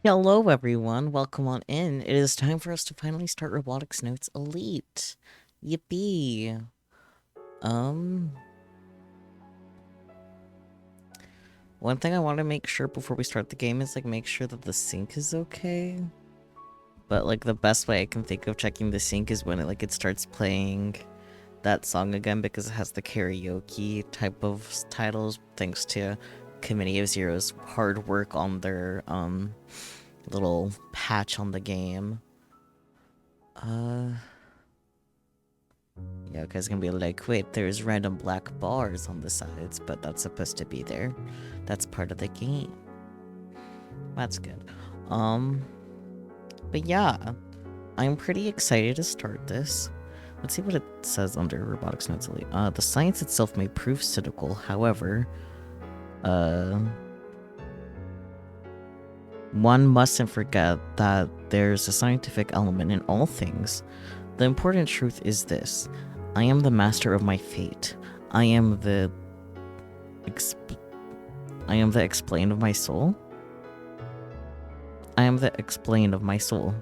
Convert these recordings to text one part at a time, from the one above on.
Hello, everyone. Welcome on in. It is time for us to finally start Robotics Notes Elite. Yippee. Um, one thing I want to make sure before we start the game is, make sure that the sync is okay. But, the best way I can think of checking the sync is when it starts playing that song again because it has the karaoke type of titles thanks to Committee of Zero's hard work on their, little patch on the game. Yeah, because it's gonna be like, wait, there's random black bars on the sides, but that's supposed to be there. That's part of the game. That's good. But yeah, I'm pretty excited to start this. Let's see what it says under Robotics Notes Elite. The science itself may prove cynical, however, one mustn't forget that there's a scientific element in all things. The important truth is this. I am the master of my fate. I am the explain of my soul? I am the explain of my soul.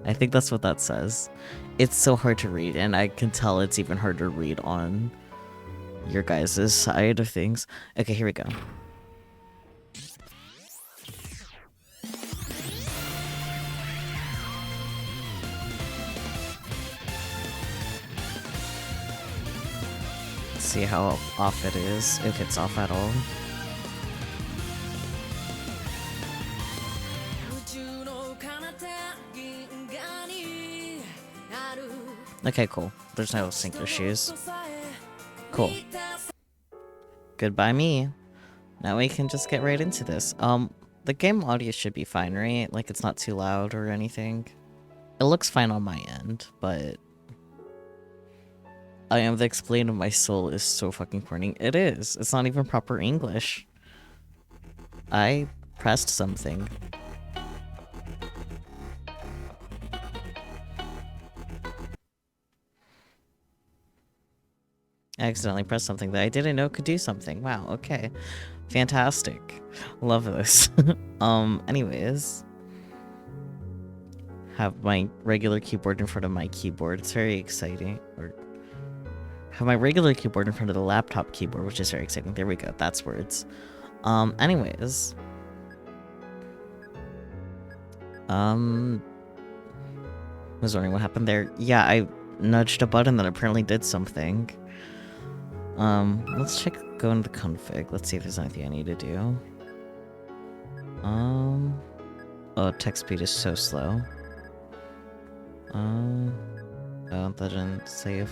I think that's what that says. It's so hard to read, and I can tell it's even harder to read on your guys' side of things. Okay, here we go. See how off it is, if it's off at all. Okay, cool. There's no sync issues. Cool. Goodbye me. Now we can just get right into this. The game audio should be fine, right? It's not too loud or anything. It looks fine on my end, but I am the explain of my soul is so fucking corny. It is. It's not even proper English. I pressed something. I accidentally pressed something that I didn't know could do something. Wow, okay. Fantastic. Love this. Anyways. Have my regular keyboard in front of my keyboard. It's very exciting. Or have my regular keyboard in front of the laptop keyboard, which is very exciting. There we go. That's words. Anyways. Was wondering what happened there. Yeah, I nudged a button that apparently did something. Let's go into the config. Let's see if there's anything I need to do. Oh, text speed is so slow. Oh, that didn't save.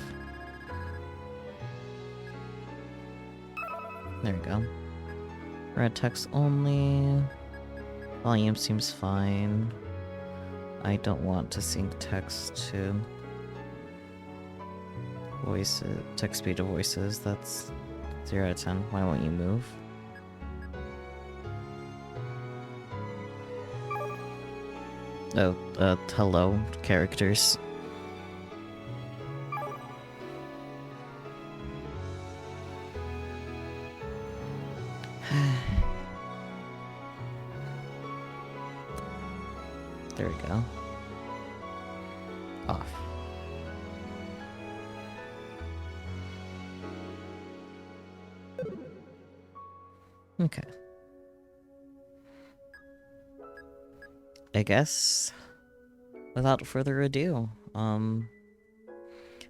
There we go. Red text only. Volume seems fine. I don't want to sync text to voices, text speed to voices. That's 0 out of 10. Why won't you move? Oh, hello, characters. There we go. Off. Okay. I guess, without further ado,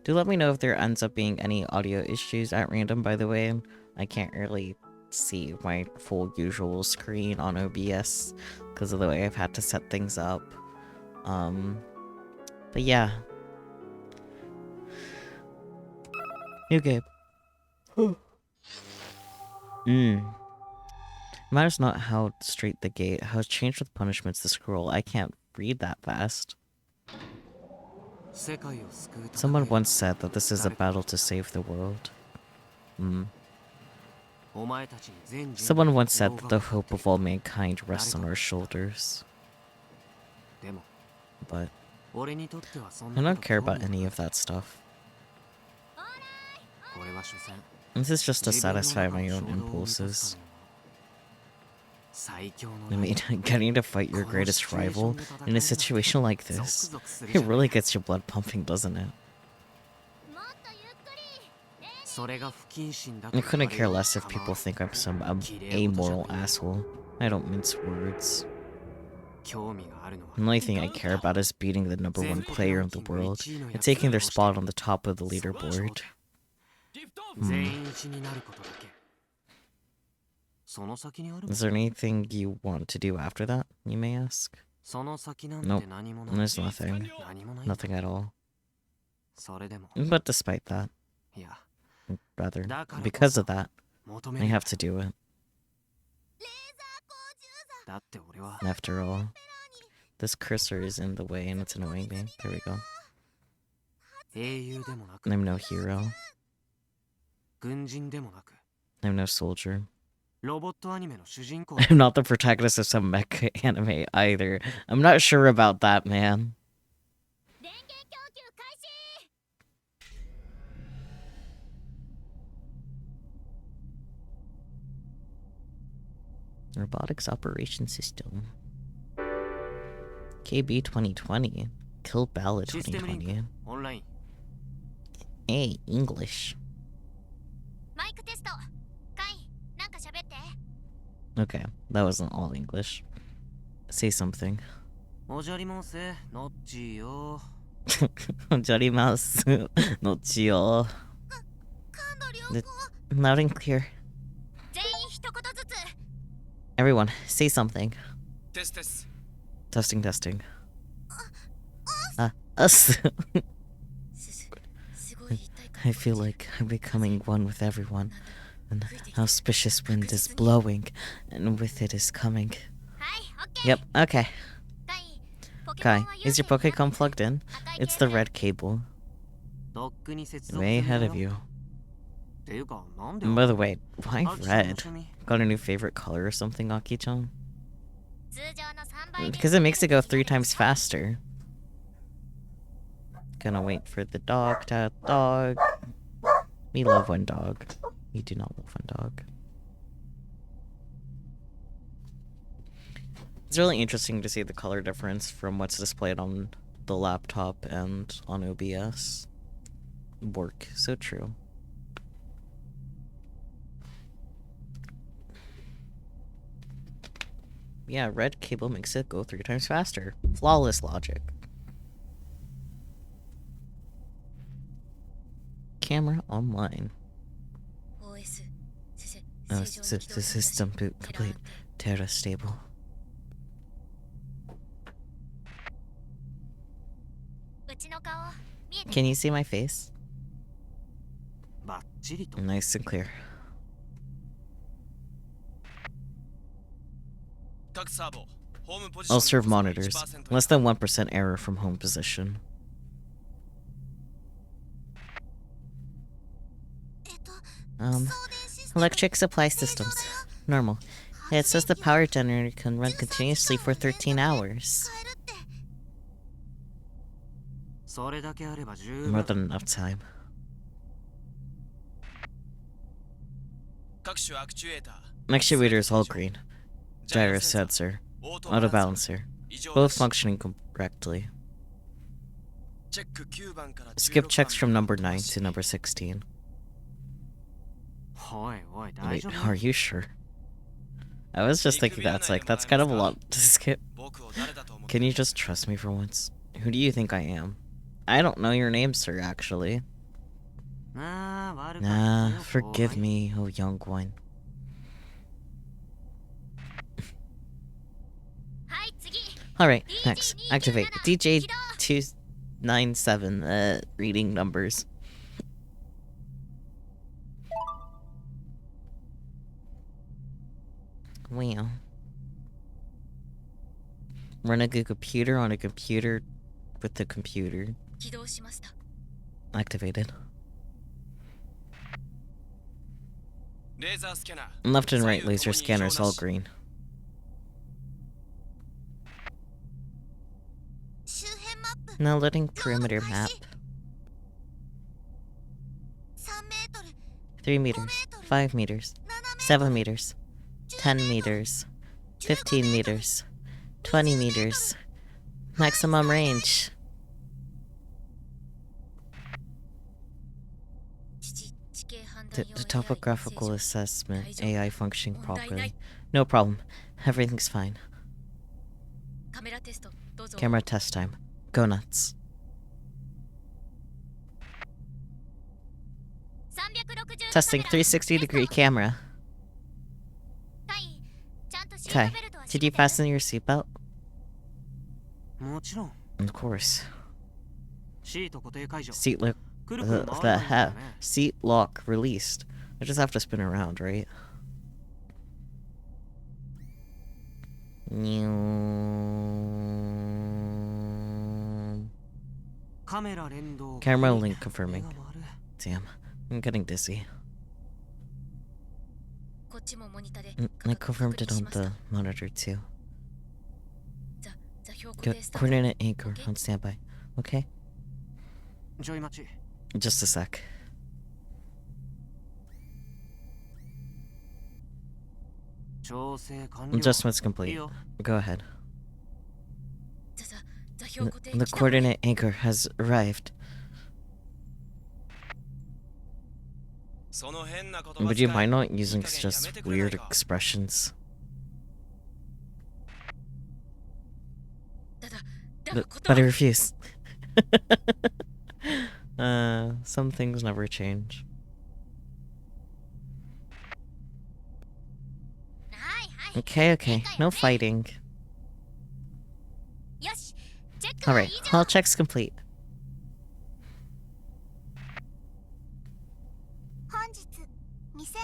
do let me know if there ends up being any audio issues at random, by the way. I can't really see my full usual screen on OBS because of the way I've had to set things up. But yeah. New game. Matters not how straight the gate, how it's changed with punishments the scroll. I can't read that fast. Someone once said that this is a battle to save the world. Someone once said that the hope of all mankind rests on our shoulders. But I don't care about any of that stuff. This is just to satisfy my own impulses. I mean, getting to fight your greatest rival in a situation like this, it really gets your blood pumping, doesn't it? I couldn't care less if people think I'm some amoral asshole. I don't mince words. The only thing I care about is beating the #1 player in the world and taking their spot on the top of the leaderboard. Is there anything you want to do after that, you may ask? Nope, there's nothing. Nothing at all. But despite that, rather, because of that, I have to do it. After all, this cursor is in the way and it's annoying me. There we go. I'm no hero. I'm no soldier. I'm not the protagonist of some mecha anime either. I'm not sure about that, man. Robotics Operation System. KB 2020. Kill Ballad 2020. Hey, English. Okay, that wasn't all English. Say something. Ojarimasu no chiyo. Loud and clear. Everyone, say something. Testing, testing. Us. I feel like I'm becoming one with everyone. An auspicious wind is blowing, and with it is coming. Yep, okay. Kai, is your Pokécom plugged in? It's the red cable. Way ahead of you. And by the way, why red? Got a new favorite color or something, Aki-chan? Because it makes it go 3 times faster. Gonna wait for the dog to dog. We love one dog. We do not love one dog. It's really interesting to see the color difference from what's displayed on the laptop and on OBS. Work, so true. Yeah, red cable makes it go 3 times faster. Flawless logic. Camera online. System boot complete. Terra stable. Can you see my face? Nice and clear. I'll serve monitors. Less than 1% error from home position. Electric supply systems. Normal. It says the power generator can run continuously for 13 hours. More than enough time. Actuator is all green. Gyro sensor. Auto balancer. Both functioning correctly. Skip checks from number 9 to number 16. Wait, are you sure? I was just thinking that's kind of a lot to skip. Can you just trust me for once? Who do you think I am? I don't know your name, sir, actually. Nah, forgive me, oh young one. Alright, next. Activate. DJ297, reading numbers. Wow. Run a good computer on a computer with the computer. Activated. Left and right laser scanners all green. Now loading perimeter map. 3 meters, 5 meters, 7 meters, 10 meters, 15 meters. 20 meters. Maximum range. The topographical assessment. AI functioning properly. No problem. Everything's fine. Camera test time. Go nuts. Testing 360-degree camera. Kai, did you fasten your seatbelt? Of course. Seat lock released. I just have to spin around, right? Camera link confirming. Damn, I'm getting dizzy. I confirmed it on the monitor too. Coordinate anchor on standby. Okay? Just a sec. Adjustments complete. Go ahead. The coordinate anchor has arrived. Would you mind not using just weird expressions? But I refuse. Some things never change. Okay, no fighting. Alright, all checks complete.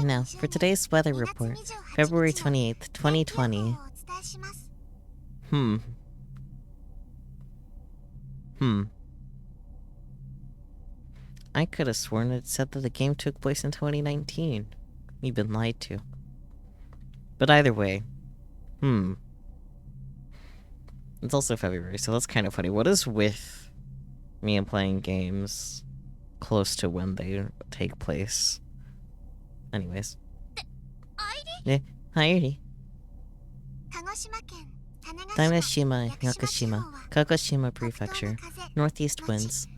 Now, for today's weather report, February 28th, 2020. I could have sworn it said that the game took place in 2019. We've been lied to. But either way, it's also February, so that's kind of funny. What is with me and playing games close to when they take place? Anyways. Hi, Eri. Tanashima, Yakushima, Kagoshima Prefecture. Northeast winds.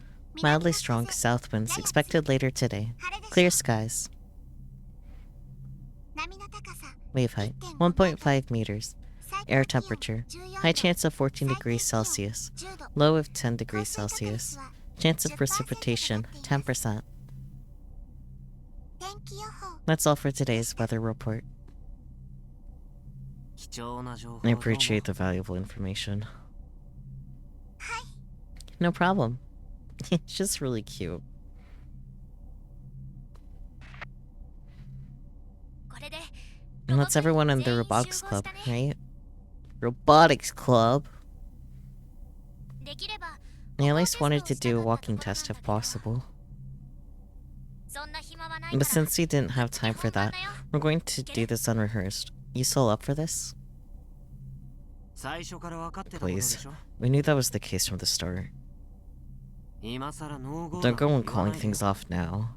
Mildly strong south winds expected later today. Clear skies. Wave height, 1.5 meters. Air temperature, high chance of 14 degrees Celsius. Low of 10 degrees Celsius. Chance of precipitation, 10%. That's all for today's weather report. I appreciate the valuable information. No problem. It's just really cute. And that's everyone in the Robotics Club, right? Robotics Club? I at least wanted to do a walking test if possible. But since we didn't have time for that, we're going to do this unrehearsed. You still up for this? Please. We knew that was the case from the start. Don't go on calling things off now.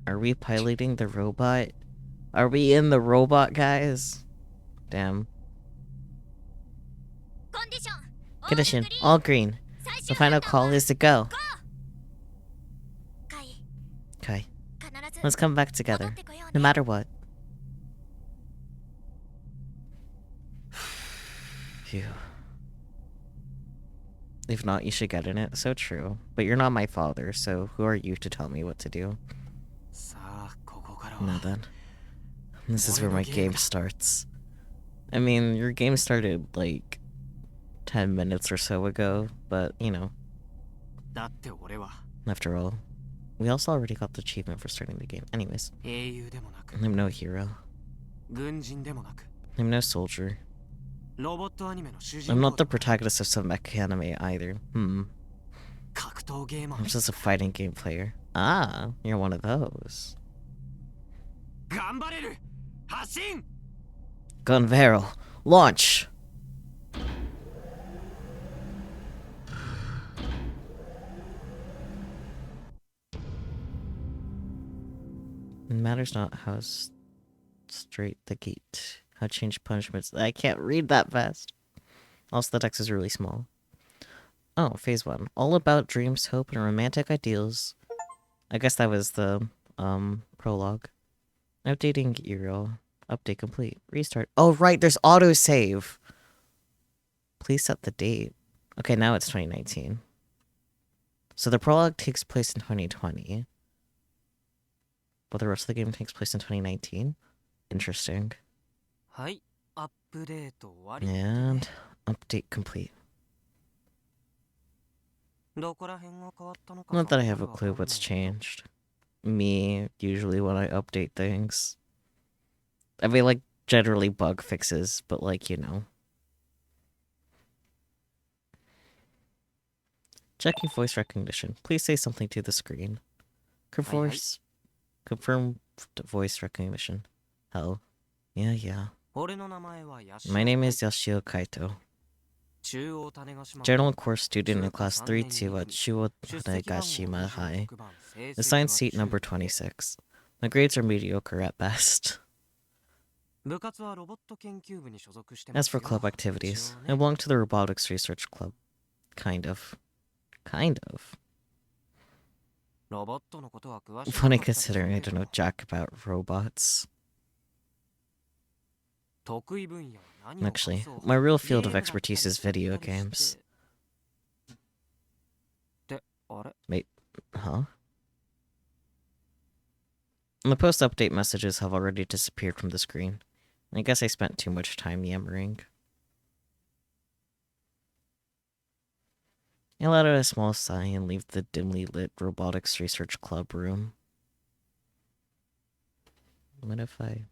Are we piloting the robot? Are we in the robot, guys? Damn. Condition, all green. The final call is to go. Okay. Let's come back together, no matter what. Phew. If not, you should get in it. So true. But you're not my father, so who are you to tell me what to do? Now then. This is where my game starts. I mean, your game started, like, 10 minutes or so ago, but, you know. After all, we also already got the achievement for starting the game. Anyways. I'm no hero. I'm no soldier. I'm not the protagonist of some mech anime either. I'm just a fighting game player. Ah, you're one of those. Gun barrel, launch! It matters not how Straight the gate. How to change punishments. I can't read that fast. Also, the text is really small. Oh, phase 1. All about dreams, hope, and romantic ideals. I guess that was the, prologue. Updating Eero. Update complete. Restart. Oh, right, there's autosave. Please set the date. Okay, now it's 2019. So the prologue takes place in 2020. But the rest of the game takes place in 2019? Interesting. And update complete. Not that I have a clue what's changed. Me, usually when I update things. I mean, like, generally bug fixes, but like, you know. Checking voice recognition. Please say something to the screen. Confirm voice recognition. Hell. Yeah. My name is Yashio Kaito. General course student in class 3-2 at Chuo Tanegashima High. Assigned seat number 26. My grades are mediocre at best. As for club activities, I belong to the Robotics Research Club. Kind of. Funny considering I don't know jack about robots. Actually, my real field of expertise is video games. Wait, huh? The post-update messages have already disappeared from the screen. I guess I spent too much time yammering. I let out a small sigh and leave the dimly lit Robotics Research Club room. What if I...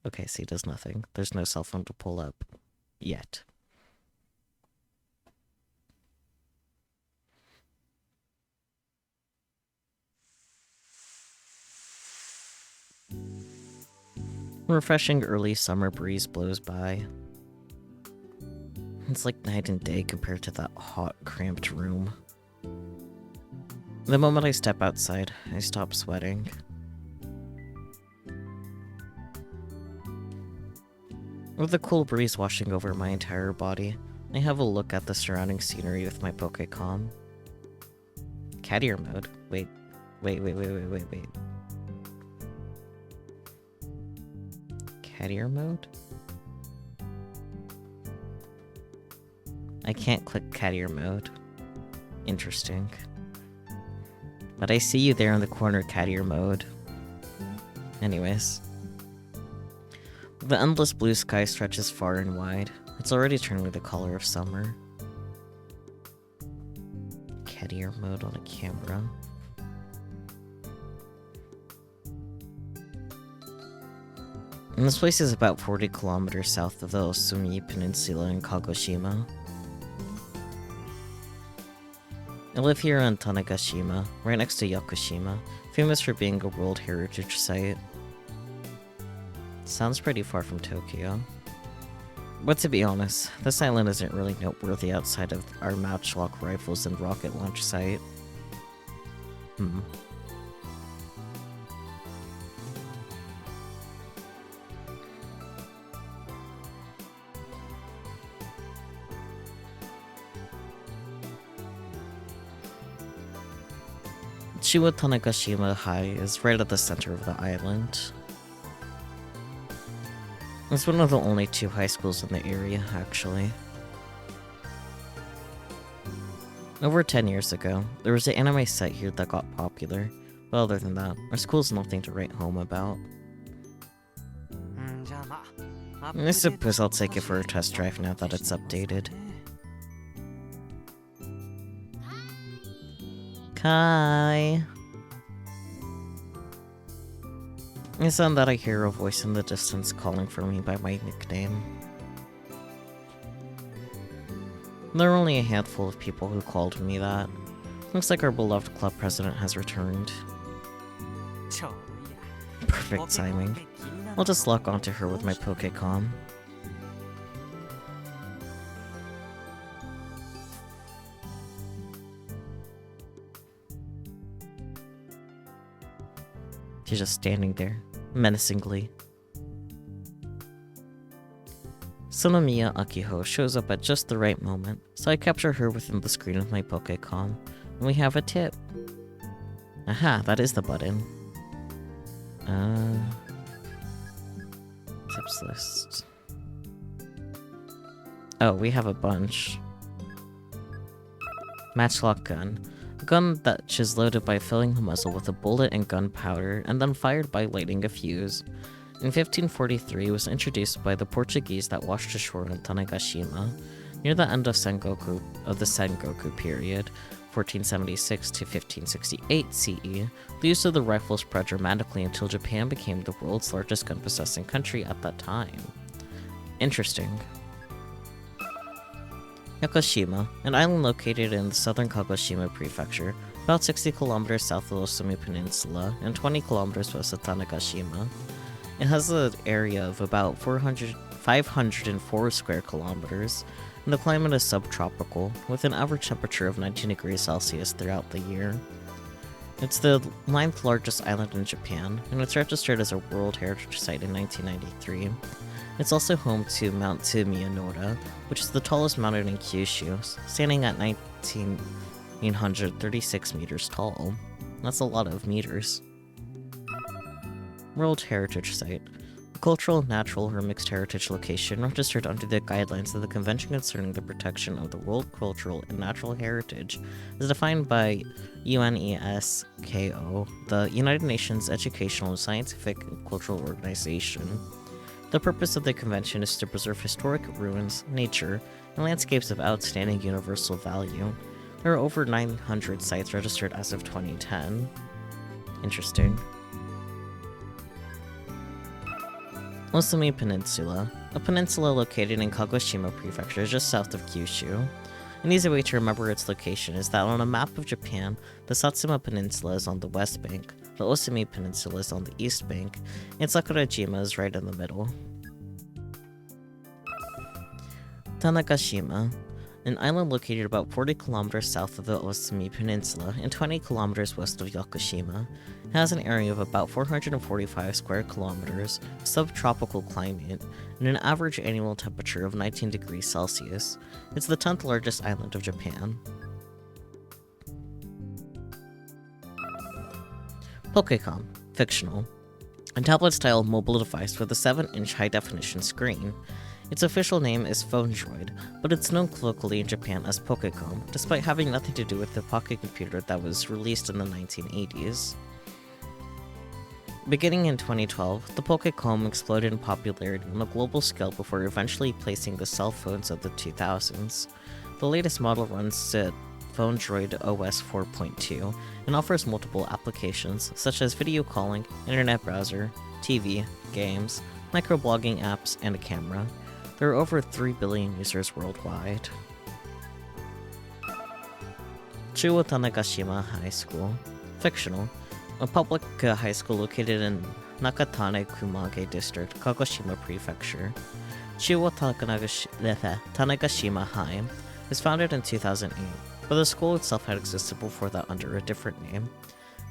Okay, see, does nothing. There's no cell phone to pull up. Yet. A refreshing early summer breeze blows by. It's like night and day compared to that hot, cramped room. The moment I step outside, I stop sweating. With the cool breeze washing over my entire body, I have a look at the surrounding scenery with my Pokécom. Cat ear mode? Wait. Cat ear mode? I can't click cat ear mode. Interesting. But I see you there in the corner, cat ear mode. Anyways. The endless blue sky stretches far and wide. It's already turning the color of summer. Cat ear mode on a camera. And this place is about 40 kilometers south of the Osumi Peninsula in Kagoshima. I live here in Tanegashima, right next to Yakushima, famous for being a World Heritage Site. Sounds pretty far from Tokyo. But to be honest, this island isn't really noteworthy outside of our matchlock rifles and rocket launch site. Chuo Tanegashima High is right at the center of the island. It's one of the only 2 high schools in the area, actually. Over 10 years ago, there was an anime site here that got popular, but other than that, our school's nothing to write home about. I suppose I'll take it for a test drive now that it's updated. Kai! It's then that I hear a voice in the distance calling for me by my nickname. There are only a handful of people who called me that. Looks like our beloved club president has returned. Perfect timing. I'll just lock onto her with my Pokécom. She's just standing there, menacingly. Sonomiya Akiho shows up at just the right moment, so I capture her within the screen with my Pokécom, and we have a tip. Aha, that is the button. Tips list. Oh, we have a bunch. Matchlock gun. A gun that is loaded by filling the muzzle with a bullet and gunpowder, and then fired by lighting a fuse. In 1543, it was introduced by the Portuguese that washed ashore in Tanegashima, near the end of the Sengoku period, 1476 to 1568 CE. The use of the rifle spread dramatically until Japan became the world's largest gun-possessing country at that time. Interesting. Yakushima, an island located in the southern Kagoshima prefecture, about 60 kilometers south of the Osumi Peninsula and 20 kilometers west of Tanegashima. It has an area of about 504 square kilometers, and the climate is subtropical, with an average temperature of 19 degrees Celsius throughout the year. It's the 9th largest island in Japan, and it's registered as a World Heritage Site in 1993. It's also home to Mount Miyanoda, which is the tallest mountain in Kyushu, standing at 1,936 meters tall. That's a lot of meters. World Heritage Site. A cultural, natural, or mixed heritage location registered under the guidelines of the Convention Concerning the Protection of the World Cultural and Natural Heritage is defined by UNESCO, the United Nations Educational, Scientific, and Cultural Organization. The purpose of the convention is to preserve historic ruins, nature, and landscapes of outstanding universal value. There are over 900 sites registered as of 2010. Interesting. Osumi Peninsula, a peninsula located in Kagoshima Prefecture just south of Kyushu. An easy way to remember its location is that on a map of Japan, the Satsuma Peninsula is on the west bank, the Osumi Peninsula is on the east bank, and Sakurajima is right in the middle. Tanegashima, an island located about 40 kilometers south of the Osumi Peninsula and 20 kilometers west of Yakushima, has an area of about 445 square kilometers, subtropical climate, and an average annual temperature of 19 degrees Celsius. It's the 10th largest island of Japan. Pokécom, fictional. A tablet-style mobile device with a 7-inch high-definition screen. Its official name is PhoneDroid, but it's known colloquially in Japan as Pokécom, despite having nothing to do with the pocket computer that was released in the 1980s. Beginning in 2012, the Pokécom exploded in popularity on a global scale before eventually placing the cell phones of the 2000s. The latest model runs at PhoneDroid OS 4.2 and offers multiple applications such as video calling, internet browser, TV, games, microblogging apps, and a camera. There are over 3 billion users worldwide. Chuo Tanegashima High School, fictional. A public high school located in Nakatane Kumage District, Kagoshima Prefecture. Chuo Tanegashima High was founded in 2008, but the school itself had existed before that under a different name.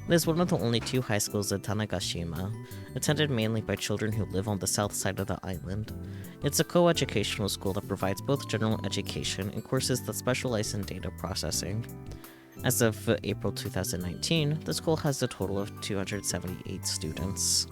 It is one of the only 2 high schools in Tanegashima, attended mainly by children who live on the south side of the island. It's a co-educational school that provides both general education and courses that specialize in data processing. As of April 2019, the school has a total of 278 students.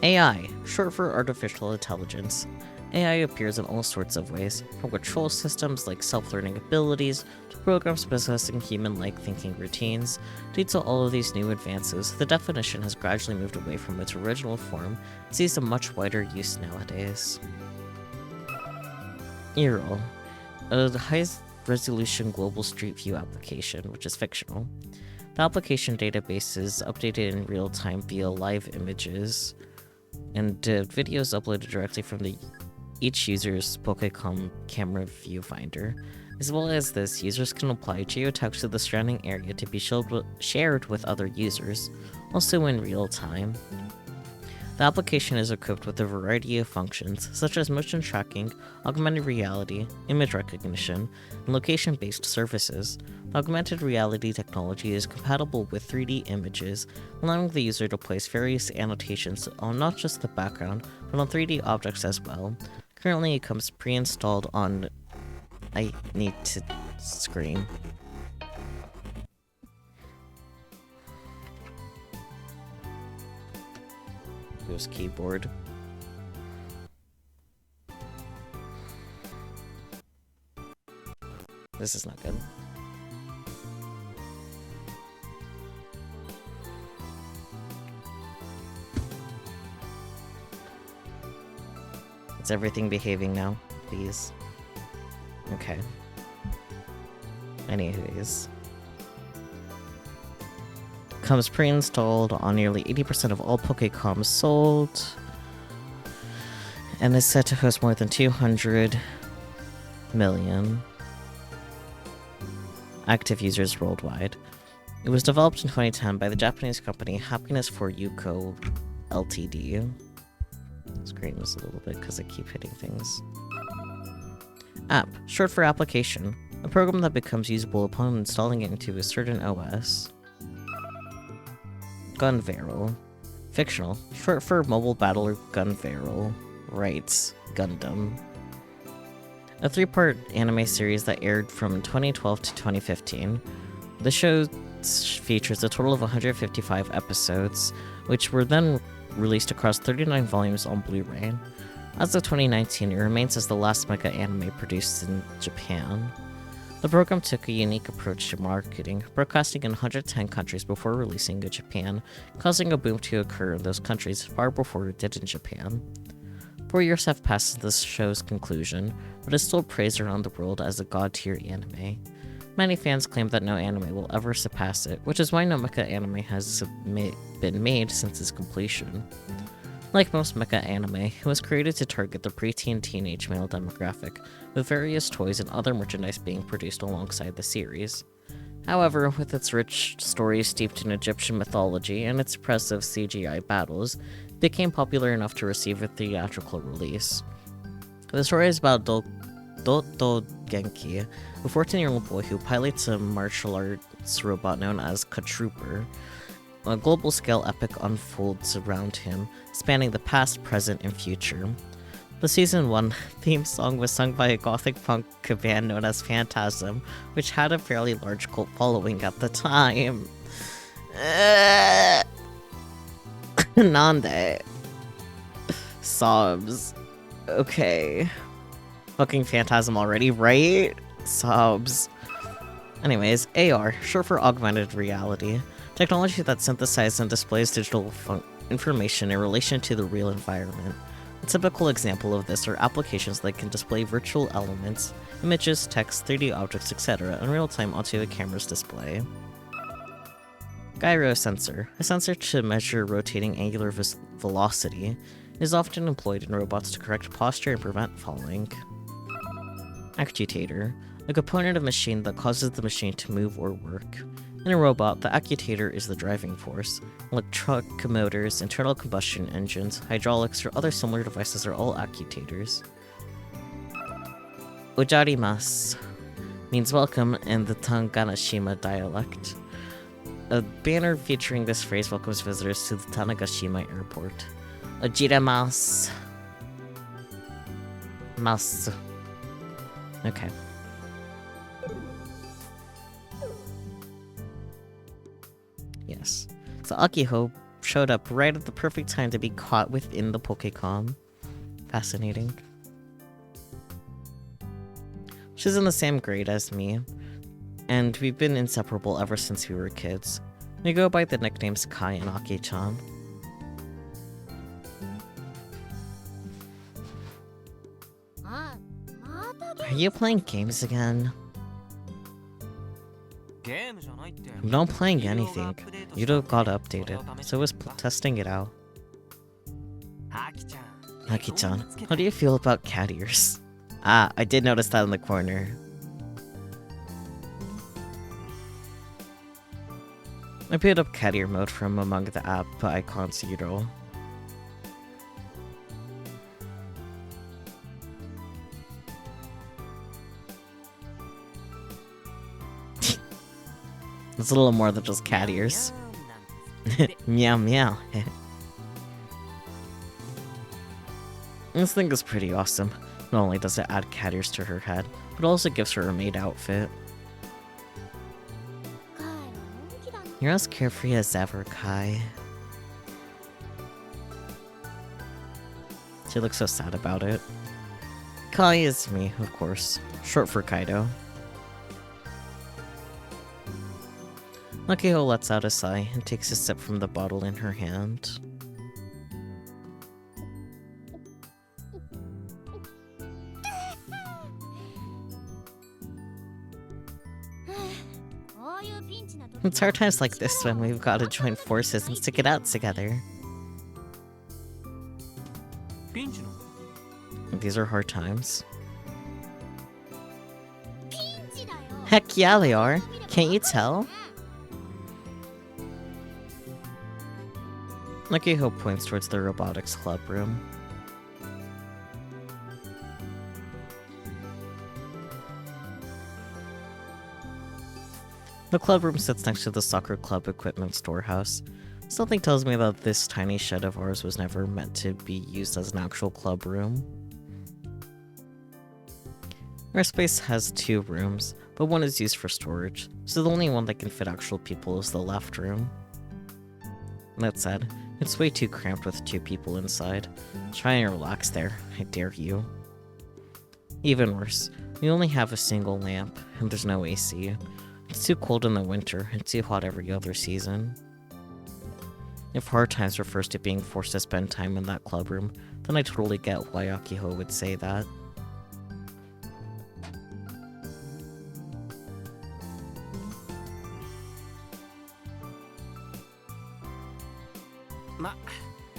AI, short for Artificial Intelligence. AI appears in all sorts of ways, from control systems like self-learning abilities, to programs possessing human-like thinking routines. Due to all of these new advances, the definition has gradually moved away from its original form and sees a much wider use nowadays. Earl, a high-resolution global street view application, which is fictional. The application database is updated in real time via live images, and videos uploaded directly from each user's Pokécom camera viewfinder. As well as this, users can apply geotags to the surrounding area to be shared with other users, also in real time. The The application is equipped with a variety of functions, such as motion tracking, augmented reality, image recognition, and location-based services. The augmented reality technology is compatible with 3D images, allowing the user to place various annotations on not just the background, but on 3D objects as well. Currently, it comes pre-installed on... I need to scream. Windows keyboard. This is not good. Is everything behaving now? Please. Okay. Anyways. Comes pre-installed on nearly 80% of all Pokécoms sold, and is set to host more than 200 million active users worldwide. It was developed in 2010 by the Japanese company Happiness for Yuko Ltd. Screen was a little bit because I keep hitting things. App, short for application, a program that becomes usable upon installing it into a certain OS. Gunvarel. Fictional, short for Mobile Battler Gunvarel. Rights, Gundam. A 3-part anime series that aired from 2012 to 2015. The show features a total of 155 episodes, which were then released across 39 volumes on Blu-ray. As of 2019, it remains as the last manga anime produced in Japan. The program took a unique approach to marketing, broadcasting in 110 countries before releasing in Japan, causing a boom to occur in those countries far before it did in Japan. 4 years have passed since this show's conclusion, but is still praised around the world as a god-tier anime. Many fans claim that no anime will ever surpass it, which is why no mecha anime has been made since its completion. Like most mecha anime, it was created to target the preteen teenage male demographic, with various toys and other merchandise being produced alongside the series. However, with its rich story steeped in Egyptian mythology and its impressive CGI battles, it became popular enough to receive a theatrical release. The story is about Doto Genki, a 14-year-old boy who pilots a martial arts robot known as K-Trooper. A global-scale epic unfolds around him, spanning the past, present, and future. The Season 1 theme song was sung by a gothic punk band known as Phantasm, which had a fairly large cult following at the time. Nande. Sobs. Okay. Fucking Phantasm already, right? Sobs. Anyways, AR, short for augmented reality. Technology that synthesizes and displays digital information in relation to the real environment. A typical example of this are applications that can display virtual elements, images, text, 3D objects, etc. in real time onto a camera's display. Gyro sensor, a sensor to measure rotating angular velocity, is often employed in robots to correct posture and prevent falling. Actuator, a component of a machine that causes the machine to move or work. In a robot, the actuator is the driving force. Electric motors, internal combustion engines, hydraulics, or other similar devices are all actuators. Ojarimasu means welcome in the Tanegashima dialect. A banner featuring this phrase welcomes visitors to the Tanegashima airport. Ojiramasu. Masu. Okay. Yes. So Akiho showed up right at the perfect time to be caught within the Pokécom. Fascinating. She's in the same grade as me, and we've been inseparable ever since we were kids. We go by the nicknames Kai and Aki-chan. Are you playing games again? I'm not playing anything. Yudo got updated, so I was testing it out. Aki-chan, how do you feel about cat ears? Ah, I did notice that in the corner. I paired up cat ear mode from among the app icons, Yudo. It's a little more than just cat ears. Meow meow. This thing is pretty awesome. Not only does it add cat ears to her head, but also gives her a maid outfit. You're as carefree as ever, Kai. She looks so sad about it. Kai is me, of course. Short for Kaido. Makiho lets out a sigh and takes a sip from the bottle in her hand. It's hard times like this when we've got to join forces and stick it out together. These are hard times. Heck yeah, they are. Can't you tell? Makiho points towards the robotics club room. The club room sits next to the soccer club equipment storehouse. Something tells me that this tiny shed of ours was never meant to be used as an actual club room. Our space has 2 rooms, but one is used for storage, so the only one that can fit actual people is the left room. That said, it's way too cramped with 2 people inside. Try and relax there, I dare you. Even worse, we only have a single lamp, and there's no AC. It's too cold in the winter, and too hot every other season. If hard times refers to being forced to spend time in that club room, then I totally get why Akiho would say that.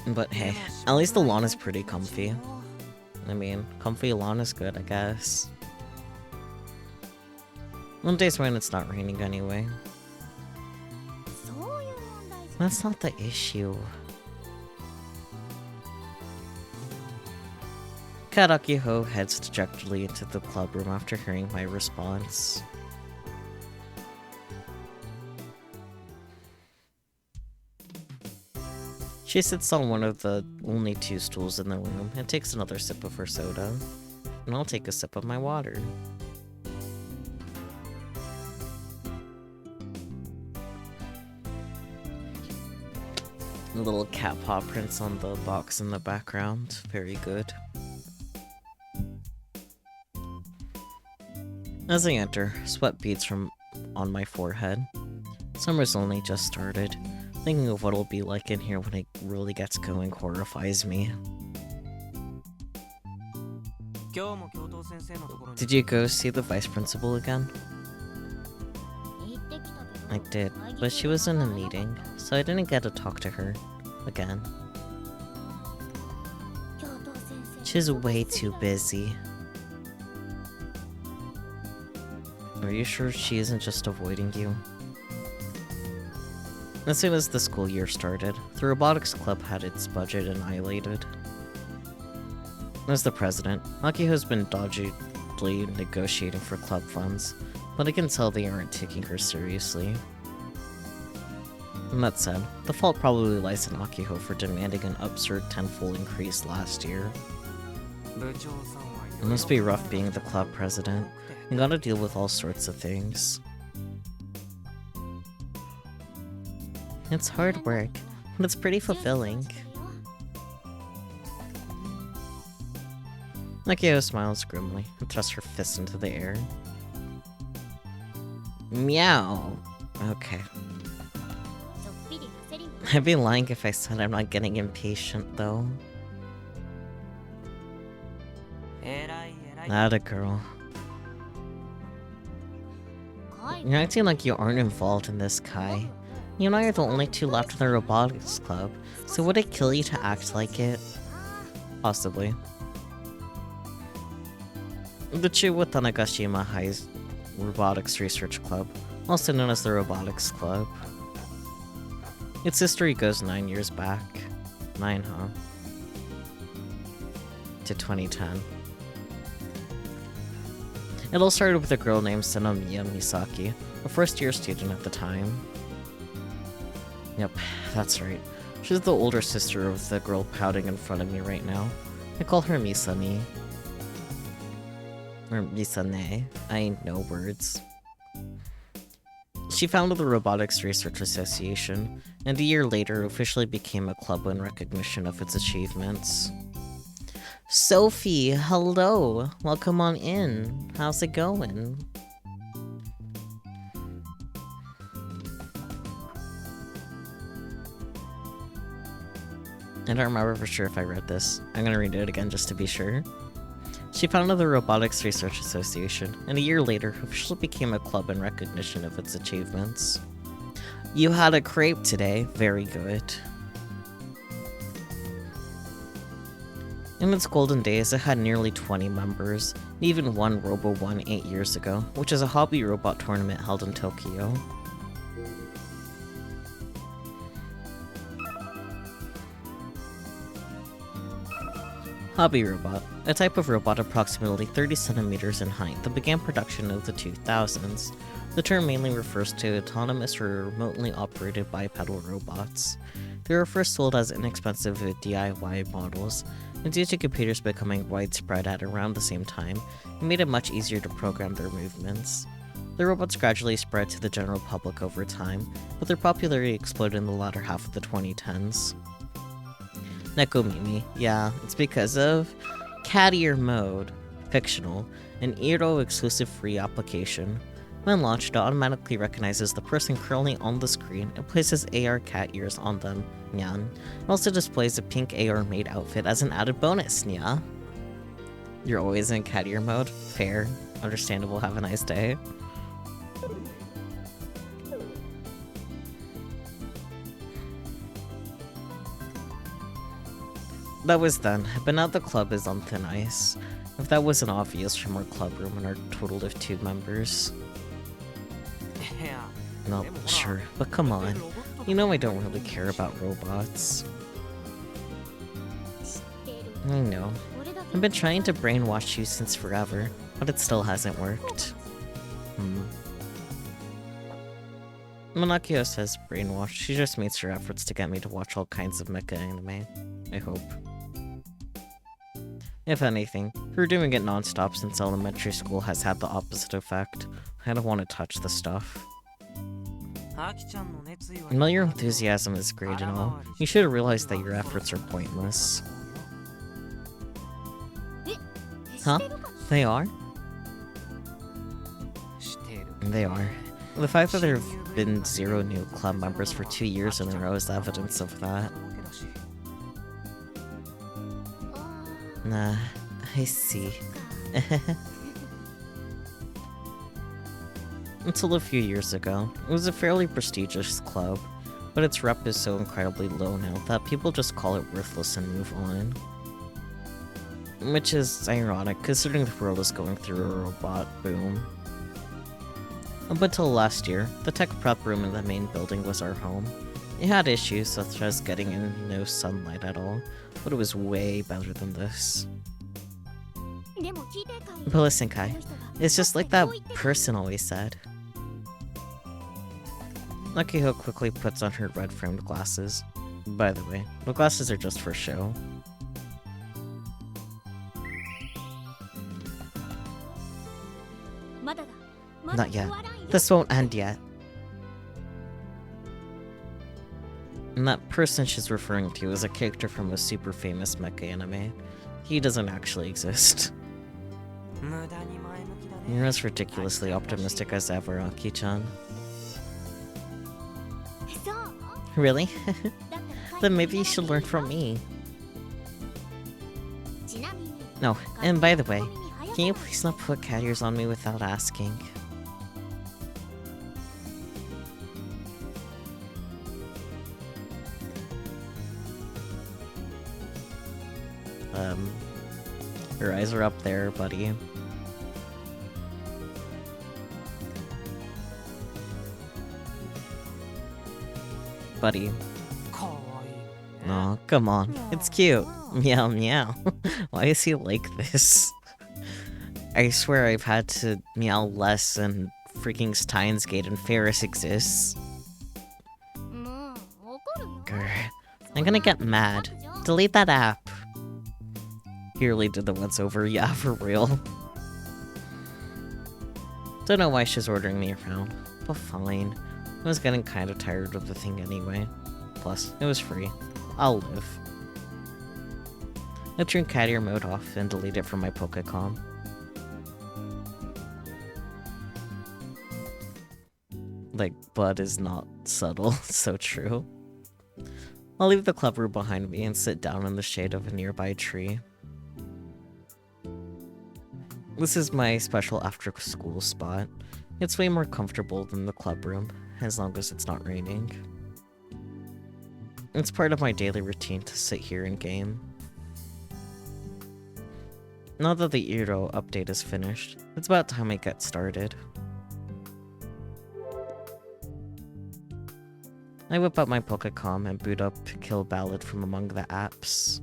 But hey, at least the lawn is pretty comfy. I mean, comfy lawn is good, I guess. On days when it's not raining anyway. That's not the issue. Kat Akiho heads dejectedly into the club room after hearing my response. She sits on one of the only 2 stools in the room and takes another sip of her soda. And I'll take a sip of my water. Little cat paw prints on the box in the background. Very good. As I enter, sweat beads from on my forehead. Summer's only just started. Thinking of what it'll be like in here when it really gets going horrifies me. Did you go see the vice principal again? I did, but she was in a meeting, so I didn't get to talk to her again. She's way too busy. Are you sure she isn't just avoiding you? As soon as the school year started, the robotics club had its budget annihilated. As the president, Akiho's been dodgily negotiating for club funds, but I can tell they aren't taking her seriously. And that said, the fault probably lies in Akiho for demanding an absurd tenfold increase last year. It must be rough being the club president. You gotta deal with all sorts of things. It's hard work, but it's pretty fulfilling. Akiho smiles grimly and thrusts her fist into the air. Meow! Okay. I'd be lying if I said I'm not getting impatient, though. Atta girl. You're acting like you aren't involved in this, Kai. You and I are the only 2 left in the robotics club, so would it kill you to act like it? Possibly. The Chiwa Tanegashima High's Robotics Research Club, also known as the Robotics Club. Its history goes 9 years back. 9, huh? To 2010. It all started with a girl named Senomiya Misaki, a first-year student at the time. Yep, that's right. She's the older sister of the girl pouting in front of me right now. I call her Misani. Or Misane. I know words. She founded the Robotics Research Association, and a year later officially became a club in recognition of its achievements. Sophie, hello! Welcome on in. How's it going? I don't remember for sure if I read this. I'm gonna read it again just to be sure. She founded the Robotics Research Association, and a year later officially became a club in recognition of its achievements. You had a crepe today. Very good. In its golden days, it had nearly 20 members, and even one Robo won 8 years ago, which is a hobby robot tournament held in Tokyo. Hobby robot, a type of robot approximately 30 centimeters in height that began production in the 2000s. The term mainly refers to autonomous or remotely operated bipedal robots. They were first sold as inexpensive DIY models, and due to computers becoming widespread at around the same time, it made it much easier to program their movements. The robots gradually spread to the general public over time, but their popularity exploded in the latter half of the 2010s. Nekomimi, yeah, it's because of Cattier Mode, fictional, an Eero exclusive free application. When launched, it automatically recognizes the person currently on the screen and places AR cat ears on them, nyan. It also displays a pink AR maid outfit as an added bonus, nya. You're always in Cattier mode? Fair. Understandable, have a nice day. That was then, but now the club is on thin ice. If that wasn't obvious from our club room and our total of 2 members. No, sure, but come on. You know I don't really care about robots. I know. I've been trying to brainwash you since forever, but it still hasn't worked. Monakio says brainwash. She just makes her efforts to get me to watch all kinds of mecha anime. I hope. If anything, her doing it non-stop since elementary school has had the opposite effect. I don't want to touch the stuff. While your enthusiasm is great and all, you should realize that your efforts are pointless. Huh? They are? They are. The fact that there have been 0 new club members for 2 years in a row is evidence of that. Nah, I see. Until a few years ago, it was a fairly prestigious club, but its rep is so incredibly low now that people just call it worthless and move on. Which is ironic, considering the world is going through a robot boom. Up until last year, the tech prep room in the main building was our home. It had issues such as getting in no sunlight at all, but it was way better than this. But listen, Kai, it's just like that person always said. Nakiho quickly puts on her red-framed glasses. By the way, the glasses are just for show. Not yet. This won't end yet. And that person she's referring to is a character from a super famous mecha anime. He doesn't actually exist. You're as ridiculously optimistic as ever, Aki-chan. Really? Then maybe you should learn from me. No, and by the way, can you please not put cat ears on me without asking? Her eyes are up there, buddy. Buddy. Aw, come on. It's cute. Meow meow. Why is he like this? I swear I've had to meow less and freaking Steins Gate and Ferris exists. Grr. I'm gonna get mad. Delete that app. He really did the once over, yeah, for real. Don't know why she's ordering me around, but fine. I was getting kind of tired of the thing anyway. Plus, it was free. I'll live. I turn cat ear mode off and delete it from my Pokecom. Like, Bud is not subtle, so true. I'll leave the club room behind me and sit down in the shade of a nearby tree. This is my special after-school spot. It's way more comfortable than the club room, as long as it's not raining. It's part of my daily routine to sit here and game. Now that the Eero update is finished, it's about time I get started. I whip up my Pokecom and boot up Kill Ballad from among the apps.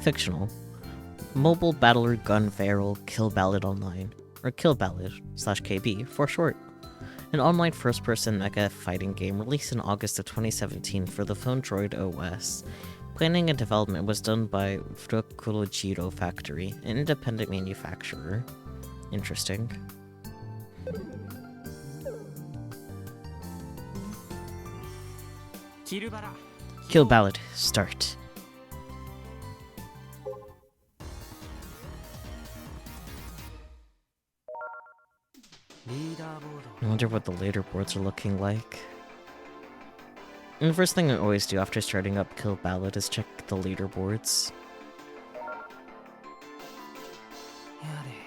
Fictional. Mobile Battler Gun Feral Kill Ballad Online, or Kill Ballad /KB for short. An online first-person mecha fighting game released in August of 2017 for the phone Droid OS. Planning and development was done by Fukurojiro Factory, an independent manufacturer. Interesting. Kill Ballad, start. I wonder what the leaderboards are looking like. And the first thing I always do after starting up Kill Ballad is check the leaderboards.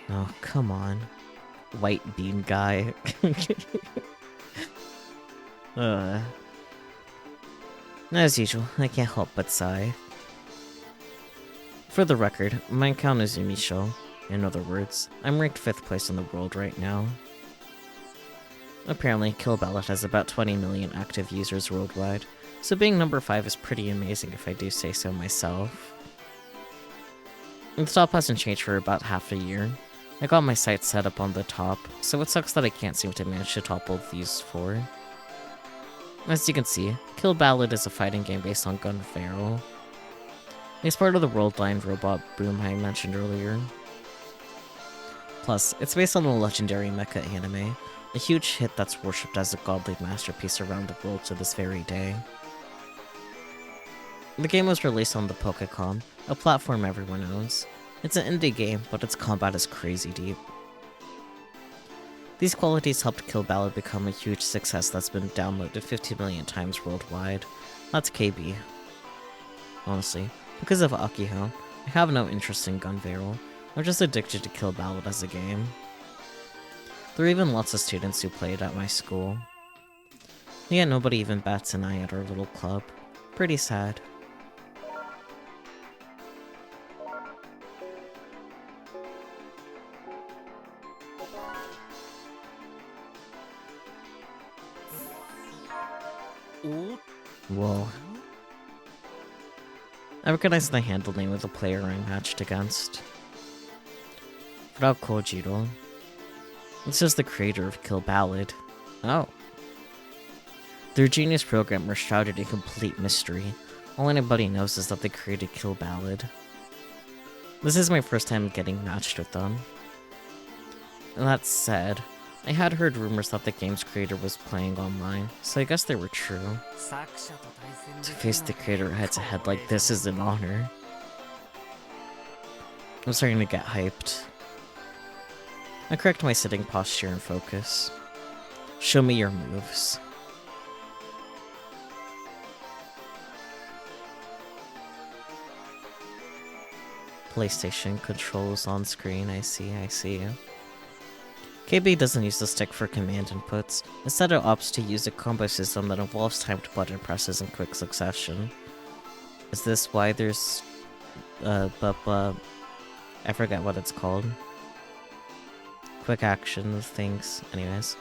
Oh, come on. White bean guy. As usual, I can't help but sigh. For the record, my account is Umisho. In other words, I'm ranked 5th place in the world right now. Apparently, Kill Ballad has about 20 million active users worldwide, so being number 5 is pretty amazing if I do say so myself. The top hasn't changed for about half a year. I got my sights set up on the top, so it sucks that I can't seem to manage to topple these 4. As you can see, Kill Ballad is a fighting game based on Gun Feral. It's part of the world-lined robot boom I mentioned earlier. Plus, it's based on a legendary mecha anime, a huge hit that's worshipped as a godly masterpiece around the world to this very day. The game was released on the Pokecom, a platform everyone owns. It's an indie game, but its combat is crazy deep. These qualities helped Kill Ballad become a huge success that's been downloaded 50 million times worldwide. That's KB. Honestly, because of Akiho, I have no interest in Gun Feral. I'm just addicted to Kill Ballad as a game. There are even lots of students who play it at my school. Yet nobody even bats an eye at our little club. Pretty sad. Whoa. I recognize the handle name of the player I matched against. Without Kojiro. This is the creator of Kill Ballad. Oh. Their genius programmer shrouded in complete mystery. All anybody knows is that they created Kill Ballad. This is my first time getting matched with them. And that said, I had heard rumors that the game's creator was playing online, so I guess they were true. To face the creator head-to-head like this is an honor. I'm starting to get hyped. I correct my sitting posture and focus. Show me your moves. PlayStation controls on screen, I see. KB doesn't use the stick for command inputs. Instead it opts to use a combo system that involves timed button presses in quick succession. Is this why there's I forget what it's called. Quick action things, anyways.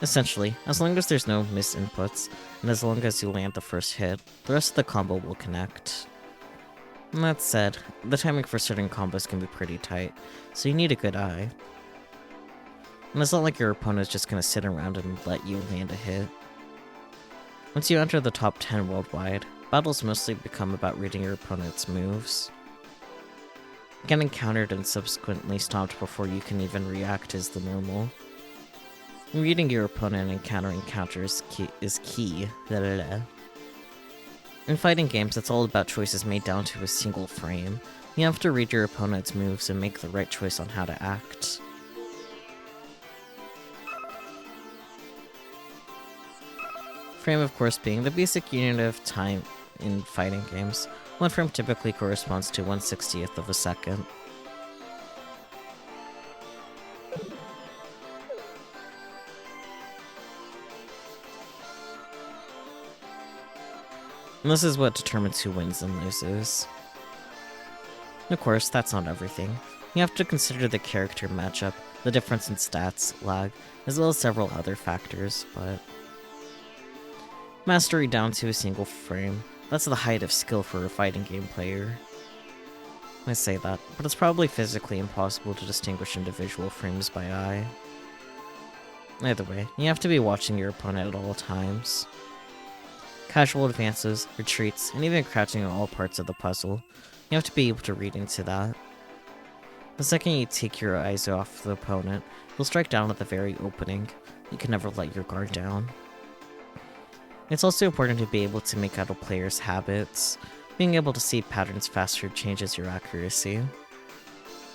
Essentially, as long as there's no missed inputs, and as long as you land the first hit, the rest of the combo will connect. And that said, the timing for certain combos can be pretty tight, so you need a good eye. And it's not like your opponent's just gonna sit around and let you land a hit. Once you enter the top 10 worldwide, battles mostly become about reading your opponent's moves. Getting countered and subsequently stopped before you can even react is the normal. Reading your opponent and countering counters is key. In fighting games, it's all about choices made down to a single frame. You have to read your opponent's moves and make the right choice on how to act. Frame, of course, being the basic unit of time in fighting games. One frame typically corresponds to 1/60th of a second. And this is what determines who wins and loses. Of course, that's not everything. You have to consider the character matchup, the difference in stats, lag, as well as several other factors, but... Mastery down to a single frame. That's the height of skill for a fighting game player. I say that, but it's probably physically impossible to distinguish individual frames by eye. Either way, you have to be watching your opponent at all times. Casual advances, retreats, and even crouching are all parts of the puzzle. You have to be able to read into that. The second you take your eyes off the opponent, they'll strike down at the very opening. You can never let your guard down. It's also important to be able to make out a player's habits. Being able to see patterns faster changes your accuracy.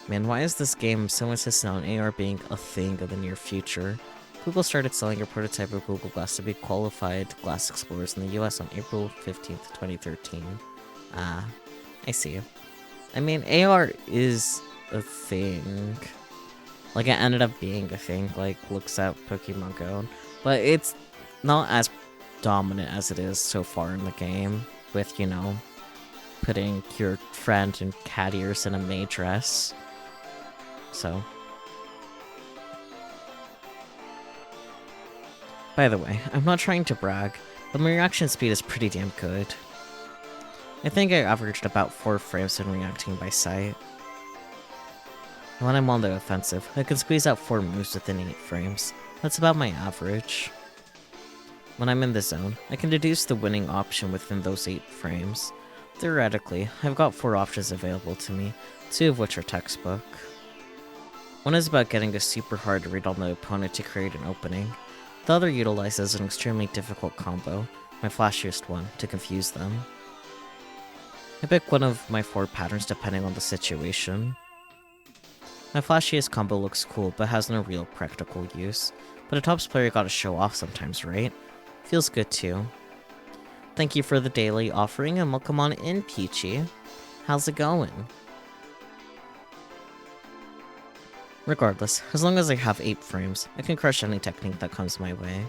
Man, why is this game so insistent on AR being a thing in the near future? Google started selling a prototype of Google Glass to be qualified glass explorers in the US on April 15th, 2013. Ah, I see. I mean, AR is a thing. Like, it ended up being a thing, like, looks at Pokemon Go. But it's not as dominant as it is so far in the game, with, you know, putting your friend in cat ears in a maid dress. So... By the way, I'm not trying to brag, but my reaction speed is pretty damn good. I think I averaged about 4 frames when reacting by sight. When I'm on the offensive, I can squeeze out 4 moves within 8 frames. That's about my average. When I'm in the zone, I can deduce the winning option within those 8 frames. Theoretically, I've got 4 options available to me, 2 of which are textbook. One is about getting a super hard read on the opponent to create an opening. The other utilizes an extremely difficult combo, my flashiest one, to confuse them. I pick one of my 4 patterns depending on the situation. My flashiest combo looks cool, but has no real practical use. But a tops player gotta show off sometimes, right? Feels good too. Thank you for the daily offering, and welcome on in, Peachy. How's it going? Regardless, as long as I have 8 frames, I can crush any technique that comes my way.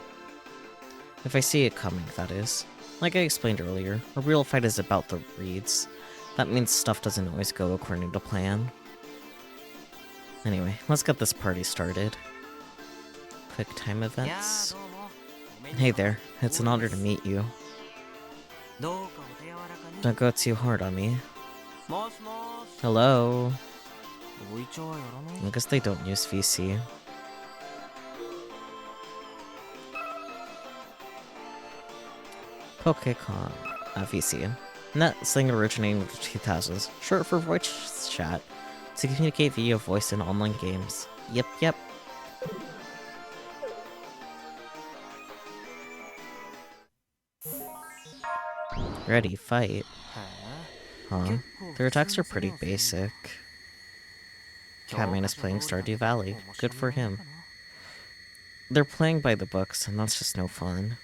If I see it coming, that is. Like I explained earlier, a real fight is about the reads. That means stuff doesn't always go according to plan. Anyway, let's get this party started. Quick time events. Hey there, it's an honor to meet you. Don't go too hard on me. Hello? I guess they don't use VC. Pokecon. VC. Net slang originating in the 2000s, short for voice chat, to communicate via voice in online games. Yep. Ready, fight. Huh? Their attacks are pretty basic. Catman is playing Stardew Valley. Good for him. They're playing by the books, and that's just no fun.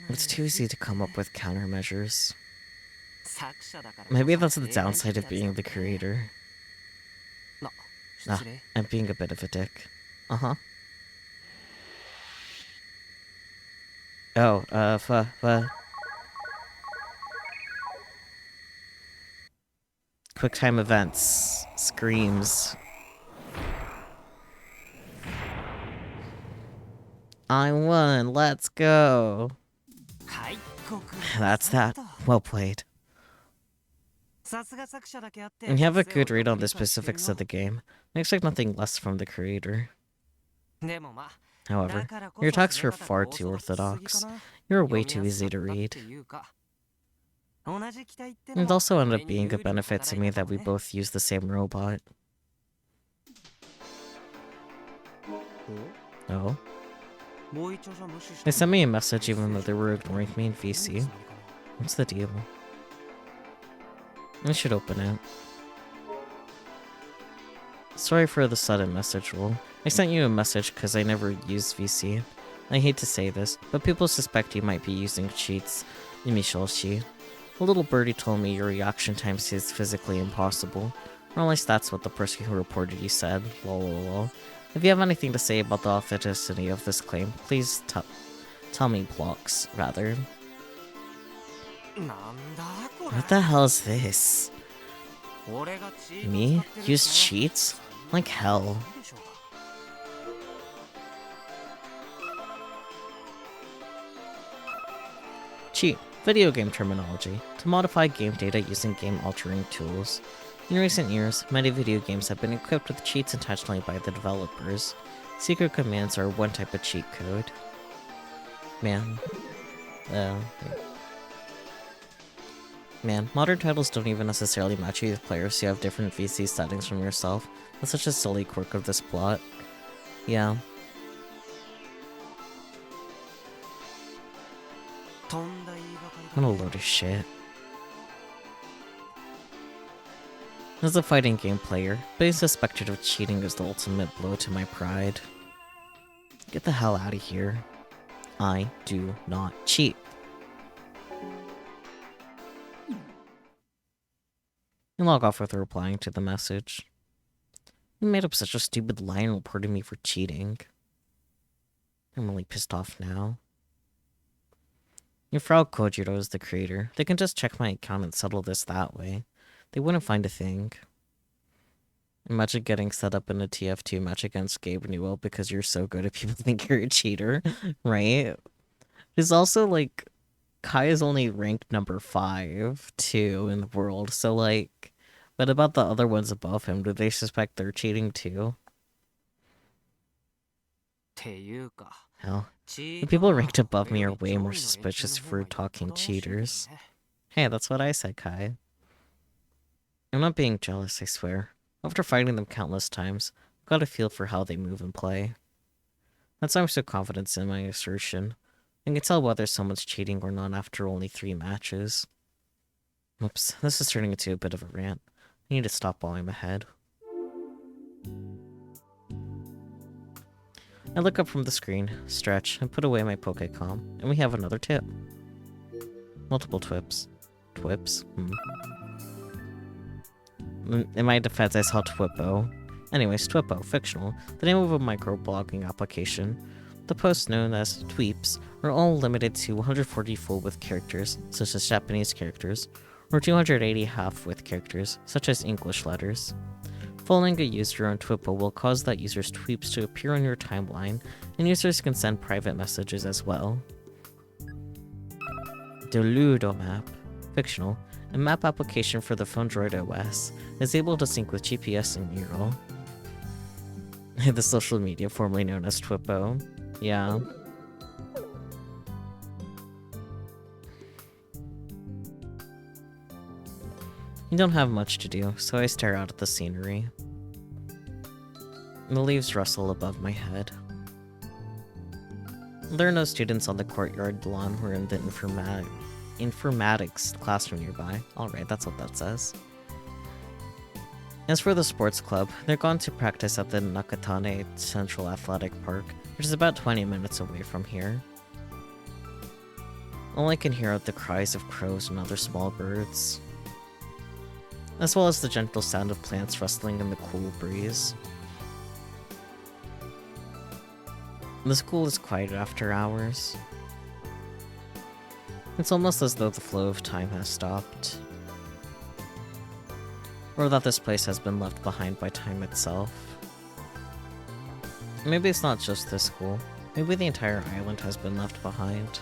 It's too easy to come up with countermeasures. Maybe that's the downside of being the creator. Nah, I'm being a bit of a dick. Uh-huh. Oh, Quick time events. Screams. I won, let's go. That's that. Well played. And you have a good read on the specifics of the game. I expect nothing less from the creator. However, your talks are far too orthodox. You're way too easy to read. It also ended up being a benefit to me that we both use the same robot. Oh? They sent me a message even though they were ignoring me in VC. What's the deal? I should open it. Sorry for the sudden message rule. I sent you a message because I never used VC. I hate to say this, but people suspect you might be using cheats. Imishoshi. A little birdie told me your reaction time is physically impossible. Or at least that's what the person who reported you said. Lol. If you have anything to say about the authenticity of this claim, please tell me, blocks, rather. What the hell is this? Me? Use cheats? Like hell. Cheat. Video game terminology. To modify game data using game-altering tools. In recent years, many video games have been equipped with cheats intentionally by the developers. Secret commands are one type of cheat code. Man, modern titles don't even necessarily match you with players who have different VC settings from yourself. That's such a silly quirk of this plot. Yeah. What a load of shit. As a fighting game player, being suspected of cheating is the ultimate blow to my pride. Get the hell out of here. I do not cheat. You log off with replying to the message. You made up such a stupid lie and reported me for cheating. I'm really pissed off now. If Frau Kojiro is the creator, they can just check my account and settle this that way. They wouldn't find a thing. Imagine getting set up in a TF2 match against Gabe Newell because you're so good at people think you're a cheater, right? There's also, like, Kai is only ranked number 5, too, in the world, so, like, what about the other ones above him? Do they suspect they're cheating, too? Hell, the people ranked above me are way more suspicious for talking cheaters. Hey, that's what I said, Kai. I'm not being jealous, I swear. After fighting them countless times, I've got a feel for how they move and play. That's why I'm so confident in my assertion. I can tell whether someone's cheating or not after only 3 matches. Oops, this is turning into a bit of a rant. I need to stop while I'm ahead. I look up from the screen, stretch, and put away my Pokécom, and we have another tip. Multiple twips. Twips? In my defense, I saw Twippo. Anyways, Twippo, fictional, the name of a microblogging application. The posts known as tweeps are all limited to 140 full-width characters, such as Japanese characters, or 280 half-width characters, such as English letters. Following a user on Twippo will cause that user's tweets to appear on your timeline, and users can send private messages as well. Deludo Map, fictional, a map application for the phone Droid OS, is able to sync with GPS and Euro. The social media formerly known as Twippo. Yeah. You don't have much to do, so I stare out at the scenery. The leaves rustle above my head. There are no students on the courtyard lawn or in the informatics classroom nearby. Alright, that's what that says. As for the sports club, they're gone to practice at the Nakatane Central Athletic Park, which is about 20 minutes away from here. All I can hear are the cries of crows and other small birds, as well as the gentle sound of plants rustling in the cool breeze. The school is quiet after hours. It's almost as though the flow of time has stopped. Or that this place has been left behind by time itself. Maybe it's not just this school. Maybe the entire island has been left behind.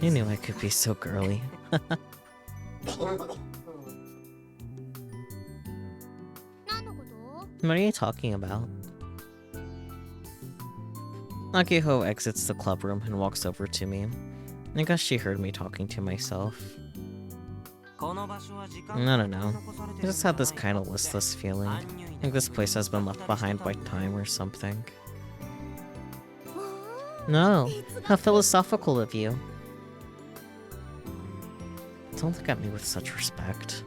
You knew I could be so girly. What are you talking about? Akiho exits the club room and walks over to me. I guess she heard me talking to myself. I don't know. I just had this kind of listless feeling. I think this place has been left behind by time or something. No, how philosophical of you. Don't look at me with such respect.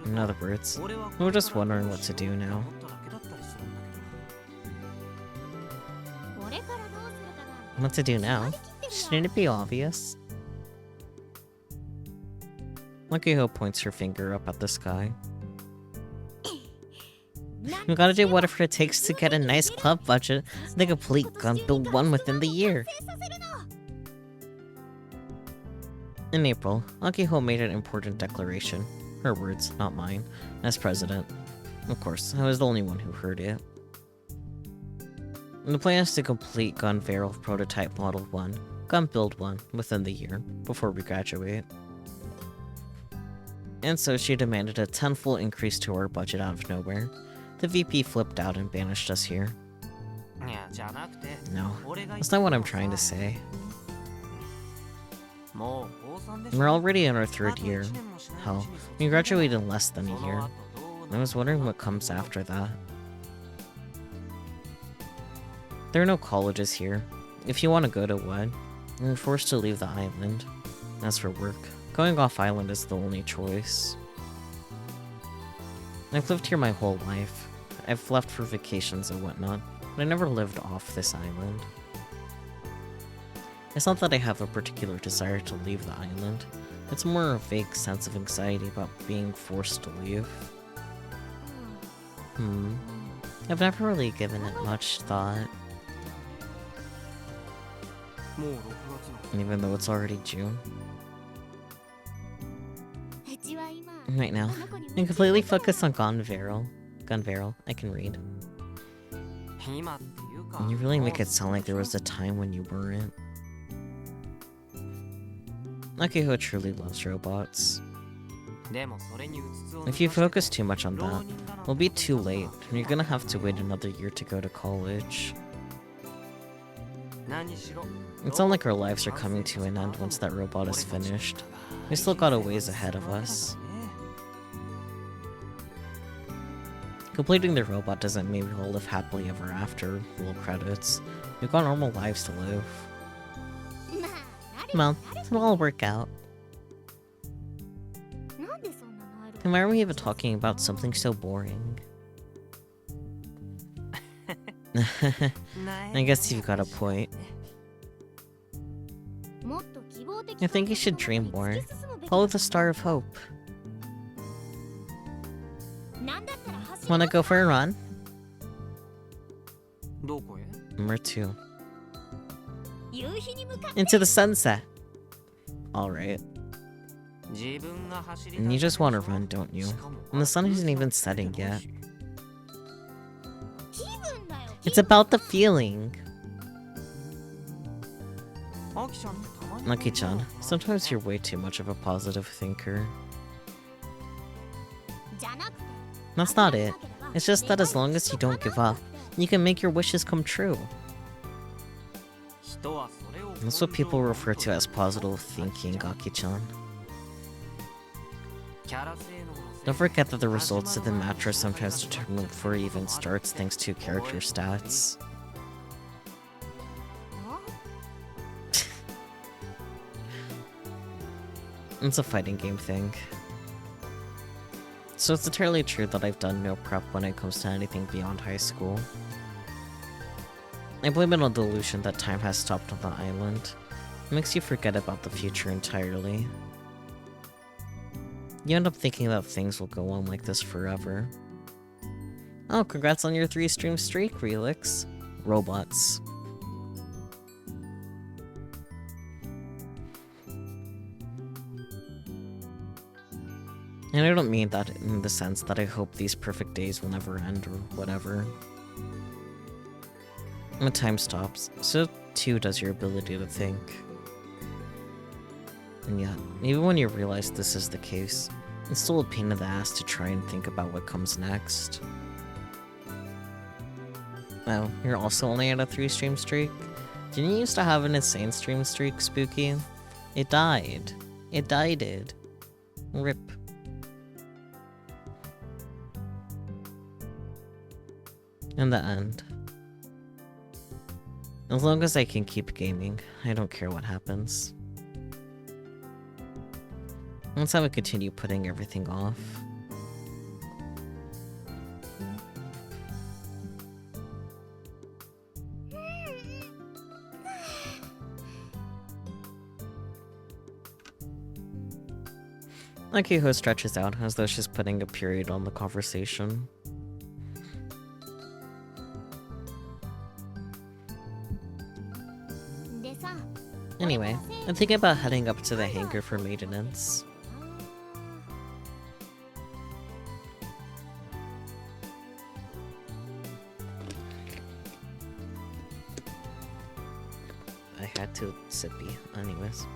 In other words, we were just wondering what to do now. What to do now? Shouldn't it be obvious? Makiho points her finger up at the sky. We gotta do whatever it takes to get a nice club budget, the complete gun build one within the year. In April, Akiho made an important declaration. Her words, not mine, as president. Of course, I was the only one who heard it. The plan is to complete Gun Barrel Prototype Model 1, Gun Build 1, within the year, before we graduate. And so she demanded a tenfold increase to our budget out of nowhere. The VP flipped out and banished us here. No, that's not what I'm trying to say. We're already in our third year. Hell, we graduate in less than a year. I was wondering what comes after that. There are no colleges here. If you want to go to one, you're forced to leave the island. As for work, going off island is the only choice. I've lived here my whole life. I've left for vacations and whatnot, but I never lived off this island. It's not that I have a particular desire to leave the island. It's more a vague sense of anxiety about being forced to leave. I've never really given it much thought. Even though it's already June. Right now, I'm completely focused on Gun Barrel. I can read. You really make it sound like there was a time when you weren't. Akiho truly loves robots. If you focus too much on that, it'll be too late, and you're gonna have to wait another year to go to college. It's not like our lives are coming to an end once that robot is finished. We still got a ways ahead of us. Completing the robot doesn't mean we'll live happily ever after, roll credits. We've got normal lives to live. Well, it'll all work out. And why are we even talking about something so boring? I guess you've got a point. I think you should dream more. Follow the star of hope. Wanna go for a run? Where to? Into the sunset. Alright. And you just want to run, don't you? And the sun isn't even setting yet. It's about the feeling. Maki-chan, sometimes you're way too much of a positive thinker. That's not it. It's just that as long as you don't give up, you can make your wishes come true. That's what people refer to as positive thinking, Aki-chan. Don't forget that the results of the match are sometimes determined before it even starts thanks to character stats. It's a fighting game thing. So it's entirely true that I've done no prep when it comes to anything beyond high school. I blame it on the illusion that time has stopped on the island. It makes you forget about the future entirely. You end up thinking that things will go on like this forever. Oh, congrats on your 3-stream streak, Relix. Robots. And I don't mean that in the sense that I hope these perfect days will never end or whatever. When time stops, so too does your ability to think. And yet, even when you realize this is the case, It's still a pain in the ass to try and think about what comes next. Oh, you're also only at a 3-stream streak? Didn't you used to have an insane stream streak, Spooky? It died. It died. RIP. In the end. As long as I can keep gaming, I don't care what happens. Let's have it continue putting everything off. Akiho stretches out as though she's putting a period on the conversation. Anyway, I'm thinking about heading up to the hangar for maintenance. I had to sippy, anyways.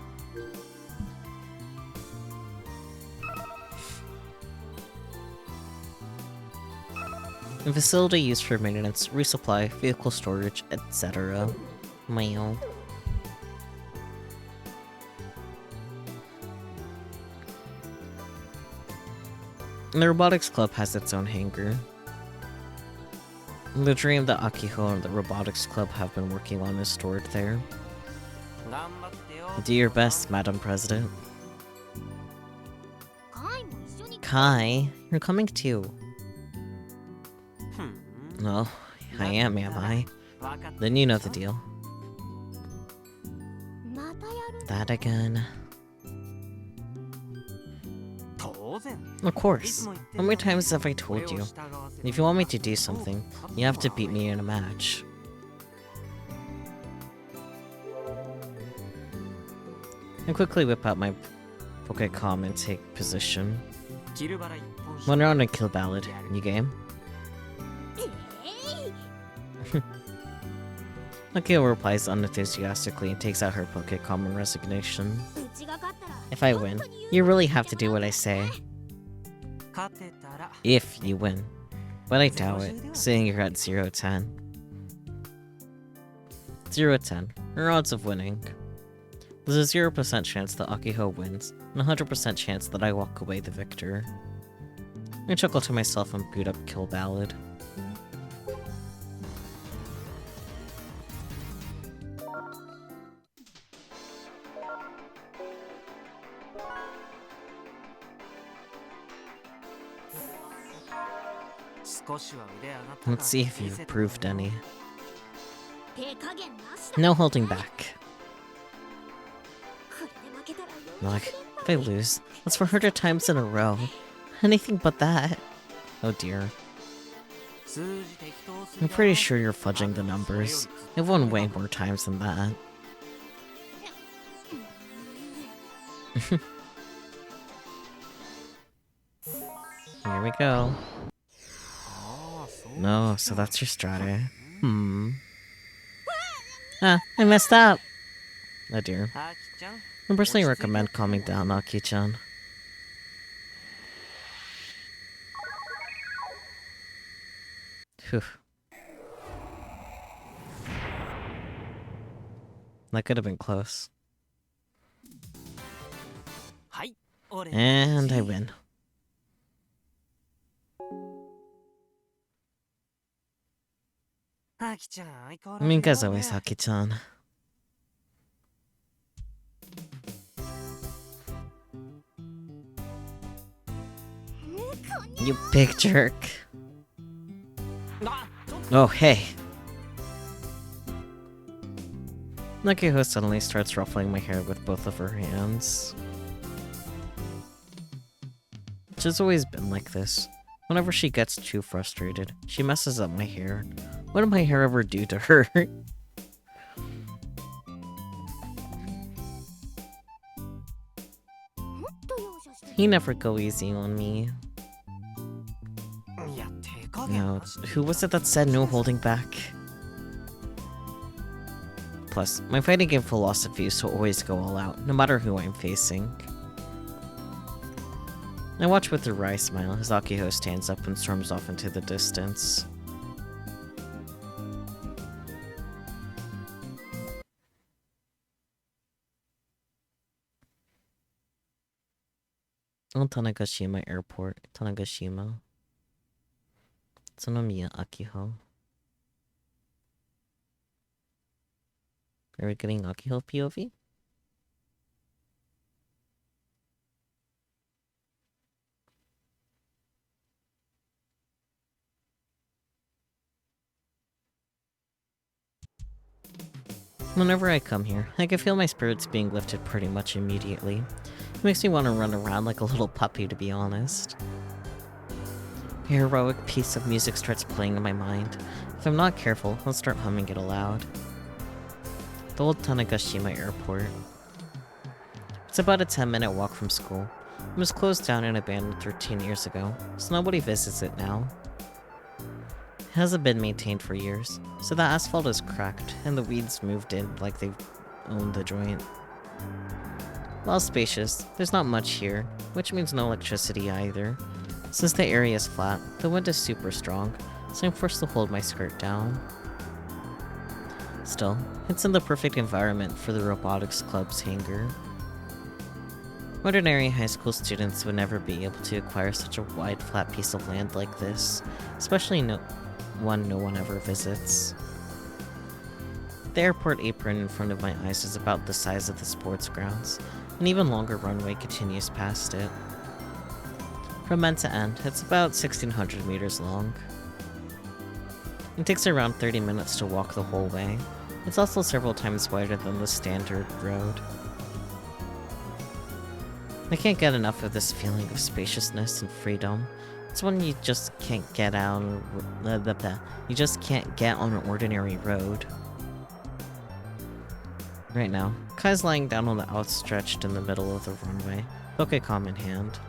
A facility used for maintenance, resupply, vehicle storage, etc. Meow. The Robotics Club has its own hangar. The dream that Akiho and the Robotics Club have been working on is stored there. Do your best, Madam President. Kai, you're coming too. Oh, I am I? Then you know the deal. That again. Of course. How many times have I told you? If you want me to do something, you have to beat me in a match. I quickly whip out my Pokécom and take position. 1 round and kill ballad. New game? Akio replies unenthusiastically and takes out her Pokécom in resignation. If I win, you really have to do what I say. If you win. But I doubt it, seeing you're at 0-10. 0-10. Her odds of winning. There's a 0% chance that Akiho wins, and a 100% chance that I walk away the victor. I chuckle to myself and boot up Kill Ballad. Let's see if you've improved any. No holding back. Like, if I lose, that's 400 times in a row. Anything but that. Oh dear. I'm pretty sure you're fudging the numbers. I've won way more times than that. Here we go. No, so that's your strata. Ah, I messed up! Oh dear. I personally recommend calming down, Aki-chan. Phew. That could have been close. And I win. Minka's always Aki-chan. You big jerk. Oh, hey. Nakiho suddenly starts ruffling my hair with both of her hands. She's always been like this. Whenever she gets too frustrated, she messes up my hair. What did my hair ever do to her? He never go easy on me. Now, who was it that said no holding back? Plus, my fighting game philosophy is to always go all out, no matter who I'm facing. I watch with a wry smile as Akiho stands up and storms off into the distance. On Tanegashima Airport, Tanegashima. Tsunomiya Akiho. Are we getting Akiho POV? Whenever I come here, I can feel my spirits being lifted pretty much immediately. It makes me want to run around like a little puppy, to be honest. A heroic piece of music starts playing in my mind. If I'm not careful, I'll start humming it aloud. The old Tanegashima Airport. It's about a 10-minute walk from school. It was closed down and abandoned 13 years ago, so nobody visits it now. It hasn't been maintained for years, so the asphalt is cracked and the weeds moved in like they've owned the joint. While spacious, there's not much here, which means no electricity either. Since the area is flat, the wind is super strong, so I'm forced to hold my skirt down. Still, it's in the perfect environment for the Robotics Club's hangar. Ordinary high school students would never be able to acquire such a wide, flat piece of land like this, especially one no one ever visits. The airport apron in front of my eyes is about the size of the sports grounds. An even longer runway continues past it. From end to end, it's about 1,600 meters long. It takes around 30 minutes to walk the whole way. It's also several times wider than the standard road. I can't get enough of this feeling of spaciousness and freedom. It's one you just can't get on. You just can't get on an ordinary road. Right now, Kai's lying down on the outstretched in the middle of the runway, Pokecom in hand.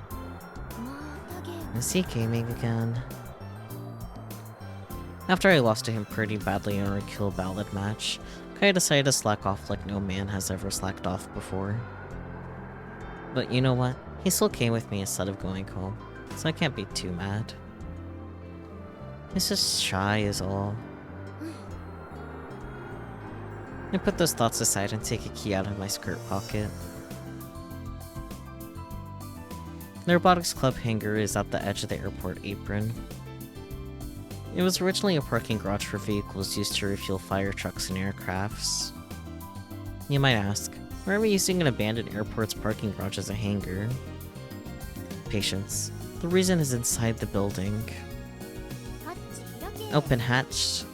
Is he gaming again? After I lost to him pretty badly in our kill ballad match, Kai decided to slack off like no man has ever slacked off before. But you know what? He still came with me instead of going home, so I can't be too mad. He's just shy is all. I put those thoughts aside and take a key out of my skirt pocket. The Robotics Club hangar is at the edge of the airport apron. It was originally a parking garage for vehicles used to refuel fire trucks and aircrafts. You might ask, why are we using an abandoned airport's parking garage as a hangar? Patience. The reason is inside the building. Open hatch.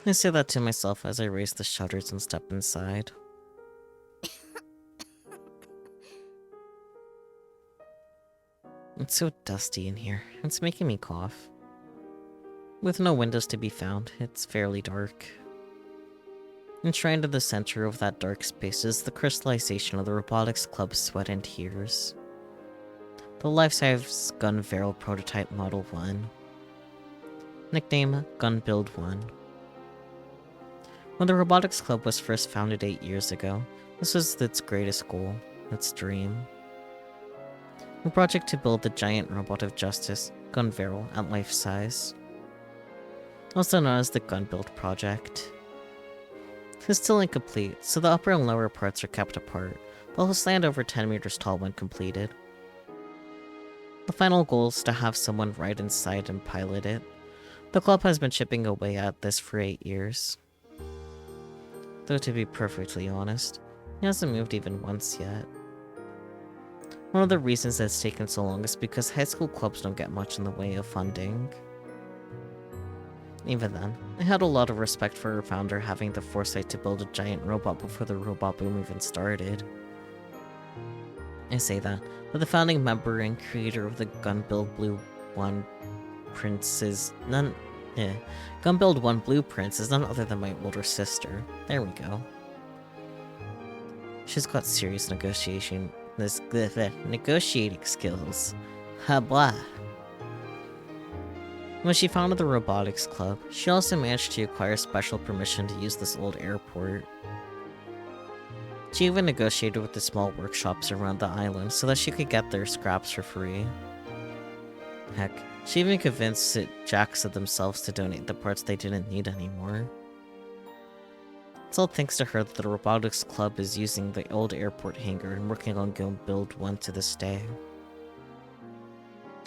I say that to myself as I raise the shutters and step inside. It's so dusty in here, it's making me cough. With no windows to be found, it's fairly dark. Enshrined in the center of that dark space is the crystallization of the Robotics Club's sweat and tears. The life-size gun barrel prototype Model 1. Nickname Gun Build 1. When the Robotics Club was first founded 8 years ago, this was its greatest goal, its dream. A project to build the giant robot of justice, Gun Barrel, at life size. Also known as the Gun Build Project. It's still incomplete, so the upper and lower parts are kept apart, but will stand over 10 meters tall when completed. The final goal is to have someone ride inside and pilot it. The club has been chipping away at this for 8 years. Though to be perfectly honest, he hasn't moved even once yet. One of the reasons that it's taken so long is because high school clubs don't get much in the way of funding. Even then, I had a lot of respect for our founder having the foresight to build a giant robot before the robot boom even started. I say that, but the founding member and creator of the Gun Build 1 Blueprints is none other than my older sister. There we go. She's got serious negotiating skills. Ha blah. When she founded the Robotics Club, she also managed to acquire special permission to use this old airport. She even negotiated with the small workshops around the island so that she could get their scraps for free. Heck, she even convinced JAXA themselves to donate the parts they didn't need anymore. It's all thanks to her that the Robotics Club is using the old airport hangar and working on Build 1 to this day.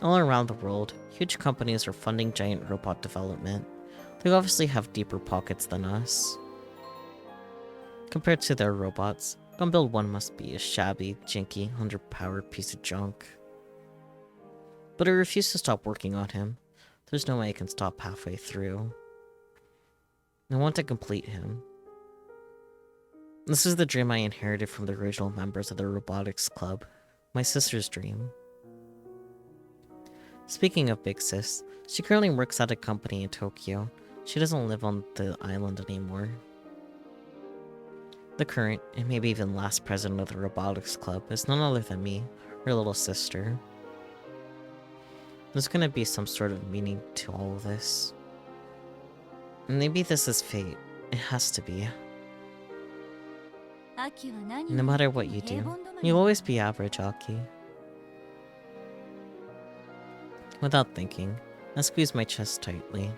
All around the world, huge companies are funding giant robot development. They obviously have deeper pockets than us. Compared to their robots, Build 1 must be a shabby, janky, underpowered piece of junk. But I refuse to stop working on him. There's no way I can stop halfway through. I want to complete him. This is the dream I inherited from the original members of the Robotics Club. My sister's dream. Speaking of Big Sis, she currently works at a company in Tokyo. She doesn't live on the island anymore. The current, and maybe even last president of the Robotics Club is none other than me, her little sister. There's gonna be some sort of meaning to all of this. Maybe this is fate. It has to be. No matter what you do, you'll always be average, Aki. Without thinking, I squeeze my chest tightly.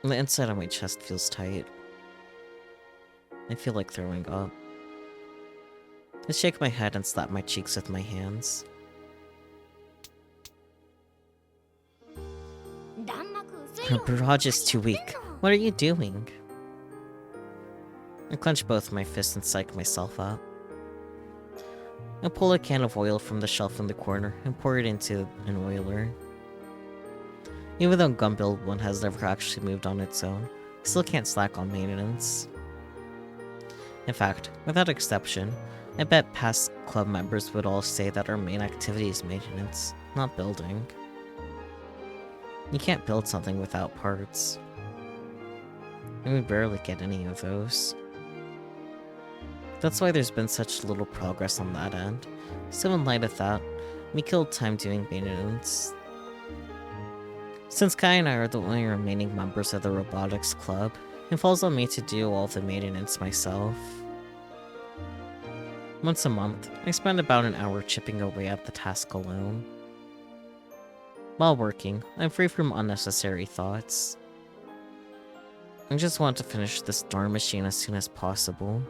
The inside of my chest feels tight. I feel like throwing up. I shake my head and slap my cheeks with my hands. Her barrage is too weak. What are you doing? I clench both my fists and psych myself up. I pull a can of oil from the shelf in the corner and pour it into an oiler. Even though Build 1 has never actually moved on its own, I still can't slack on maintenance. In fact, without exception, I bet past club members would all say that our main activity is maintenance, not building. You can't build something without parts. And we barely get any of those. That's why there's been such little progress on that end. So in light of that, we killed time doing maintenance. Since Kai and I are the only remaining members of the Robotics Club, it falls on me to do all the maintenance myself. Once a month, I spend about an hour chipping away at the task alone. While working, I'm free from unnecessary thoughts. I just want to finish this darn machine as soon as possible.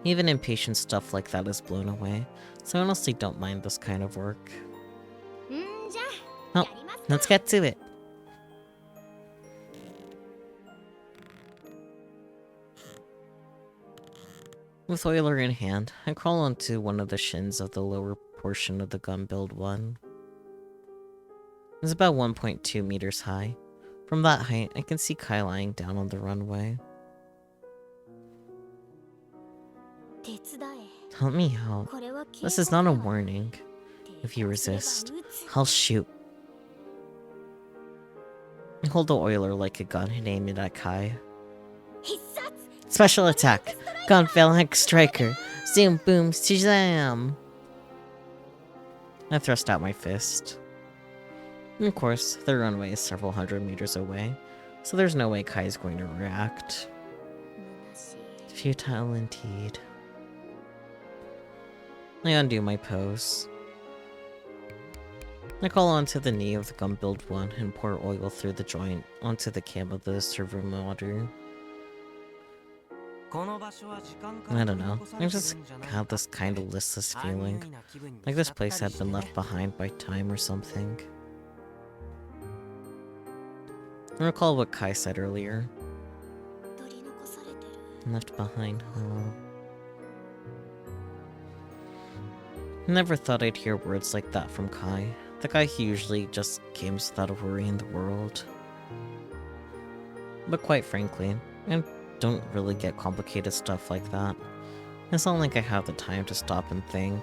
Even impatient stuff like that is blown away, so I honestly don't mind this kind of work. Oh, let's get to it. With oiler in hand, I crawl onto one of the shins of the lower portion of the Build 1. It's about 1.2 meters high. From that height, I can see Kai lying down on the runway. Help me out. This is not a warning. If you resist, I'll shoot. I hold the oiler like a gun and aim it at Kai. Special attack! Gun phalanx striker! Zoom boom shazam! I thrust out my fist. And of course, the runway is several hundred meters away, so there's no way Kai is going to react. Futile indeed. I undo my pose. I call onto the knee of the Build 1 and pour oil through the joint onto the cam of the servo motor. I don't know, I just have this kind of listless feeling, like this place had been left behind by time or something. I recall what Kai said earlier. Left behind, huh? I never thought I'd hear words like that from Kai, the guy who usually just games without a worry in the world. But quite frankly, I don't really get complicated stuff like that. It's not like I have the time to stop and think.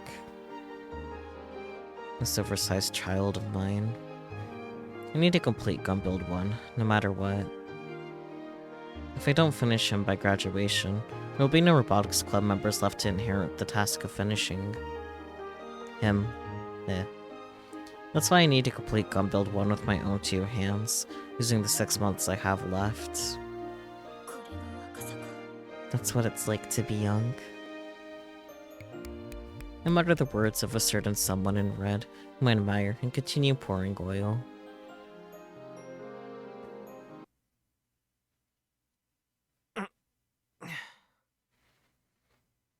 This oversized child of mine. I need to complete Build 1, no matter what. If I don't finish him by graduation, there will be no Robotics Club members left to inherit the task of finishing Him. Eh. That's why I need to complete Gun Build 1 with my own 2 hands, using the 6 months I have left. That's what it's like to be young. I mutter the words of a certain someone in red, whom I admire, and continue pouring oil.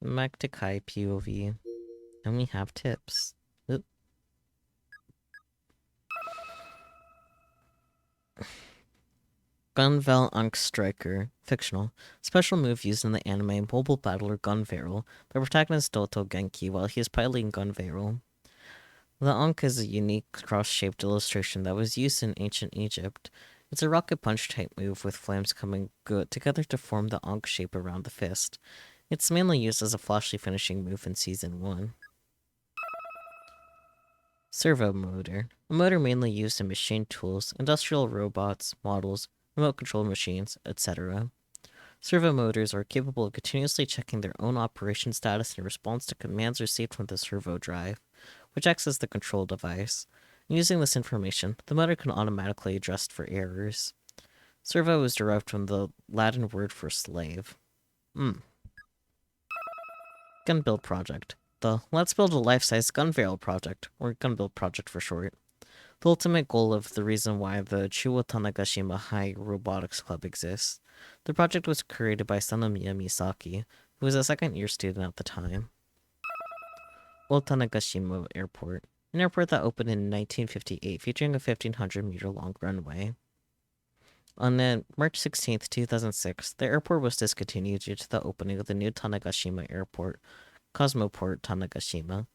Back to Kai POV. And we have tips. Oop. Gunvel Ankh Striker. Fictional. Special move used in the anime Mobile Battler Gunbarrel. The protagonist Doto Genki while he is piloting Gunbarrel. The Ankh is a unique cross-shaped illustration that was used in ancient Egypt. It's a rocket punch type move with flames coming together to form the Ankh shape around the fist. It's mainly used as a flashy finishing move in Season 1. Servo motor. A motor mainly used in machine tools, industrial robots, models, remote controlled machines, etc. Servo motors are capable of continuously checking their own operation status in response to commands received from the servo drive, which acts as the control device. Using this information, the motor can automatically adjust for errors. Servo is derived from the Latin word for slave. Gun Build Project. The Let's Build a Life-Size Gun Barrel Project, or Gun Build Project for short. The ultimate goal of the reason why the Chuo Tanegashima High Robotics Club exists. The project was created by Sanomiya Misaki, who was a second-year student at the time. Old Tanegashima Airport. An airport that opened in 1958, featuring a 1,500-meter-long runway. On March 16, 2006, the airport was discontinued due to the opening of the new Tanegashima Airport, Cosmoport Tanegashima.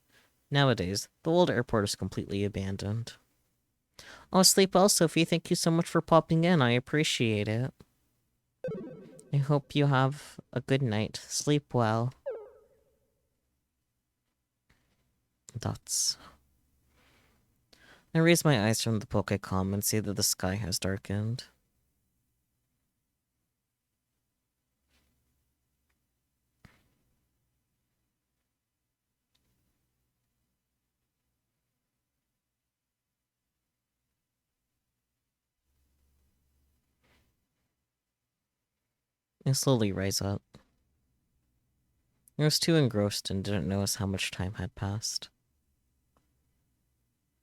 Nowadays, the old airport is completely abandoned. Oh, sleep well, Sophie. Thank you so much for popping in. I appreciate it. I hope you have a good night. Sleep well. Dots. I raise my eyes from the Pokécom and see that the sky has darkened. I slowly rise up. I was too engrossed and didn't notice how much time had passed.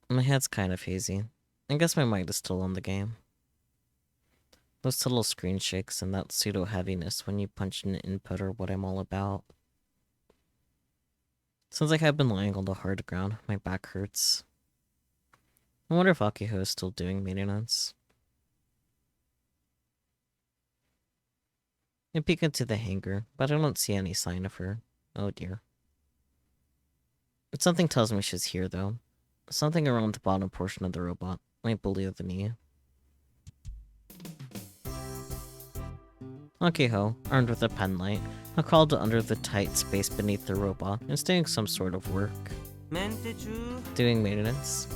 My head's kind of hazy. I guess my mind is still on the game. Those subtle screen shakes and that pseudo-heaviness when you punch in an input are what I'm all about. Sounds like I've been lying on the hard ground. My back hurts. I wonder if Akiho is still doing maintenance. I peek into the hangar, but I don't see any sign of her. Oh dear. Something tells me she's here, though. Something around the bottom portion of the robot, right below the knee. Akiho, armed with a penlight, crawled under the tight space beneath the robot and is doing some sort of work. Doing maintenance.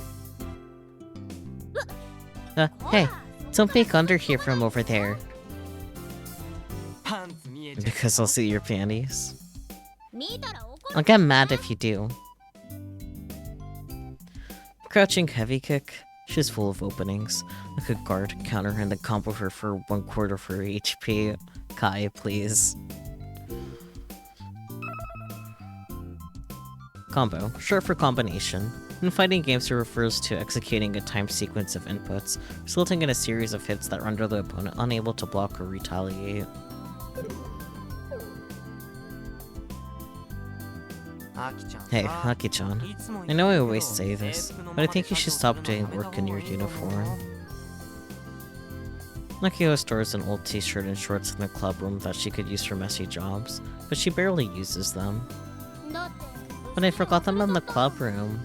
Hey, don't peek under here from over there. Because I'll see your panties. I'll get mad if you do. Crouching heavy kick. She's full of openings. I could guard, counter, and then combo her for 1/4 of her HP. Kai, please. Combo, short for combination. In fighting games, it refers to executing a timed sequence of inputs, resulting in a series of hits that render the opponent unable to block or retaliate. Hey, Aki-chan. I know I always say this, but I think you should stop doing work in your uniform. Nakiho stores an old t-shirt and shorts in the club room that she could use for messy jobs, but she barely uses them. But I forgot them in the club room.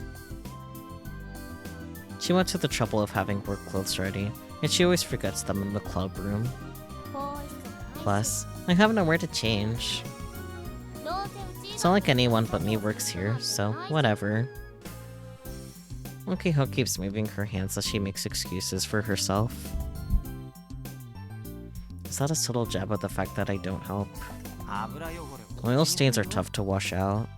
She went to the trouble of having work clothes ready, and she always forgets them in the club room. Plus, I have nowhere to change. It's not like anyone but me works here, so whatever. Akiho keeps moving her hands as she makes excuses for herself. Is that a subtle jab at the fact that I don't help? Oil stains are tough to wash out.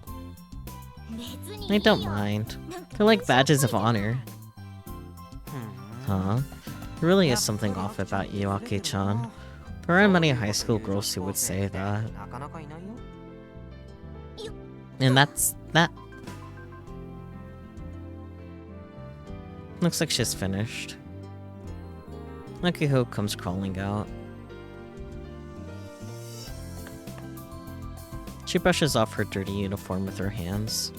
I don't mind. They're like badges of honor. Huh? There really is something off about you, Aki-chan. There aren't many high school girls who would say that. And that's that. Looks like she's finished. Akiho comes crawling out. She brushes off her dirty uniform with her hands.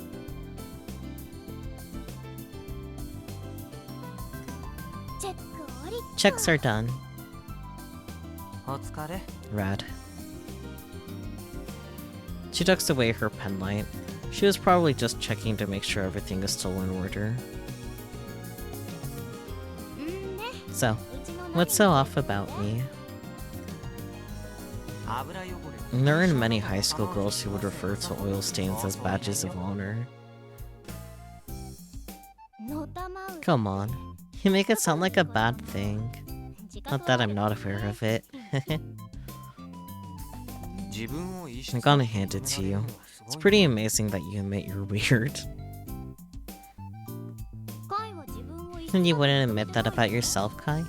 Checks are done. Rad. She tucks away her pen light. She was probably just checking to make sure everything is still in order. So, what's so off about me? There aren't many high school girls who would refer to oil stains as badges of honor. Come on, you make it sound like a bad thing. Not that I'm not aware of it. I'm gonna hand it to you. It's pretty amazing that you admit you're weird. And you wouldn't admit that about yourself, Kai?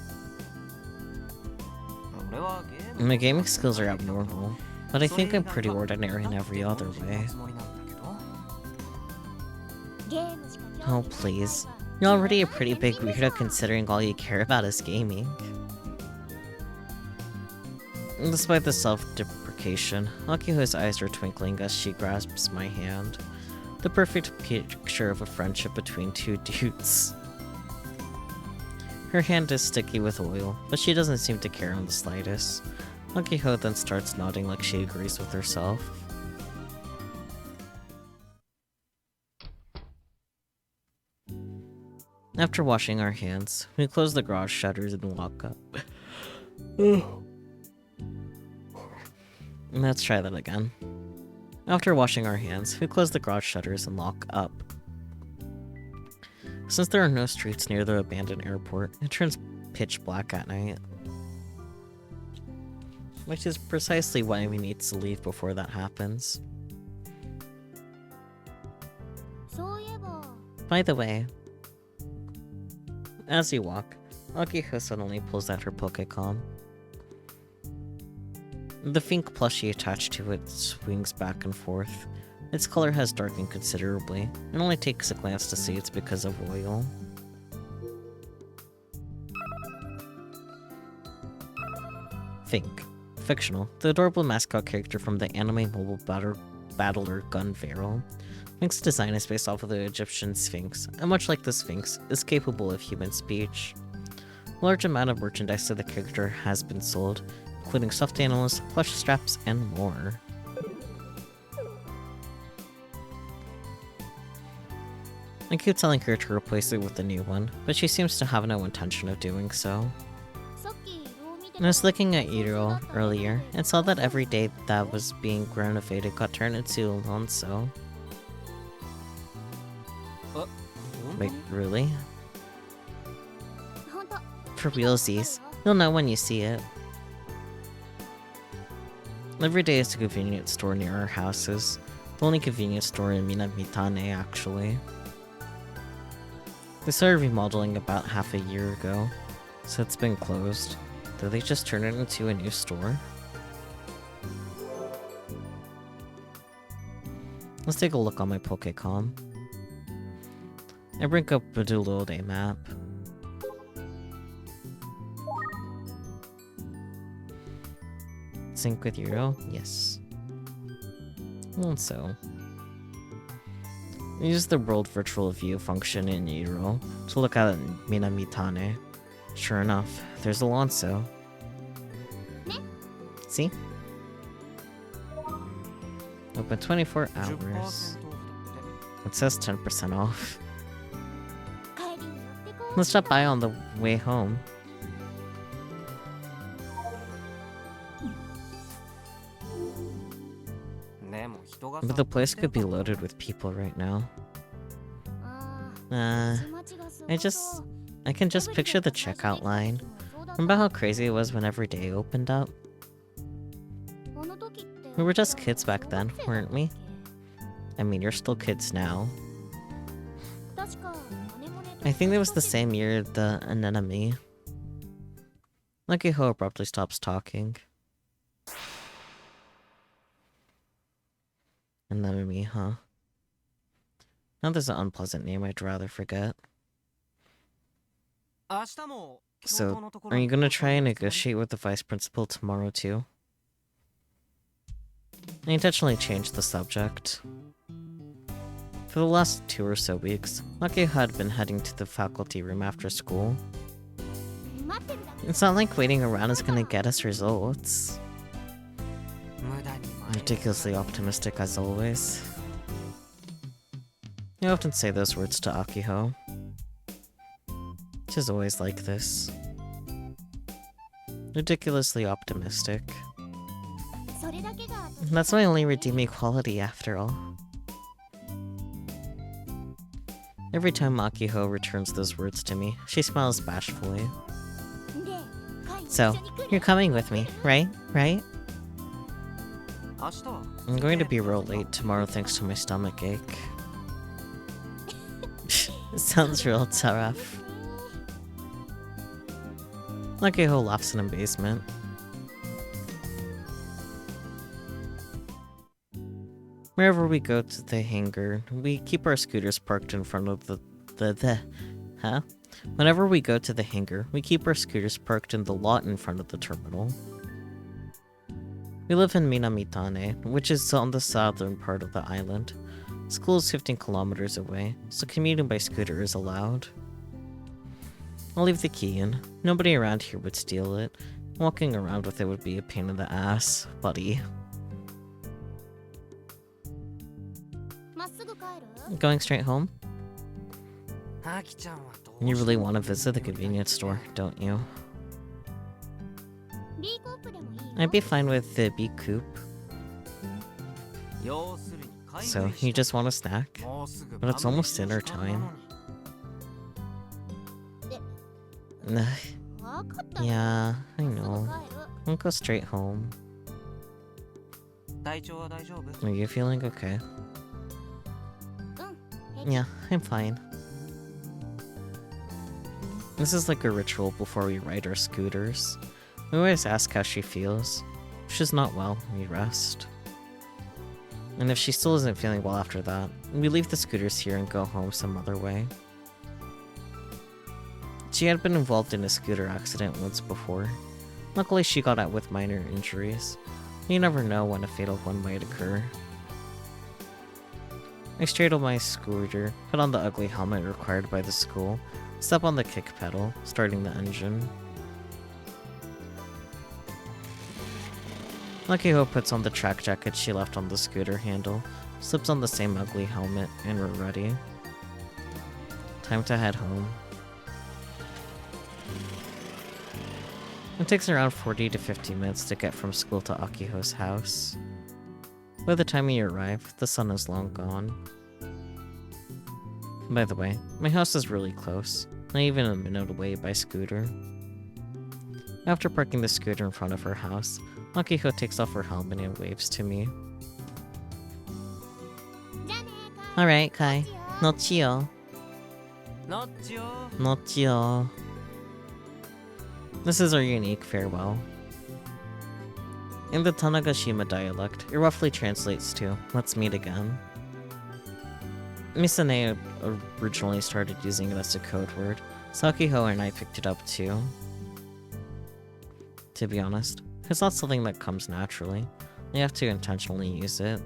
My gaming skills are abnormal, but I think I'm pretty ordinary in every other way. Oh please, you're already a pretty big weirdo considering all you care about is gaming. Despite the self-deprecation, Akiho's eyes are twinkling as she grasps my hand. The perfect picture of a friendship between two dudes. Her hand is sticky with oil, but she doesn't seem to care in the slightest. Akiho then starts nodding like she agrees with herself. After washing our hands, we close the garage shutters and walk up. Let's try that again. After washing our hands, we close the garage shutters and lock up. Since there are no streets near the abandoned airport, it turns pitch black at night. Which is precisely why we need to leave before that happens. By the way, as you walk, Akiho suddenly pulls out her Pokécom. The Fink plushie attached to it swings back and forth. Its color has darkened considerably. It only takes a glance to see it's because of oil. Fink. Fictional. The adorable mascot character from the anime mobile battler Gun Barrel. Fink's design is based off of the Egyptian Sphinx, and much like the Sphinx, is capable of human speech. A large amount of merchandise of the character has been sold, including stuffed animals, plush straps, and more. I keep telling her to replace it with a new one, but she seems to have no intention of doing so. I was looking at Iro earlier, and saw that every day that was being renovated got turned into Alonso. Wait, really? For realsies, you'll know when you see it. Every day is a convenience store near our houses. The only convenience store in Minamitane, actually. They started remodeling about half a year ago, so it's been closed. Did they just turn it into a new store? Let's take a look on my Pokécom. I bring up a Badulode map. Sync with Euro? Yes. Also, use the World Virtual View function in Euro to look at Minamitane. Sure enough, there's Alonso. See? Open 24 hours. It says 10% off. Let's stop by on the way home. But the place could be loaded with people right now. I can just picture the checkout line. Remember how crazy it was when every day opened up? We were just kids back then, weren't we? I mean, you're still kids now. I think it was the same year the anemone. Lucky Ho abruptly stops talking. Anemone, huh? Now there's an unpleasant name I'd rather forget. So, are you gonna try and negotiate with the vice principal tomorrow too? I intentionally changed the subject. For the last 2 or so weeks, Lucky had been heading to the faculty room after school. It's not like waiting around is gonna get us results. Ridiculously optimistic as always. I often say those words to Akiho. She's always like this. Ridiculously optimistic. That's my only redeeming quality after all. Every time Akiho returns those words to me, she smiles bashfully. So, you're coming with me, right? Right? I'm going to be real late tomorrow thanks to my stomach ache. It sounds real tough. Akiho laughs in amazement. Wherever we go to the hangar, we keep our scooters parked in front of Whenever we go to the hangar, we keep our scooters parked in the lot in front of the terminal. We live in Minamitane, which is on the southern part of the island. School is 15 kilometers away, so commuting by scooter is allowed. I'll leave the key in. Nobody around here would steal it. Walking around with it would be a pain in the ass, buddy. Going straight home? You really want to visit the convenience store, don't you? I'd be fine with the B Coupe. So, you just want a snack? But it's almost dinner time. Yeah, I know. I'll go straight home. Are you feeling okay? Yeah, I'm fine. This is like a ritual before we ride our scooters. We always ask how she feels. If she's not well, we rest. And if she still isn't feeling well after that, we leave the scooters here and go home some other way. She had been involved in a scooter accident once before. Luckily, she got out with minor injuries. You never know when a fatal one might occur. I straddle my scooter, put on the ugly helmet required by the school, step on the kick pedal, starting the engine. Lucky Ho puts on the track jacket she left on the scooter handle, slips on the same ugly helmet, and we're ready. Time to head home. It takes around 40 to 50 minutes to get from school to Akiho's house. By the time we arrive, the sun is long gone. By the way, my house is really close, not even a minute away by scooter. After parking the scooter in front of her house, Akiho takes off her helmet and waves to me. Alright, Kai. Nochio. Nochio. This is our unique farewell. In the Tanagashima dialect, it roughly translates to, let's meet again. Misane originally started using it as a code word, so Akiho and I picked it up too. To be honest, it's not something that comes naturally. You have to intentionally use it.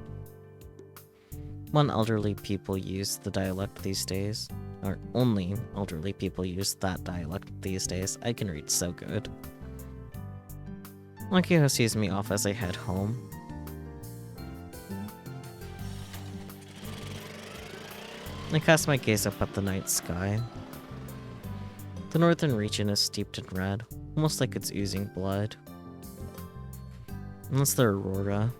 When elderly people use the dialect these days, or only elderly people use that dialect these days, I can read so good. Akiho sees me off as I head home. I cast my gaze up at the night sky. The northern region is steeped in red, almost like it's oozing blood. And that's the aurora.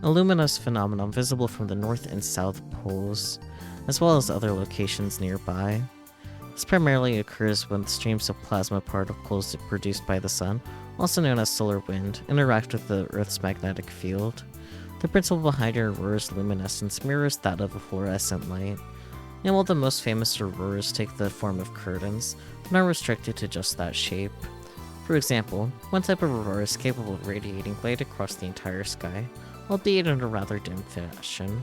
A luminous phenomenon visible from the north and south poles, as well as other locations nearby. This primarily occurs when streams of plasma particles produced by the sun also known as solar wind, interact with the Earth's magnetic field. The principle behind an aurora's luminescence mirrors that of a fluorescent light, and while the most famous auroras take the form of curtains, they're not restricted to just that shape. For example, one type of aurora is capable of radiating light across the entire sky, albeit in a rather dim fashion.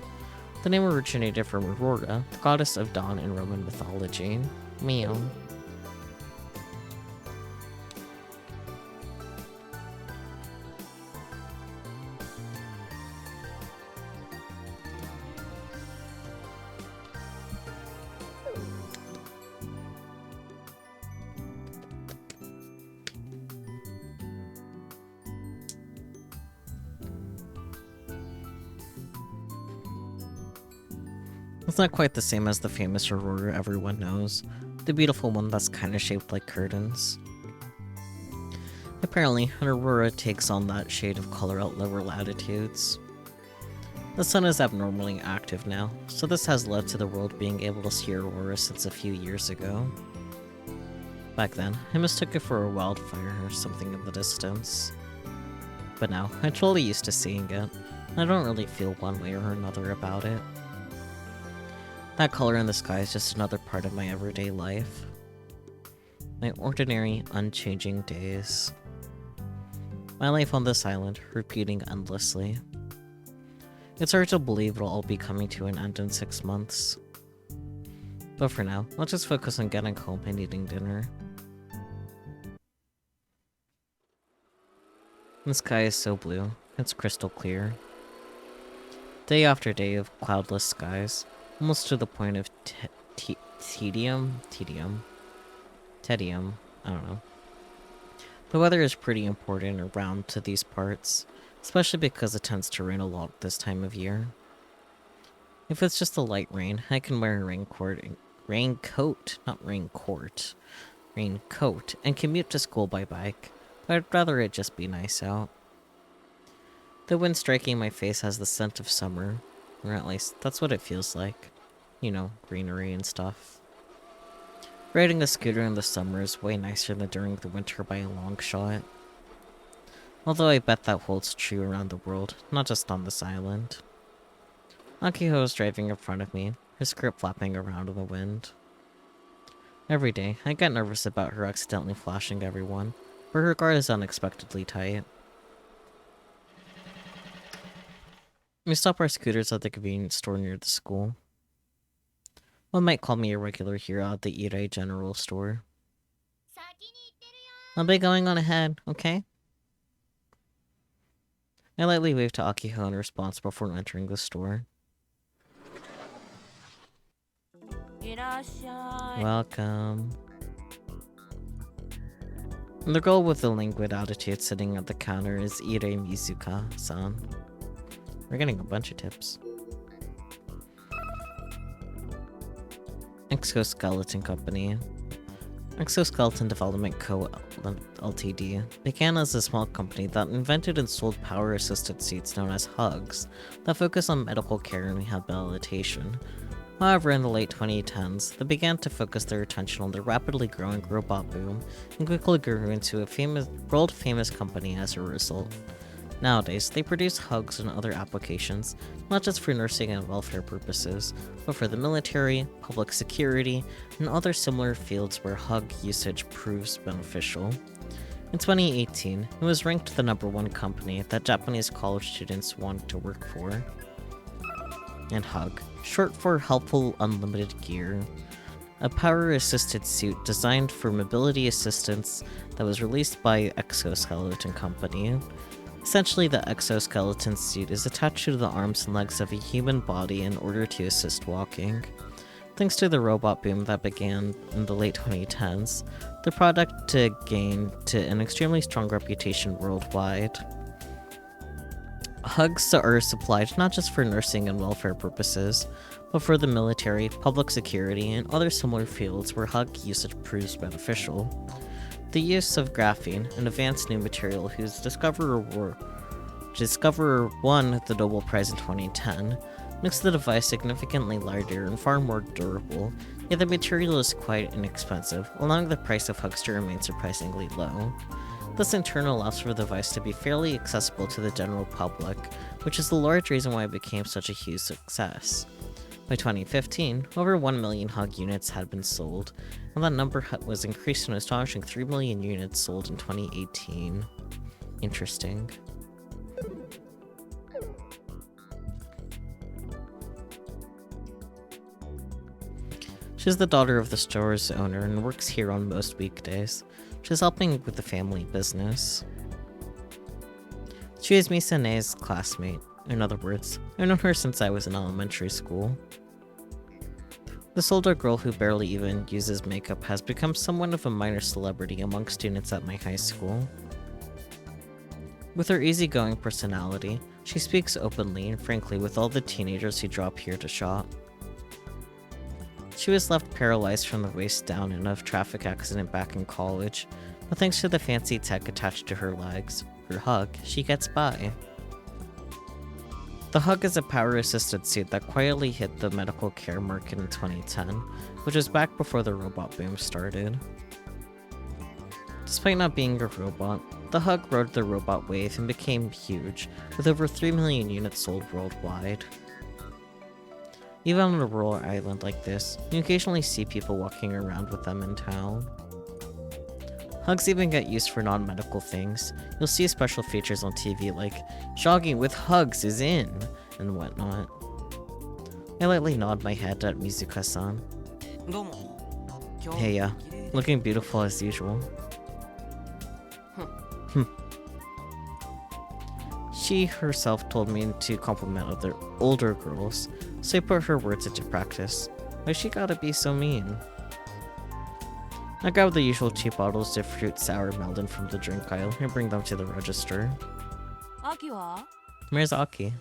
The name originated from Aurora, the goddess of dawn in Roman mythology. Meow. It's not quite the same as the famous aurora everyone knows, the beautiful one that's kinda shaped like curtains. Apparently, an aurora takes on that shade of color at lower latitudes. The sun is abnormally active now, so this has led to the world being able to see aurora since a few years ago. Back then, I mistook it for a wildfire or something in the distance. But now, I'm totally used to seeing it, and I don't really feel one way or another about it. That color in the sky is just another part of my everyday life. My ordinary, unchanging days. My life on this island, repeating endlessly. It's hard to believe it'll all be coming to an end in 6 months. But for now, let's just focus on getting home and eating dinner. The sky is so blue, it's crystal clear. Day after day of cloudless skies, almost to the point of tedium, I don't know. The weather is pretty important around to these parts, especially because it tends to rain a lot this time of year. If it's just a light rain, I can wear a raincoat, and commute to school by bike, but I'd rather it just be nice out. The wind striking my face has the scent of summer, or at least that's what it feels like. You know, greenery and stuff. Riding a scooter in the summer is way nicer than during the winter by a long shot. Although I bet that holds true around the world, not just on this island. Akiho is driving in front of me, her skirt flapping around in the wind. Every day, I get nervous about her accidentally flashing everyone, but her guard is unexpectedly tight. We stop our scooters at the convenience store near the school. One might call me a regular here at the Irei General Store. I'll be going on ahead, okay? I lightly wave to Akiho in response before entering the store. Welcome. The girl with the languid attitude sitting at the counter is Irei Mizuka-san. We're getting a bunch of tips. Exoskeleton Company. Exoskeleton Development Co. Ltd. began as a small company that invented and sold power-assisted suits known as HUGs that focus on medical care and rehabilitation. However, in the late 2010s, they began to focus their attention on the rapidly growing robot boom and quickly grew into a world-famous company as a result. Nowadays, they produce HUGs and other applications, not just for nursing and welfare purposes, but for the military, public security, and other similar fields where HUG usage proves beneficial. In 2018, it was ranked the #1 company that Japanese college students wanted to work for. And HUG, short for Helpful Unlimited Gear, a power-assisted suit designed for mobility assistance that was released by Exoskeleton Company. Essentially, the exoskeleton suit is attached to the arms and legs of a human body in order to assist walking. Thanks to the robot boom that began in the late 2010s, the product gained an extremely strong reputation worldwide. HUGs are supplied not just for nursing and welfare purposes, but for the military, public security, and other similar fields where HUG usage proves beneficial. The use of graphene, an advanced new material whose discoverer won the Nobel Prize in 2010, makes the device significantly lighter and far more durable, yet the material is quite inexpensive, allowing the price of HUGs to remain surprisingly low. This in turn allows for the device to be fairly accessible to the general public, which is the large reason why it became such a huge success. By 2015, over 1 million Hug units had been sold, and that number was increased to an astonishing 3 million units sold in 2018. Interesting. She's the daughter of the store's owner and works here on most weekdays. She's helping with the family business. She is Misane's classmate. In other words, I've known her since I was in elementary school. This older girl who barely even uses makeup has become somewhat of a minor celebrity among students at my high school. With her easygoing personality, she speaks openly and frankly with all the teenagers who drop here to shop. She was left paralyzed from the waist down in a traffic accident back in college, but thanks to the fancy tech attached to her legs, her Hug, she gets by. The Hug is a power-assisted suit that quietly hit the medical care market in 2010, which was back before the robot boom started. Despite not being a robot, the Hug rode the robot wave and became huge, with over 3 million units sold worldwide. Even on a rural island like this, you occasionally see people walking around with them in town. Hugs even get used for non-medical things. You'll see special features on TV like, jogging with Hugs is in, and whatnot. I lightly nod my head at Mizuka-san. Hey, looking beautiful as usual. She herself told me to compliment other older girls, so I put her words into practice. Why she gotta be so mean? I grab the usual 2 bottles of fruit sour melon from the drink aisle and bring them to the register. Where's Aki?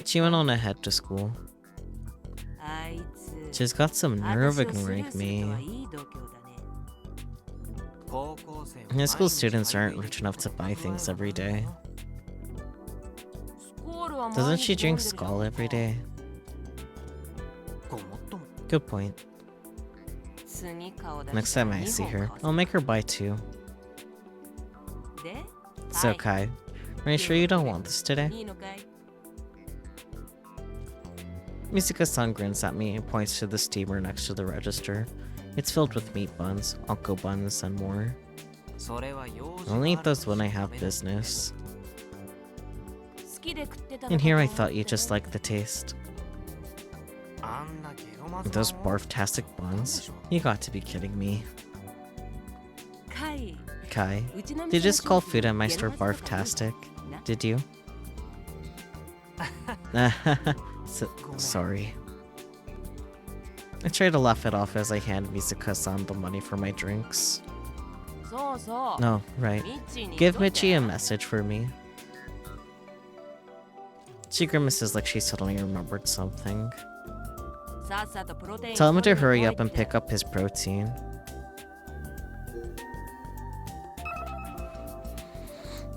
She went on ahead to school. She's got some nerve ignoring me. High school students aren't rich enough to buy things every day. Doesn't she drink Skull every day? Good point. Next time I see her, I'll make her buy 2. So Kai, are you sure you don't want this today? Mizuka-san grins at me and points to the steamer next to the register. It's filled with meat buns, onko buns, and more. I only eat those when I have business. And here I thought you just liked the taste. Those barf-tastic buns? You got to be kidding me. Kai, did you just call food at my store barf-tastic? Did you? Sorry. I try to laugh it off as I hand Mizuka-san the money for my drinks. No, right. Give Michi a message for me. She grimaces like she suddenly remembered something. Tell him to hurry up and pick up his protein.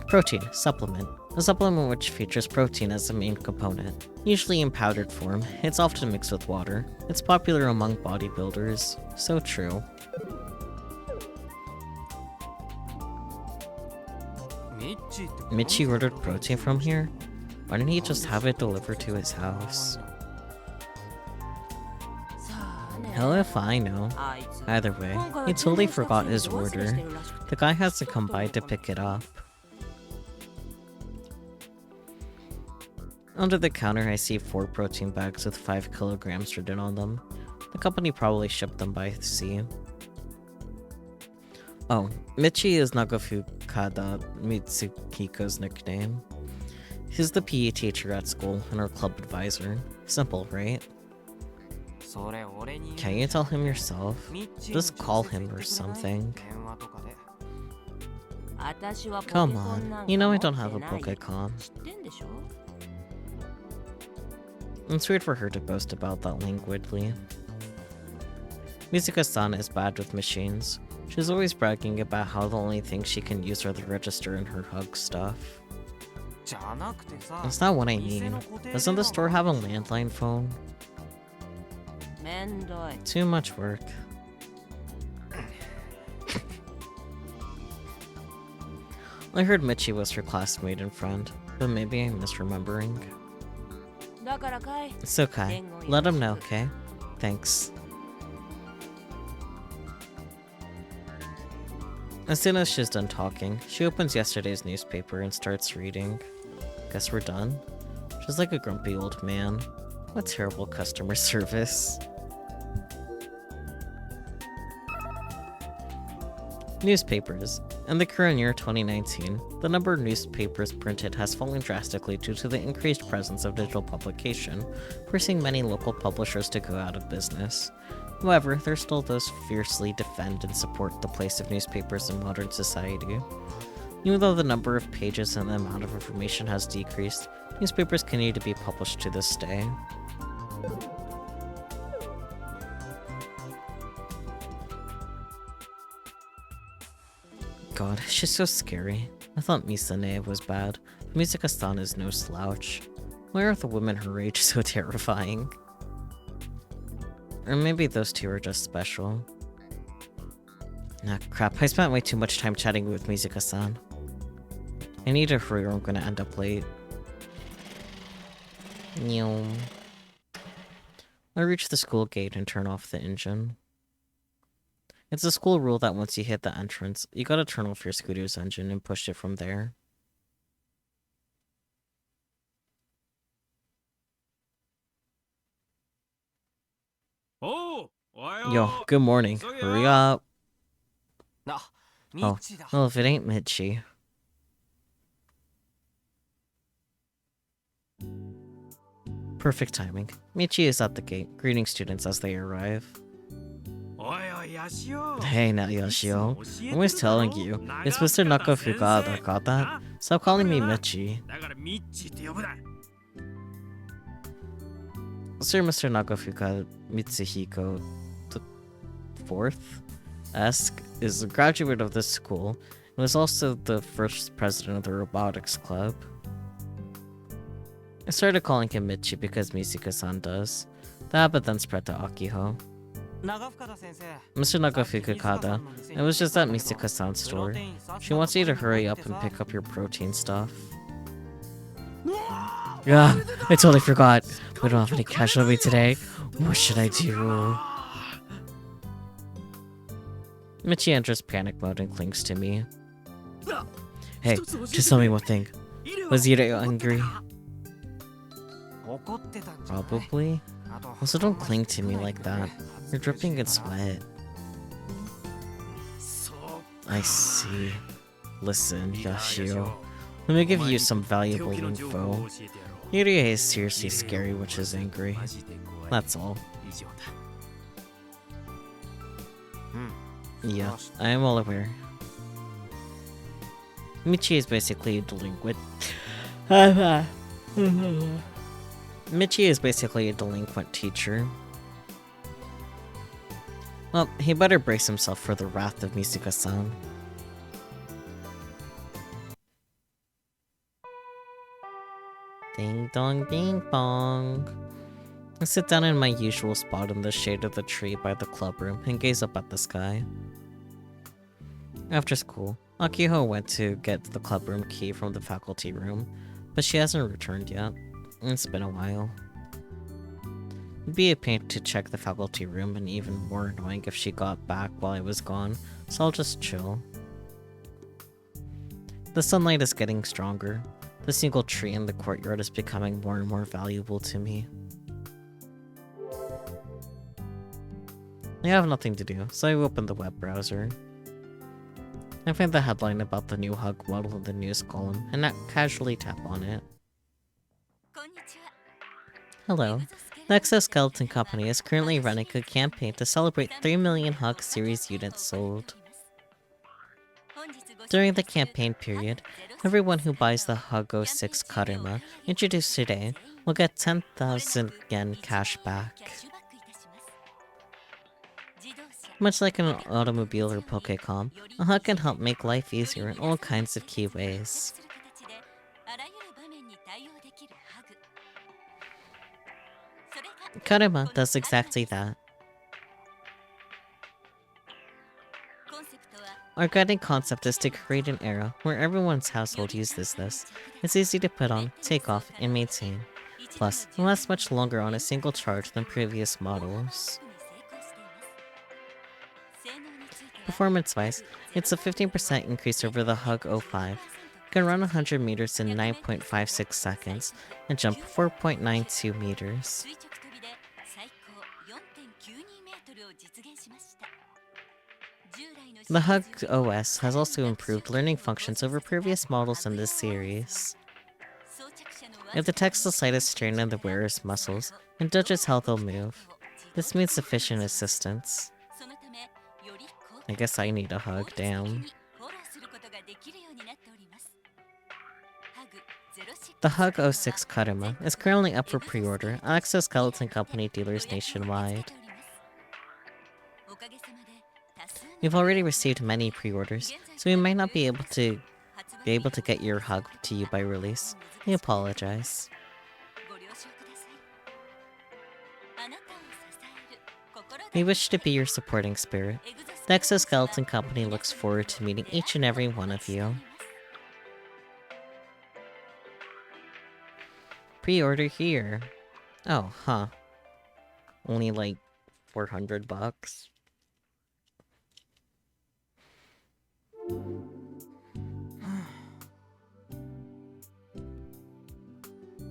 Protein, supplement. A supplement which features protein as the main component. Usually in powdered form, it's often mixed with water. It's popular among bodybuilders. So true. Michi ordered protein from here? Why didn't he just have it delivered to his house? Hell if I know. Either way, he totally forgot his order. The guy has to come by to pick it up. Under the counter, I see 4 protein bags with 5 kilograms written on them. The company probably shipped them by sea. Oh, Michi is Nagafukada, Mitsukiko's nickname. He's the PE teacher at school and our club advisor. Simple, right? Can't you tell him yourself? Just call him or something. Come on, you know I don't have a Pokécom. It's weird for her to boast about that languidly. Mizuka-san is bad with machines. She's always bragging about how the only thing she can use are the register and her Hug stuff. That's not what I mean. Doesn't the store have a landline phone? Too much work. I heard Michi was her classmate and friend, but maybe I'm misremembering. It's okay. Let him know, okay? Thanks. As soon as she's done talking, she opens yesterday's newspaper and starts reading. Guess we're done? She's like a grumpy old man. What terrible customer service. Newspapers. In the current year 2019, the number of newspapers printed has fallen drastically due to the increased presence of digital publication, forcing many local publishers to go out of business. However, there are still those who fiercely defend and support the place of newspapers in modern society. Even though the number of pages and the amount of information has decreased, newspapers continue to be published to this day. God, she's so scary. I thought Misane was bad, but Misaka-san is no slouch. Why are the women her age so terrifying? Or maybe those two are just special. Ah, crap, I spent way too much time chatting with Misaka-san. I need to hurry or I'm gonna end up late. Nyom. I reach the school gate and turn off the engine. It's a school rule that once you hit the entrance, you gotta turn off your scooter's engine and push it from there. Yo, good morning. Hurry up. Oh, well, if it ain't Michi. Perfect timing. Michi is at the gate, greeting students as they arrive. Hey now, Yoshio. I'm always telling you, it's Mr. Nakafuka that got that. Stop calling me Michi. Sir Mr. Nakafuka Mitsuhiko the 4th is a graduate of this school and was also the first president of the Robotics Club. I started calling him Michi because Misaka-san does. The habit then spread to Akiho. Mr. Nagafukukada, I was just at Misaka-san's store. She wants you to hurry up and pick up your protein stuff. Yeah, I totally forgot. We don't have any cash on me today. What should I do? Michi enters panic mode and clings to me. Hey, just tell me one thing. Was Ira angry? Probably. Also, don't cling to me like that. You're dripping in sweat. I see. Listen, Yoshio. Let me give you some valuable info. Yurie is seriously scary, which is angry. That's all. Yeah, I am well aware. Michi is basically a delinquent. Michi is basically a delinquent teacher. Well, he better brace himself for the wrath of Misaka-san. Ding dong ding bong. I sit down in my usual spot in the shade of the tree by the club room and gaze up at the sky. After school, Akiho went to get the club room key from the faculty room, but she hasn't returned yet. It's been a while. It'd be a pain to check the faculty room and even more annoying if she got back while I was gone, so I'll just chill. The sunlight is getting stronger. The single tree in the courtyard is becoming more and more valuable to me. I have nothing to do, so I open the web browser. I find the headline about the new hug model in the news column, and I casually tap on it. Hello. The Exoskeleton Company is currently running a campaign to celebrate 3 million Hug Series units sold. During the campaign period, everyone who buys the Hug 06 Karuma introduced today will get 10,000 yen cash back. Much like an automobile or Pokécom, a hug can help make life easier in all kinds of key ways. Karuma does exactly that. Our guiding concept is to create an era where everyone's household uses this. It's easy to put on, take off, and maintain. Plus, it lasts much longer on a single charge than previous models. Performance-wise, it's a 15% increase over the Hug 05. It can run 100 meters in 9.56 seconds and jump 4.92 meters. The Hug OS has also improved learning functions over previous models in this series. If detects the slightest strain in the wearer's muscles and judges how they'll move, this means sufficient assistance. I guess I need a hug, damn. The Hug 06 Karuma is currently up for pre-order at Exoskeleton Company dealers nationwide. We've already received many pre-orders, so we might not be able to get your hug to you by release. We apologize. We wish to be your supporting spirit. The Exoskeleton Company looks forward to meeting each and every one of you. Pre-order here. Oh, huh. Only like $400.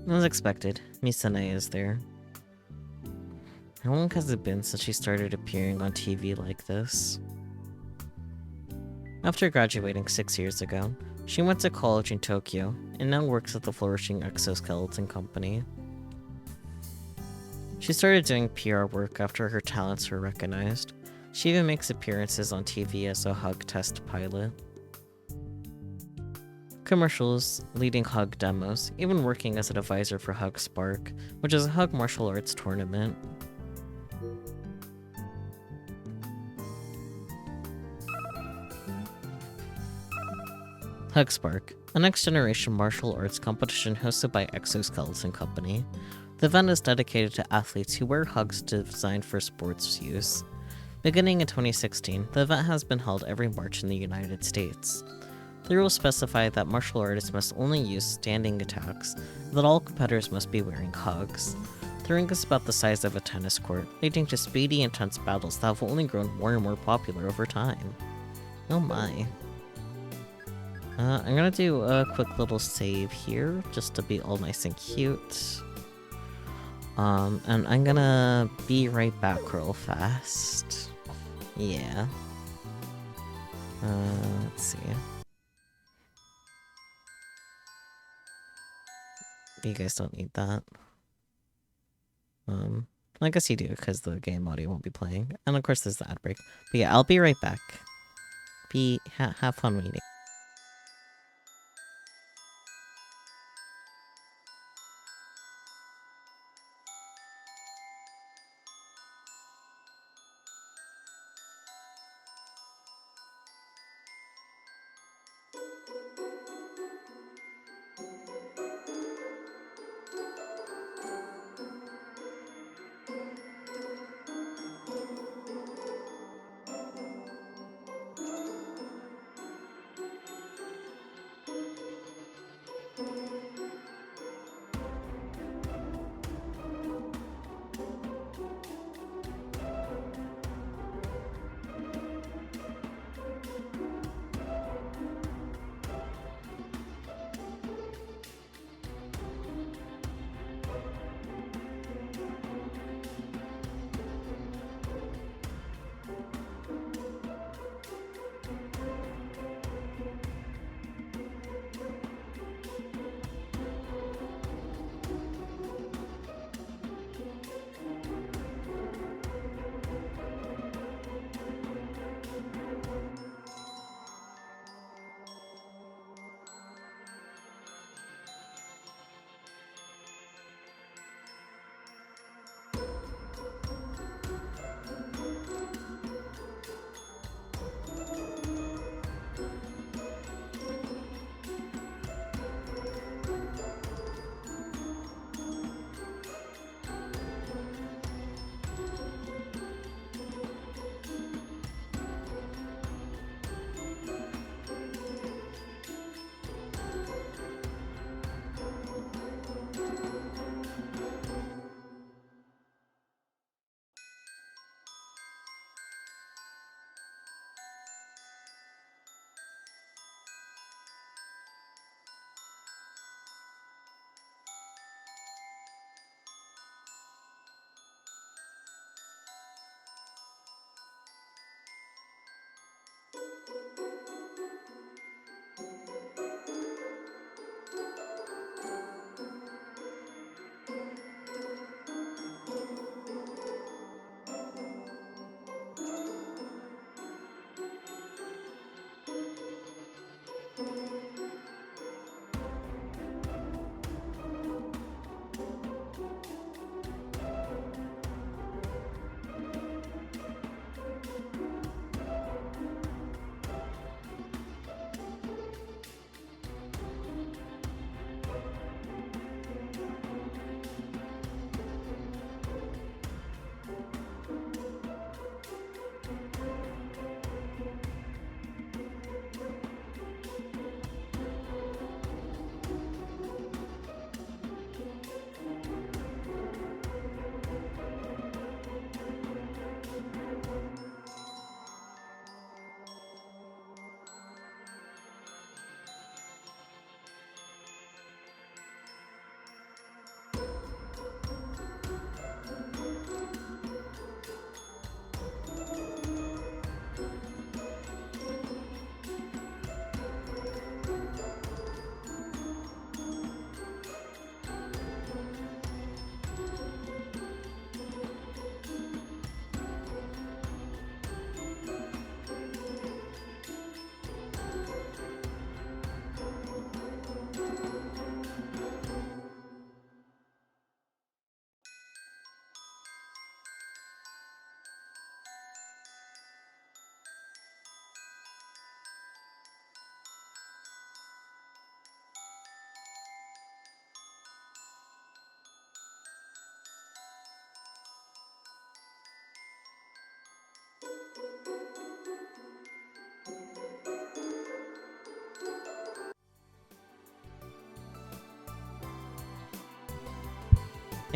As expected, Misanai is there. How long has it been since she started appearing on TV like this? After graduating 6 years ago, she went to college in Tokyo and now works at the flourishing Exoskeleton Company. She started doing PR work after her talents were recognized. She even makes appearances on TV as a Hug test pilot. Commercials, leading Hug demos, even working as an advisor for Hug Spark, which is a Hug martial arts tournament. Hug Spark, a next-generation martial arts competition hosted by Exoskeleton Company. The event is dedicated to athletes who wear hugs designed for sports use. Beginning in 2016, the event has been held every March in the United States. The rules specify that martial artists must only use standing attacks, and that all competitors must be wearing hugs. The ring is about the size of a tennis court, leading to speedy, intense battles that have only grown more and more popular over time. Oh my. I'm gonna do a quick little save here, just to be all nice and cute. And I'm gonna be right back real fast. Yeah. Let's see. You guys don't need that. I guess you do, because the game audio won't be playing. And of course there's the ad break. But yeah, I'll be right back. Have fun reading.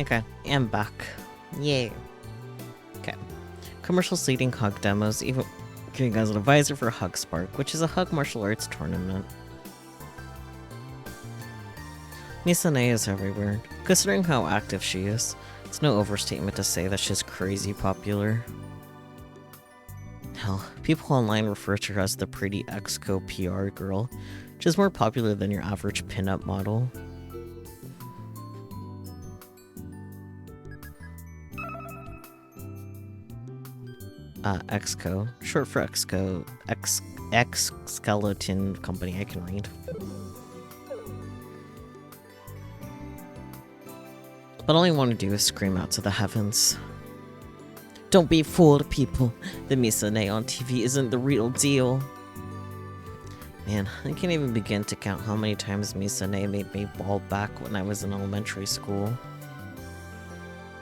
Okay, I'm back. Yay. Okay. Commercials leading Hug demos, even giving as an advisor for Hug Spark, which is a Hug martial arts tournament. Misane is everywhere. Considering how active she is, it's no overstatement to say that she's crazy popular. Hell, people online refer to her as the pretty Exco PR girl, which is more popular than your average pinup model. Exco, short for Exco, Skeleton Company, I can read. But all I want to do is scream out to the heavens. Don't be fooled, people. The Misane on TV isn't the real deal. Man, I can't even begin to count how many times Misane made me bawl back when I was in elementary school.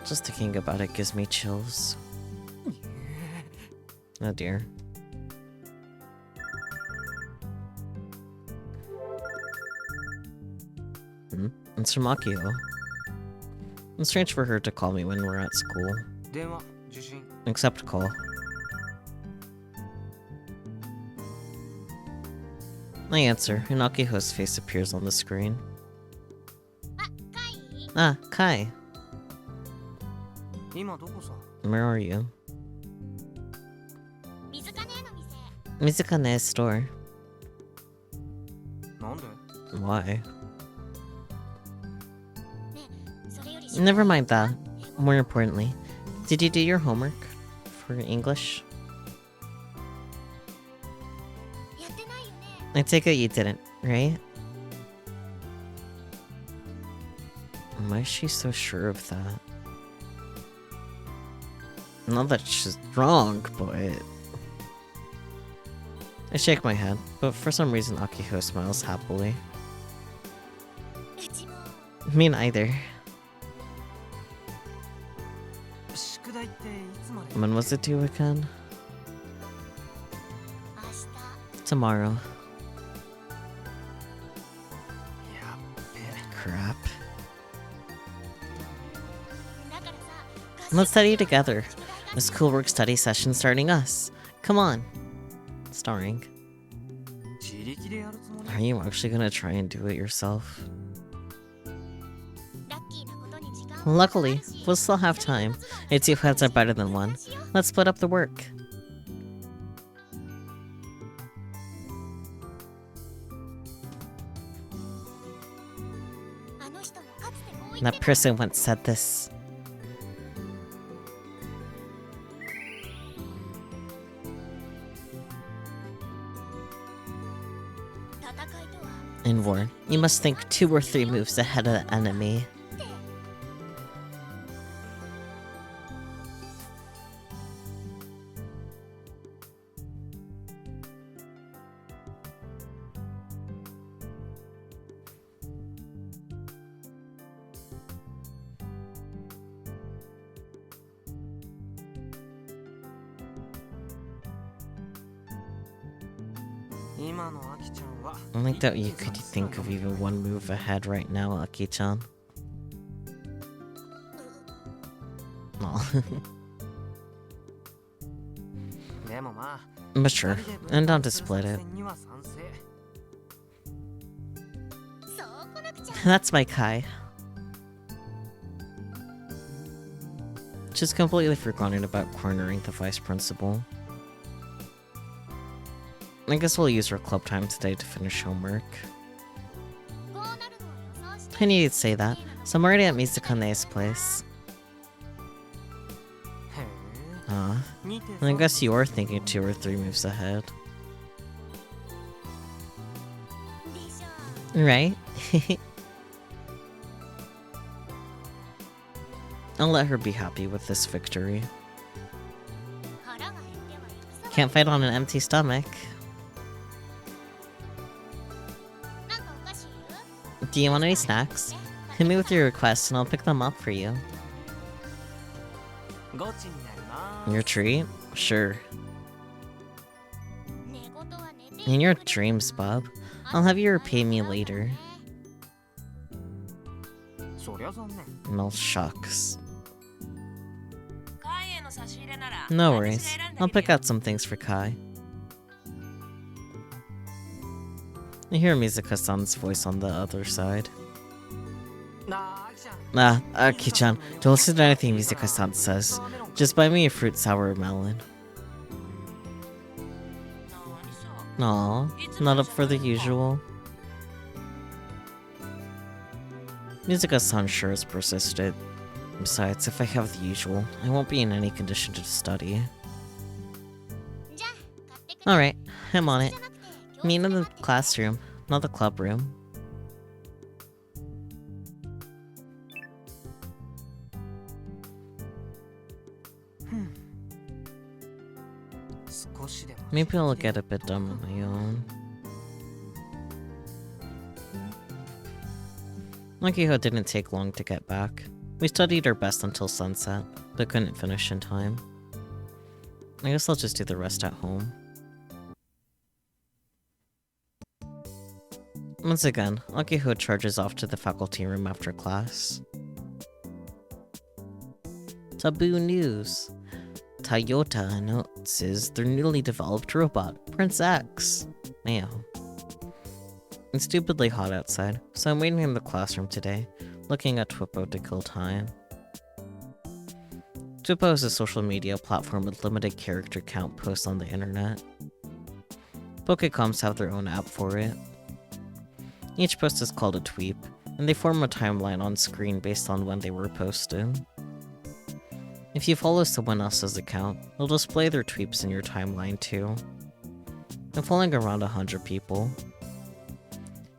Just thinking about it gives me chills. Oh dear. It's from Akio. It's strange for her to call me when we're at school. Accept call. I answer, and Akiho's face appears on the screen. Ah, Kai. Where are you? Mizukane store. Why? Never mind that. More importantly, did you do your homework for English? I take it you didn't, right? Why is she so sure of that? Not that she's wrong, but... I shake my head, but for some reason Akiho smiles happily. Me neither. When was it due again? Tomorrow. Crap. Let's study together. A schoolwork study session starting us. Come on. Starring. Are you actually gonna try and do it yourself? Luckily, we'll still have time. And 2 heads are better than 1. Let's split up the work. That person once said this. In war, you must think 2 or 3 moves ahead of the enemy. I like that you could think of even 1 move ahead right now, Aki-chan. But sure, I'm down to split it. That's my Kai. Just completely forgotten about cornering the vice principal. I guess we'll use our club time today to finish homework. I needed to say that, so I'm already at Mizukane's place. I guess you are thinking 2 or 3 moves ahead. Right? I'll let her be happy with this victory. Can't fight on an empty stomach. Do you want any snacks? Hit me with your requests and I'll pick them up for you. Your treat? Sure. In your dreams, Bob. I'll have you repay me later. Well, shucks. No worries. I'll pick out some things for Kai. I hear Mizuka-san's voice on the other side. Nah, Aki-chan, don't listen to anything Mizuka-san says. Just buy me a fruit sour melon. Aw, not up for the usual. Mizuka-san sure is persistent. Besides, if I have the usual, I won't be in any condition to study. Alright, I'm on it. Meet in the classroom, not the club room. Maybe I'll get a bit dumb on my own. Akiho didn't take long to get back. We studied our best until sunset, but couldn't finish in time. I guess I'll just do the rest at home. Once again, Akiho charges off to the faculty room after class. Taboo news! Toyota announces their newly developed robot, Prince X. Man. It's stupidly hot outside, so I'm waiting in the classroom today, looking at Twippo to kill time. Twippo is a social media platform with limited character count posts on the internet. Pokecoms have their own app for it. Each post is called a tweep, and they form a timeline on screen based on when they were posted. If you follow someone else's account, it'll display their tweets in your timeline too. I'm following around 100 people.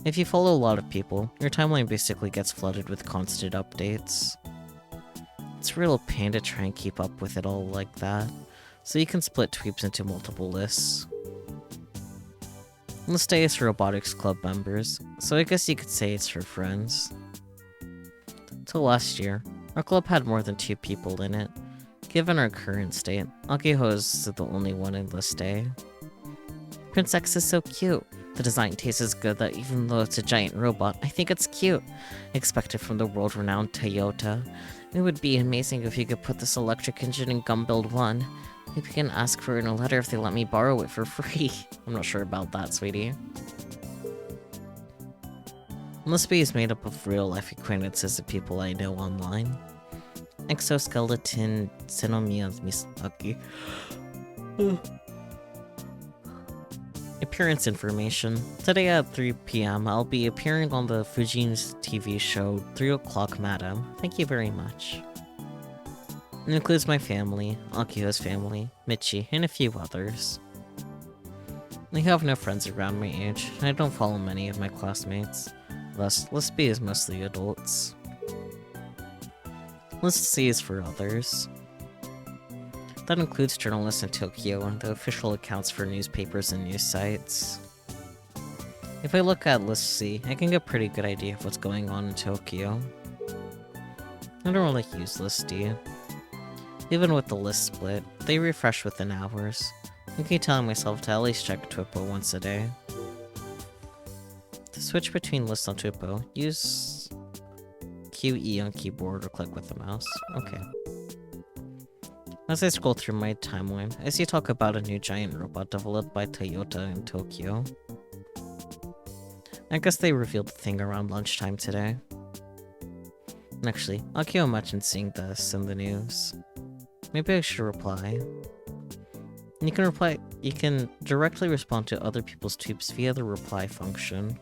If you follow a lot of people, your timeline basically gets flooded with constant updates. It's a real pain to try and keep up with it all like that, so you can split tweets into multiple lists. List A is for Robotics Club members, so I guess you could say it's for friends. Till last year, our club had more than 2 people in it. Given our current state, Akiho is the only one in List A. Prince X is so cute. The design taste is good that even though it's a giant robot, I think it's cute. Expected from the world-renowned Toyota. It would be amazing if you could put this electric engine in Gumbuild 1. Maybe you can ask for it in a letter if they let me borrow it for free. I'm not sure about that, sweetie. List B is made up of real-life acquaintances of people I know online. Exoskeleton Senomiya Misaki. Appearance information. Today at 3 PM, I'll be appearing on the Fujin's TV show 3 O'Clock Madam. Thank you very much. It includes my family, Akiho's family, Michi, and a few others. I have no friends around my age, and I don't follow many of my classmates. Thus, List B is mostly adults. List C is for others. That includes journalists in Tokyo and the official accounts for newspapers and news sites. If I look at List C, I can get a pretty good idea of what's going on in Tokyo. I don't really use List D. Even with the list split, they refresh within hours. I keep telling myself to at least check Twippo once a day. To switch between lists on Twippo, use QE on keyboard or click with the mouse. Okay. As I scroll through my timeline, I see talk about a new giant robot developed by Toyota in Tokyo. I guess they revealed the thing around lunchtime today. Actually, Akio mentioned seeing this in the news. Maybe I should reply. You can directly respond to other people's tweets via the reply function.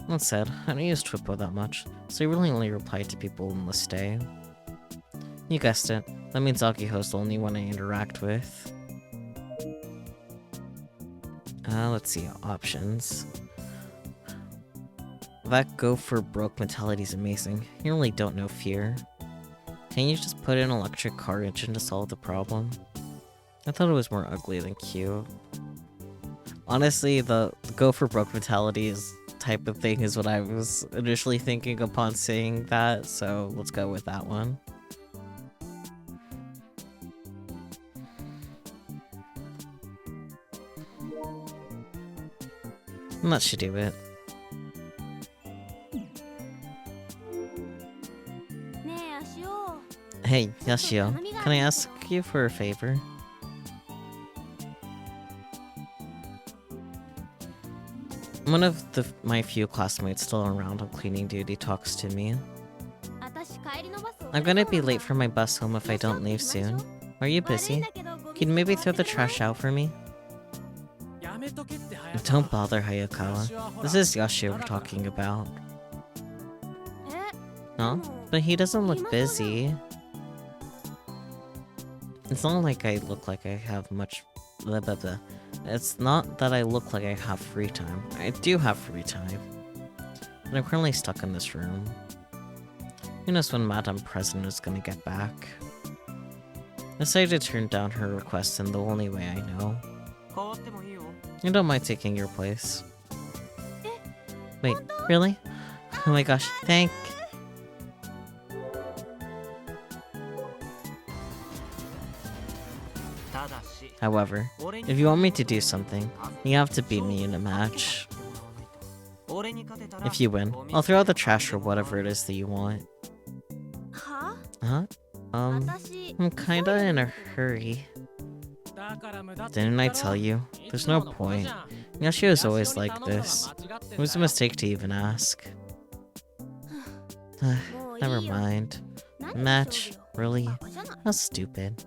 That said, I don't use Twippo that much, so I really only reply to people in List A. You guessed it, that means Akiho's the only one I interact with. Let's see, options. That go for broke mentality is amazing. You really don't know fear. Can you just put an electric car engine to solve the problem? I thought it was more ugly than cute. Honestly, the go for broke mentality is type of thing is what I was initially thinking upon saying that, so let's go with that one. And that should do it. Hey, Yashio, can I ask you for a favor? One of my few classmates still around on cleaning duty talks to me. I'm gonna be late for my bus home if I don't leave soon. Are you busy? Can you maybe throw the trash out for me? Don't bother, Hayakawa. This is Yashio we're talking about. Huh? But he doesn't look busy. It's not like I look like I have much... Blah, blah, blah. It's not that I look like I have free time. I do have free time. But I'm currently stuck in this room. Who knows when Madame President is gonna get back. I decided to turn down her request in the only way I know. I don't mind taking your place. Wait, really? Oh my gosh, thank... However, if you want me to do something, you have to beat me in a match. If you win, I'll throw out the trash or whatever it is that you want. Huh? I'm kinda in a hurry. Didn't I tell you? There's no point. Yashio's always like this. It was a mistake to even ask. Never mind. Match? Really? How stupid.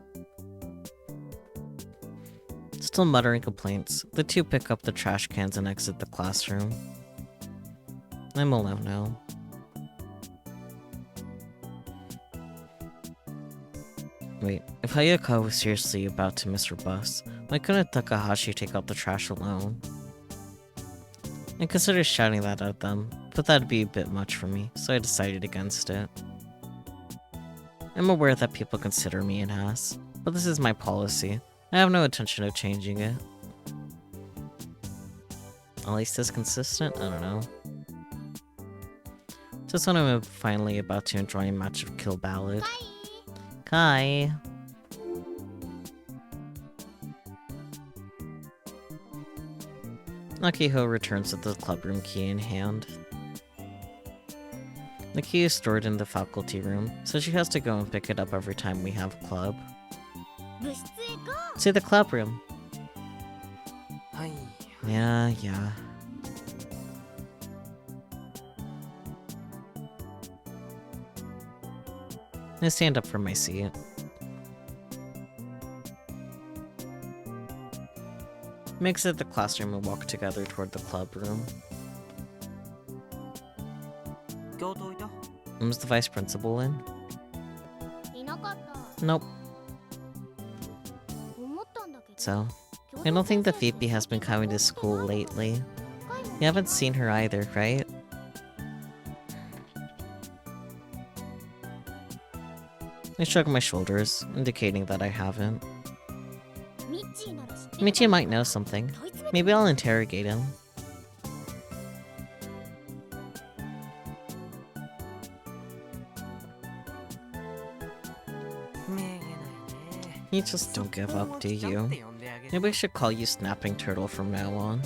Still muttering complaints, the two pick up the trash cans and exit the classroom. I'm alone now. Wait, if Hayakawa was seriously about to miss her bus, why couldn't Takahashi take out the trash alone? I considered shouting that at them, but that'd be a bit much for me, so I decided against it. I'm aware that people consider me an ass, but this is my policy. I have no intention of changing it. At least it's consistent? I don't know. Just when I'm finally about to enjoy a match of Kill Ballad. Kai! Akiho returns with the clubroom key in hand. The key is stored in the faculty room, so she has to go and pick it up every time we have club. To the clubroom. Yeah. I stand up from my seat. We exit the classroom and walk together toward the clubroom. Was the vice principal in? Nope. So, I don't think the VP has been coming to school lately. You haven't seen her either, right? I shrug my shoulders, indicating that I haven't. Michi might know something. Maybe I'll interrogate him. You just don't give up, do you? Maybe I should call you Snapping Turtle from now on.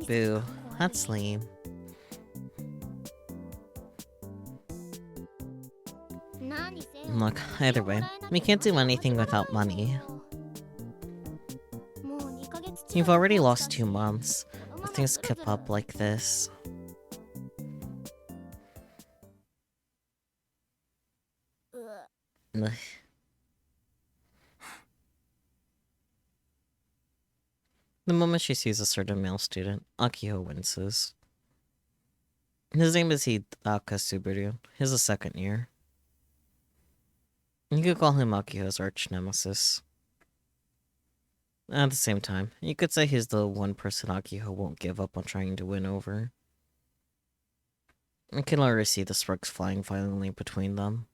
Boo, that's lame. Look, either way, we can't do anything without money. You've already lost 2 months. If things keep up like this. Ugh. The moment she sees a certain male student, Akiho winces. His name is Hidaka Subaru. He's a second year. You could call him Akiho's arch nemesis. At the same time, you could say he's the one person Akiho won't give up on trying to win over. I can already see the sparks flying violently between them.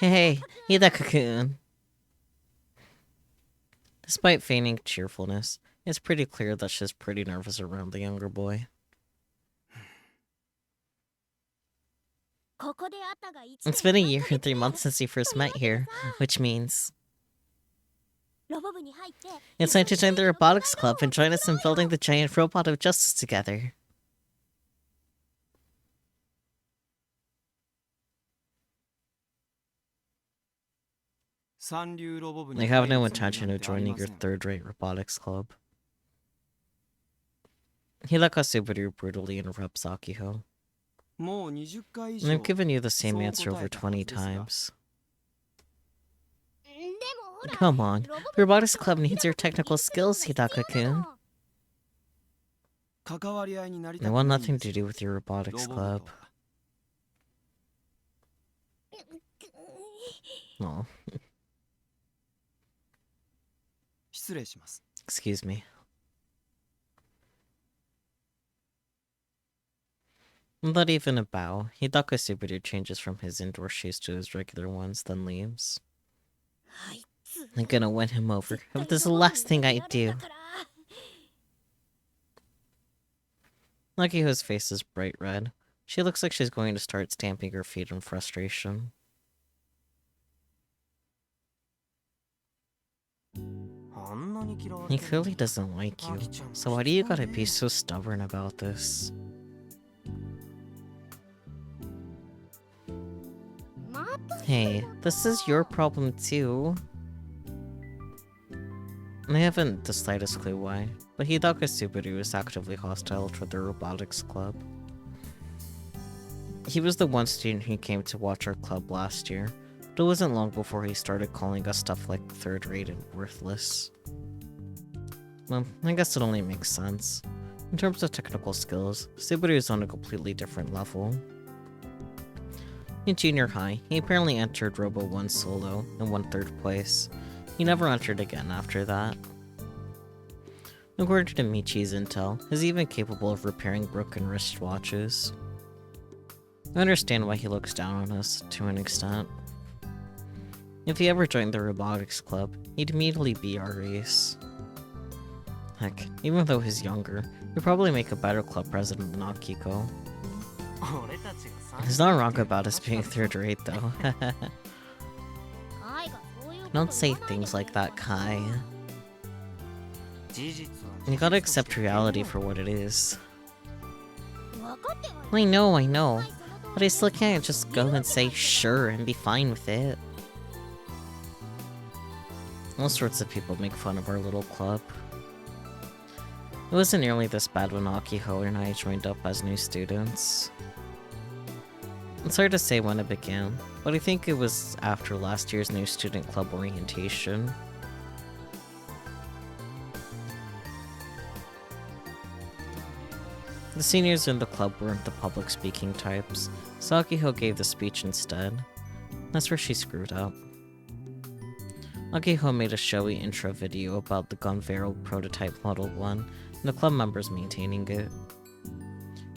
Hey, Hidaka-kun! Despite feigning cheerfulness, it's pretty clear that she's pretty nervous around the younger boy. It's been a year and 3 months since you first met here, which means... it's time to join the Robotics Club and join us in building the giant robot of justice together. I have no intention of joining your third-rate robotics club. Hidaka Subaru brutally interrupts Akiho. I've given you the same answer over 20 times. Come on, the robotics club needs your technical skills, Hidaka-kun. I want nothing to do with your robotics club. Oh. Excuse me. Not even a bow. Hidaka Subaru changes from his indoor shoes to his regular ones, then leaves. I'm gonna win him over. If this is the last thing I do. Akiho's face is bright red. She looks like she's going to start stamping her feet in frustration. He clearly doesn't like you, so why do you gotta be so stubborn about this? Hey, this is your problem too. I haven't the slightest clue why, but Hidaka Subaru is actively hostile toward the robotics club. He was the one student who came to watch our club last year, but it wasn't long before he started calling us stuff like third-rate and worthless. Well, I guess it only makes sense. In terms of technical skills, Subaru is on a completely different level. In junior high, he apparently entered Robo 1 solo and won 3rd place. He never entered again after that. According to Michi's intel, he's even capable of repairing broken wristwatches. I understand why he looks down on us, to an extent. If he ever joined the robotics club, he'd immediately be our ace. Heck, even though he's younger, he'd probably make a better club president than Akiko. He's not wrong about us being third-rate, though. Don't say things like that, Kai. You gotta accept reality for what it is. I know, but I still can't just go and say sure and be fine with it. All sorts of people make fun of our little club. It wasn't nearly this bad when Akiho and I joined up as new students. It's hard to say when it began, but I think it was after last year's new student club orientation. The seniors in the club weren't the public speaking types, so Akiho gave the speech instead. That's where she screwed up. Akiho made a showy intro video about the Gonvero prototype Model 1, and the club members maintaining it.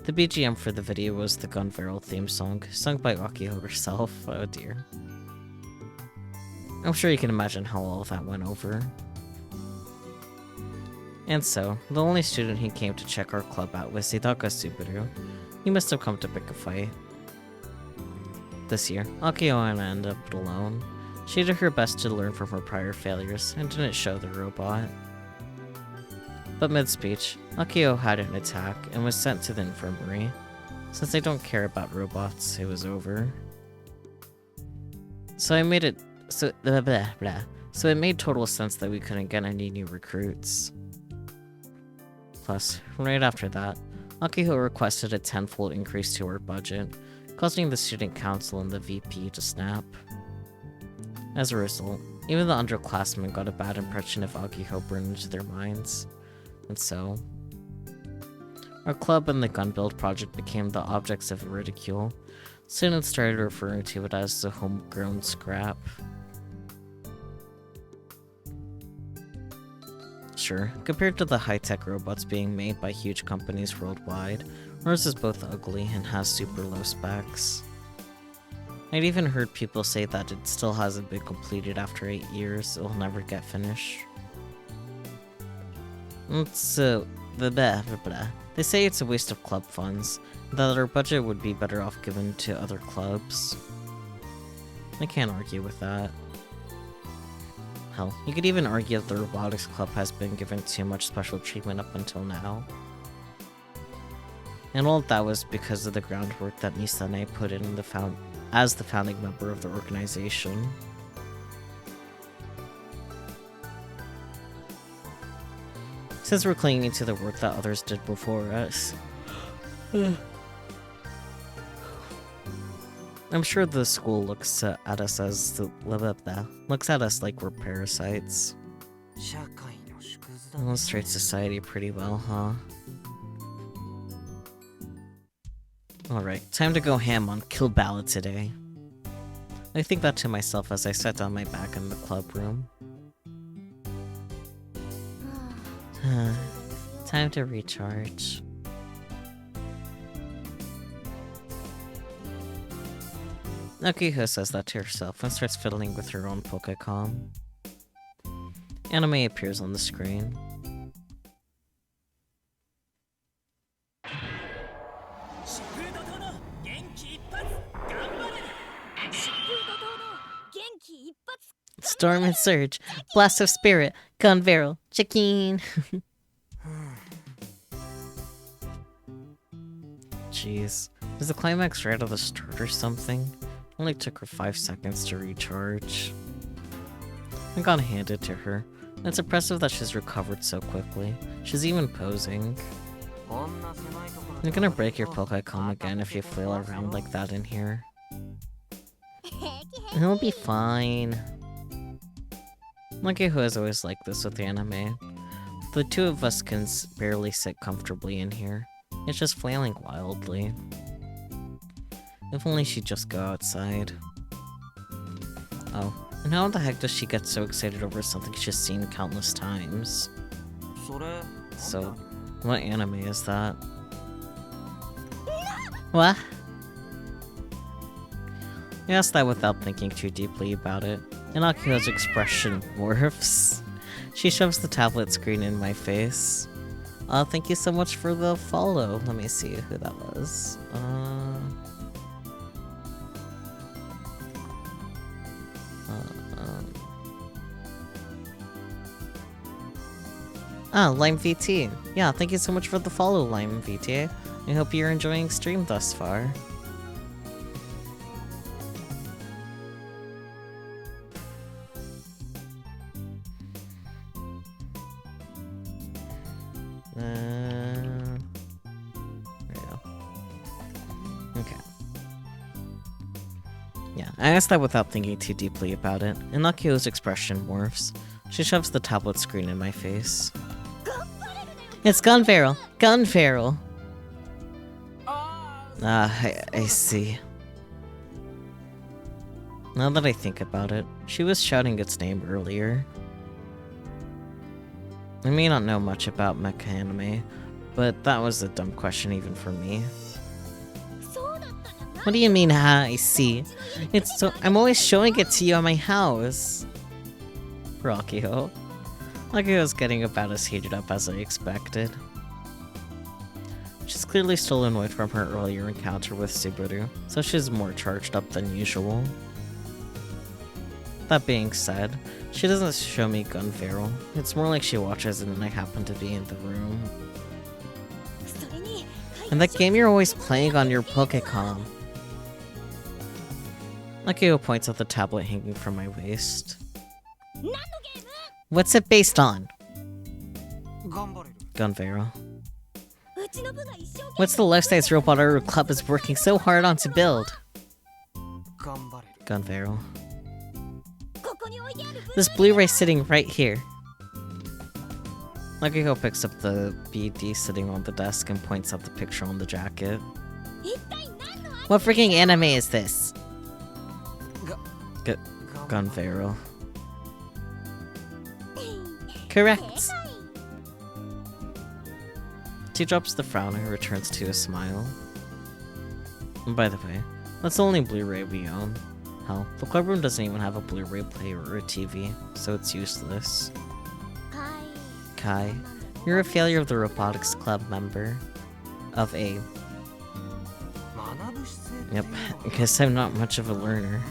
The BGM for the video was the Gonvero theme song, sung by Akiho herself. Oh dear. I'm sure you can imagine how all of that went over. And so, the only student who came to check our club out was Hidaka Subaru. He must have come to pick a fight. This year, Akiho and I ended up alone. She did her best to learn from her prior failures, and didn't show the robot. But mid-speech, Akiho had an attack, and was sent to the infirmary. Since I don't care about robots, it was over. So it made total sense that we couldn't get any new recruits. Plus, right after that, Akiho requested a 10-fold increase to her budget, causing the student council and the VP to snap. As a result, even the underclassmen got a bad impression of Akiho burned into their minds. And so, our club and the gun build project became the objects of ridicule. Students started referring to it as the homegrown scrap. Sure, compared to the high-tech robots being made by huge companies worldwide, ours is both ugly and has super low specs. I'd even heard people say that it still hasn't been completed after 8 years, it'll never get finished. So, they say it's a waste of club funds, that our budget would be better off given to other clubs. I can't argue with that. Hell, you could even argue that the robotics club has been given too much special treatment up until now. And all of that was because of the groundwork that Misane put in as the founding member of the organization. Since we're clinging to the work that others did before us. I'm sure the school looks at us as looks at us like we're parasites. Illustrates society pretty well, huh? Alright, time to go ham on Kill Ballad today. I think that to myself as I sat on my back in the club room. Time to recharge. Akiho says that to herself and starts fiddling with her own Pokecom. Anime appears on the screen. Storm and Surge, Blast of Spirit, Converal, Chicken. Jeez, is the climax right at the start or something? Only took her 5 seconds to recharge. I gotta hand it to her. It's impressive that she's recovered so quickly. She's even posing. You're gonna break your Pokecom again if you flail around like that in here. It'll be fine. Lucky who is always like this with the anime. The two of us can barely sit comfortably in here. It's just flailing wildly. If only she'd just go outside. Oh, and how the heck does she get so excited over something she's seen countless times? So, what anime is that? What? I asked that without thinking too deeply about it, and Akiho's expression morphs. She shoves the tablet screen in my face. Thank you so much for the follow. Let me see who that was. Lime VT. Yeah, thank you so much for the follow, Lime VT. I hope you're enjoying stream thus far. There we go. Okay. Yeah, I asked that without thinking too deeply about it, and Akio's expression morphs. She shoves the tablet screen in my face. It's Gunferrel! Gunferrel! I see. Now that I think about it, she was shouting its name earlier. I may not know much about mecha anime, but that was a dumb question even for me. What do you mean, I see? I'm always showing it to you at my house. Rockyho. Akio's getting about as heated up as I expected. She's clearly still annoyed from her earlier encounter with Subaru, so she's more charged up than usual. That being said, she doesn't show me Gunferrel. It's more like she watches it and I happen to be in the room. And that game you're always playing on your Pokecom. Akio points at the tablet hanging from my waist. What's it based on? Gunferrel. What's the life-size robot our club is working so hard on to build? Gunferrel. This Blu-ray sitting right here. Akiko picks up the BD sitting on the desk and points at the picture on the jacket. What freaking anime is this? Gunferrel. Correct. She drops the frown and returns to a smile. And by the way, that's the only Blu-ray we own. Hell, the club room doesn't even have a Blu-ray player or a TV, so it's useless. Kai, you're a failure of the Robotics Club member. Of a... Yep, I guess I'm not much of a learner.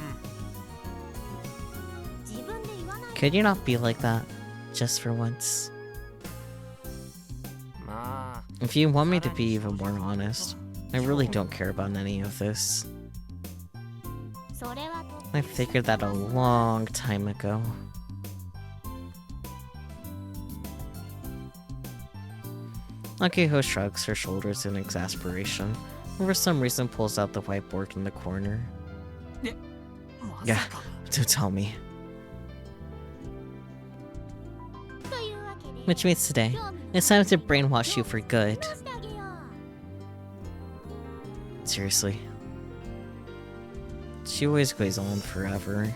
Could you not be like that? Just for once? If you want me to be even more honest, I really don't care about any of this. I figured that a long time ago. Akiho shrugs her shoulders in exasperation, and for some reason pulls out the whiteboard in the corner. Yeah, don't tell me. Which means today, it's time to brainwash you for good. Seriously. She always goes on forever.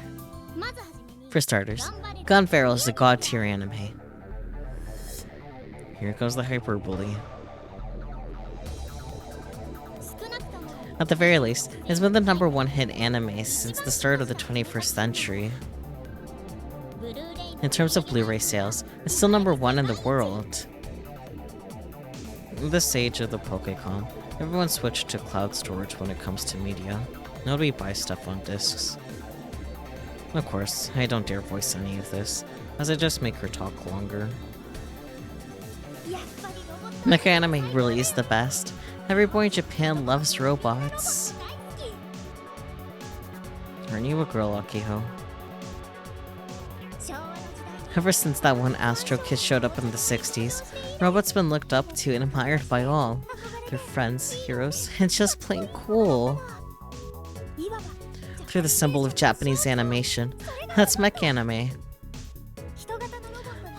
For starters, Gun Barrel is a god tier anime. Here goes the hyperbole. At the very least, it's been the #1 hit anime since the start of the 21st century. In terms of Blu-ray sales, it's still #1 in the world. In this age of the Pokécon, everyone switched to cloud storage when it comes to media. Nobody buys stuff on discs. Of course, I don't dare voice any of this, as I just make her talk longer. Mecha anime really is the best. Every boy in Japan loves robots. Aren't you a girl, Akiho? Ever since that one Astro Kid showed up in the 60s, robots been looked up to and admired by all. Their friends, heroes, and just plain cool. They're the symbol of Japanese animation. That's mecha anime.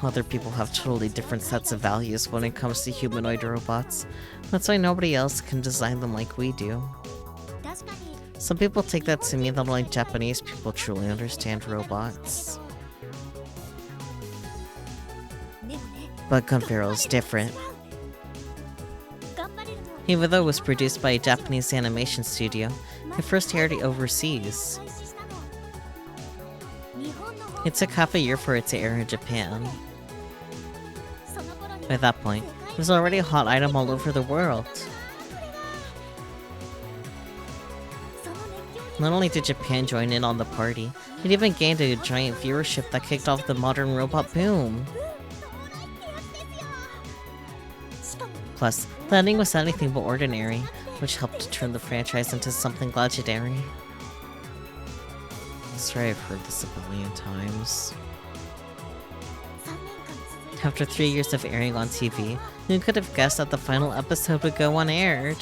Other people have totally different sets of values when it comes to humanoid robots. That's why nobody else can design them like we do. Some people take that to mean that only Japanese people truly understand robots. But Gun Barrel is different. Even though it was produced by a Japanese animation studio, it first aired overseas. It took half a year for it to air in Japan. By that point, it was already a hot item all over the world. Not only did Japan join in on the party, it even gained a giant viewership that kicked off the modern robot boom. Plus, the ending was anything but ordinary, which helped turn the franchise into something legendary. I'm sorry, I've heard this a billion times. After 3 years of airing on TV, who could have guessed that the final episode would go unaired?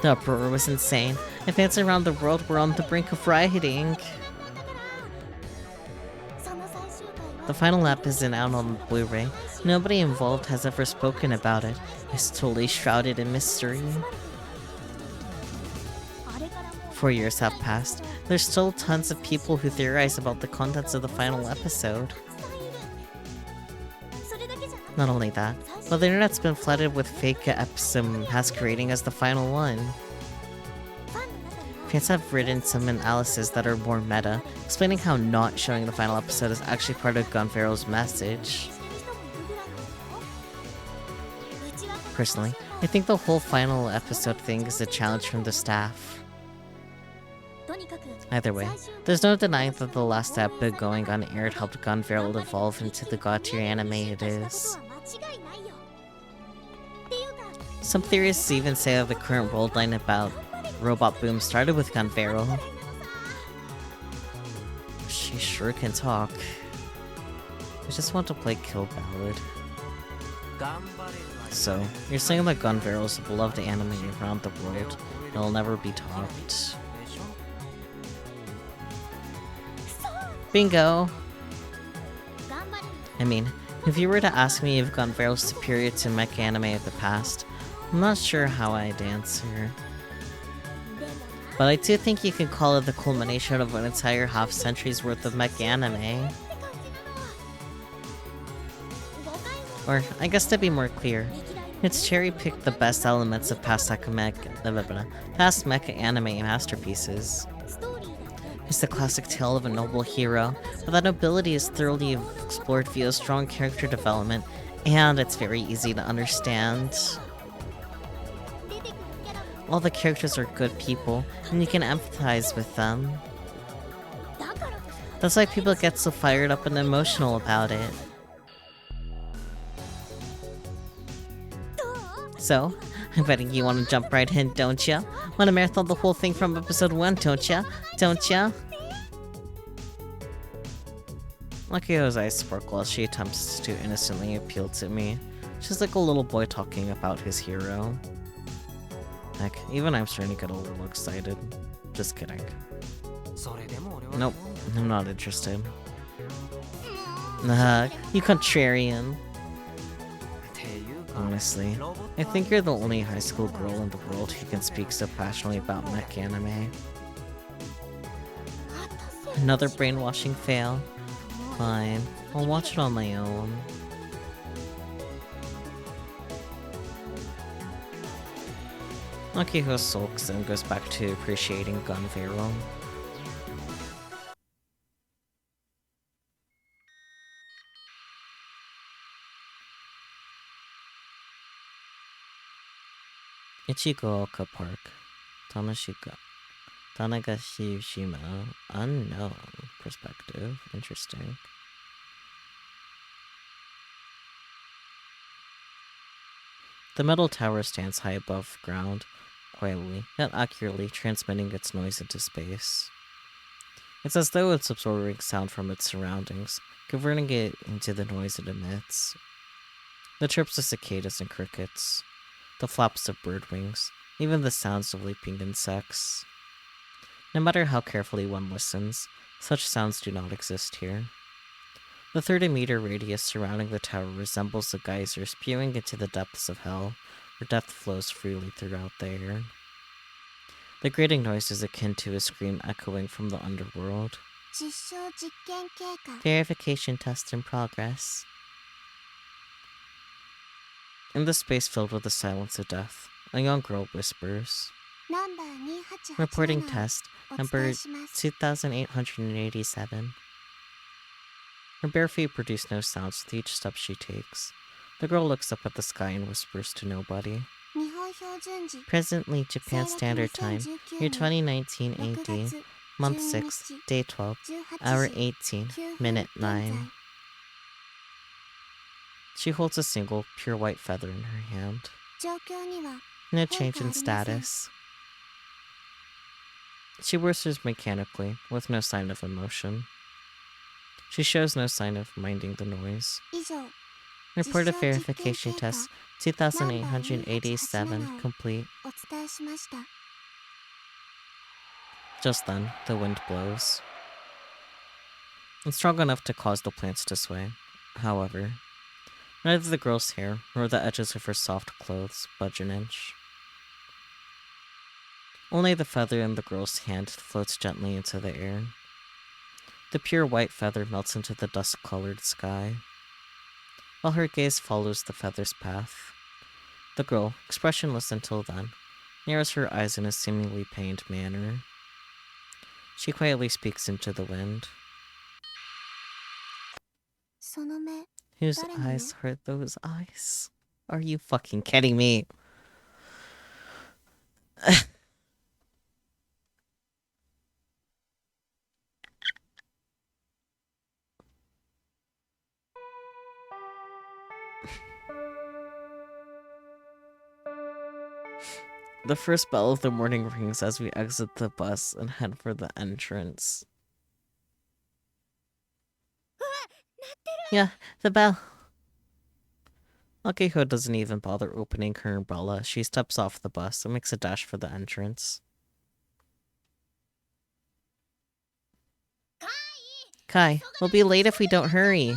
The uproar was insane, and fans around the world were on the brink of rioting. The final ep isn't out on Blu-ray. Nobody involved has ever spoken about it. It's totally shrouded in mystery. 4 years have passed. There's still tons of people who theorize about the contents of the final episode. Not only that, but the internet's been flooded with fake episodes masquerading as the final one. Fans have written some analyses that are more meta, explaining how not showing the final episode is actually part of Gun Barrel's message. Personally, I think the whole final episode thing is a challenge from the staff. Either way, there's no denying that the last episode going unaired helped Gun Barrel evolve into the god tier anime it is. Some theorists even say that the current world line about Robot Boom started with Gun Barrel. She sure can talk. I just want to play Kill Ballad. So, you're saying that Gun Barrel is a beloved anime around the world, and it'll never be topped. Bingo! I mean, if you were to ask me if Gun Barrel is superior to mecha anime of the past, I'm not sure how I'd answer. But I do think you can call it the culmination of an entire half-century's worth of mecha anime. Or, I guess to be more clear, it's cherry-picked the best elements of past mecha anime masterpieces. It's the classic tale of a noble hero, but that nobility is thoroughly explored via strong character development, and it's very easy to understand. All the characters are good people, and you can empathize with them. That's why people get so fired up and emotional about it. So, I'm betting you want to jump right in, don't ya? Want to marathon the whole thing from episode 1, don't ya? Don't ya? Akio's eyes sparkle as she attempts to innocently appeal to me. She's like a little boy talking about his hero. Heck, even I'm starting to get a little excited. Just kidding. Nope, I'm not interested. Nah, you contrarian. Honestly, I think you're the only high school girl in the world who can speak so passionately about mech anime. Another brainwashing fail? Fine, I'll watch it on my own. Akiho sulks and goes back to appreciating Gun Vero. Ichigooka Park. Tanagashishima. Unknown. Perspective. Interesting. The metal tower stands high above ground, quietly, yet accurately transmitting its noise into space. It's as though it's absorbing sound from its surroundings, converting it into the noise it emits. The chirps of cicadas and crickets, the flaps of bird wings, even the sounds of leaping insects. No matter how carefully one listens, such sounds do not exist here. The 30-meter radius surrounding the tower resembles a geyser spewing into the depths of hell, where death flows freely throughout the air. The grating noise is akin to a scream echoing from the underworld. Verification test in progress. In the space filled with the silence of death, a young girl whispers. Reporting test, number 2887. Her bare feet produce no sounds with each step she takes. The girl looks up at the sky and whispers to nobody. Presently Japan Standard Time, year 2019 AD, month 6, day 12, hour 18, minute 9. She holds a single, pure white feather in her hand. No change in status. She whispers mechanically, with no sign of emotion. She shows no sign of minding the noise. Report of verification test 2887 complete. Just then, the wind blows. It's strong enough to cause the plants to sway. However, neither the girl's hair nor the edges of her soft clothes budge an inch. Only the feather in the girl's hand floats gently into the air. The pure white feather melts into the dust-colored sky. While her gaze follows the feather's path, the girl, expressionless until then, narrows her eyes in a seemingly pained manner. She quietly speaks into the wind. Whose eyes are those eyes? Are you fucking kidding me? The first bell of the morning rings as we exit the bus and head for the entrance. Yeah, the bell. Akiko doesn't even bother opening her umbrella. She steps off the bus and makes a dash for the entrance. Kai, we'll be late if we don't hurry.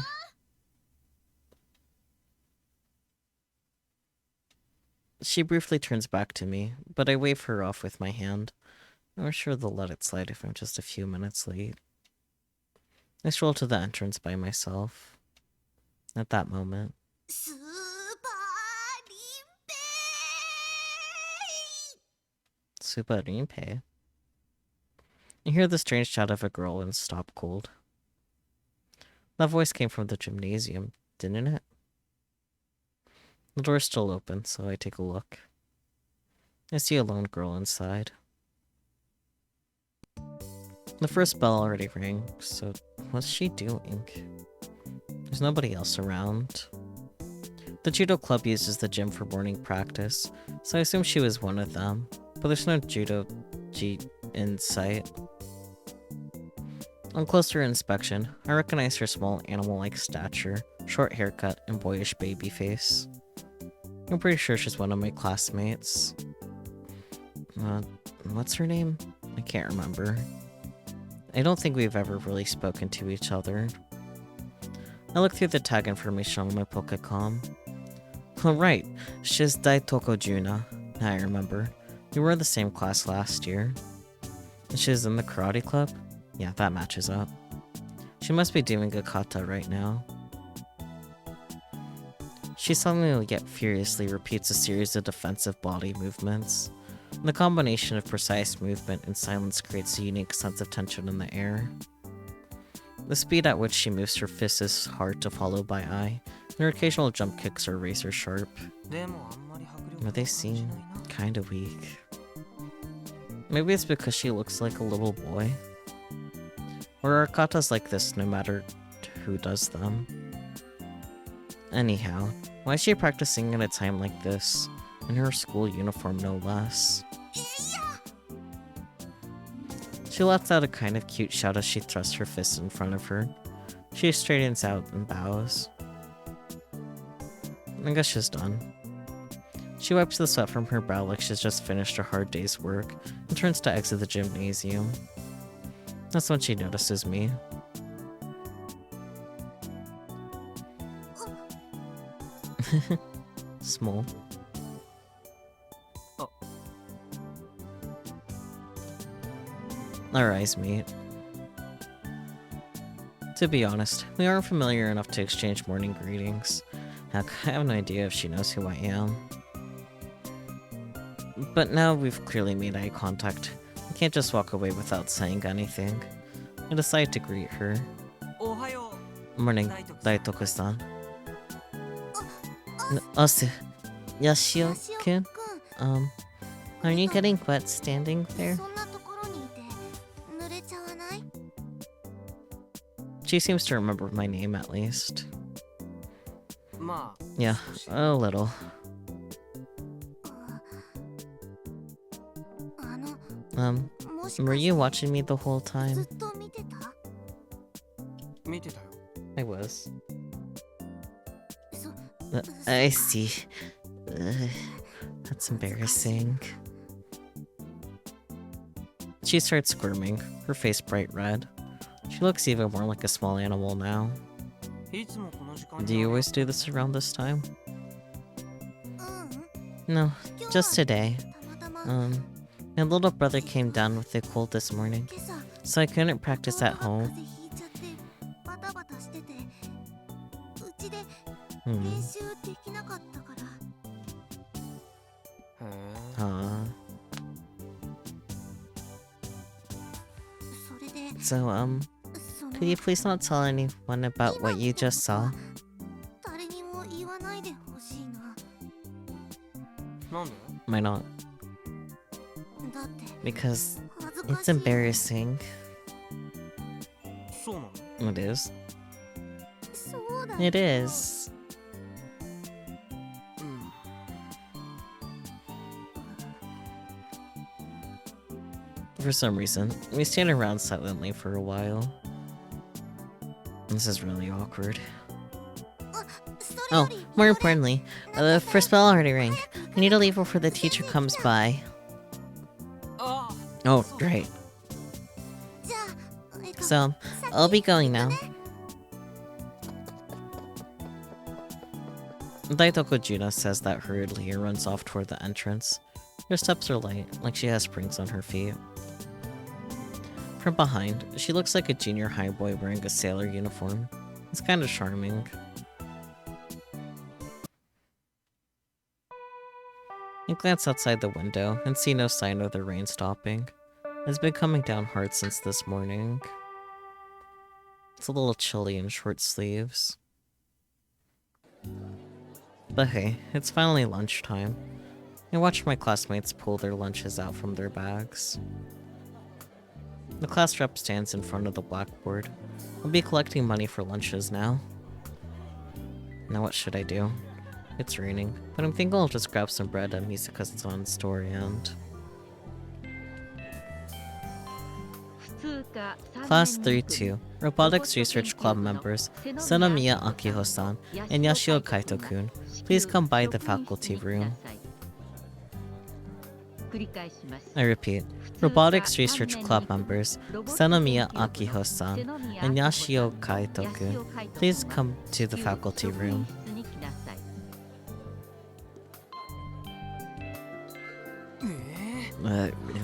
She briefly turns back to me, but I wave her off with my hand. I'm sure they'll let it slide if I'm just a few minutes late. I stroll to the entrance by myself. At that moment, Super Rinpei. I hear the strange shout of a girl and stop cold. That voice came from the gymnasium, didn't it? The door's still open, so I take a look. I see a lone girl inside. The first bell already rang, so what's she doing? There's nobody else around. The judo club uses the gym for morning practice, so I assume she was one of them, but there's no judo in sight. On closer inspection, I recognize her small animal-like stature, short haircut, and boyish baby face. I'm pretty sure she's one of my classmates. What's her name? I can't remember. I don't think we've ever really spoken to each other. I look through the tag information on my Pokecom. Oh right, she's Daitoko Juna. Now I remember. We were in the same class last year. And she's in the karate club? Yeah, that matches up. She must be doing a kata right now. She suddenly yet furiously repeats a series of defensive body movements. The combination of precise movement and silence creates a unique sense of tension in the air. The speed at which she moves her fists is hard to follow by eye, and her occasional jump kicks are razor sharp. But they seem kinda weak. Maybe it's because she looks like a little boy. Or are katas like this no matter who does them? Anyhow, why is she practicing at a time like this? In her school uniform, no less. She lets out a kind of cute shout as she thrusts her fist in front of her. She straightens out and bows. I guess she's done. She wipes the sweat from her brow like she's just finished a hard day's work and turns to exit the gymnasium. That's when she notices me. Small. Our eyes meet. To be honest, we aren't familiar enough to exchange morning greetings. Heck, I have no idea if she knows who I am. But now we've clearly made eye contact. I can't just walk away without saying anything. I decide to greet her. Morning, Daitoko-san. Yashio-kun? Are you getting wet standing there? She seems to remember my name at least. Yeah, a little. Were you watching me the whole time? I was. I see. That's embarrassing. She starts squirming, her face bright red. She looks even more like a small animal now. Do you always do this around this time? No, just today. My little brother came down with a cold this morning, so I couldn't practice at home. So, could you please not tell anyone about what you just saw? Why not? Because it's embarrassing. It is. It is. For some reason, we stand around silently for a while. This is really awkward. Oh, more importantly, for spell ordering, I need to leave before the teacher comes by. Oh, great. So, I'll be going now. Daitoko Juna says that hurriedly and runs off toward the entrance. Her steps are light, like she has springs on her feet. From behind, she looks like a junior high boy wearing a sailor uniform. It's kind of charming. I glance outside the window and see no sign of the rain stopping. It's been coming down hard since this morning. It's a little chilly in short sleeves. But hey, it's finally lunchtime. I watch my classmates pull their lunches out from their bags. The class rep stands in front of the blackboard. I'll be collecting money for lunches now. Now what should I do? It's raining, but I'm thinking I'll just grab some bread and music because it's on story end. Class 3-2, Robotics Research Club members Sonomiya Akiho-san and Yashio Kaito-kun, please come by the faculty room. I repeat, Robotics Research Club members Sonomiya Akiho-san and Yashio Kaito-kun, please come to the faculty room.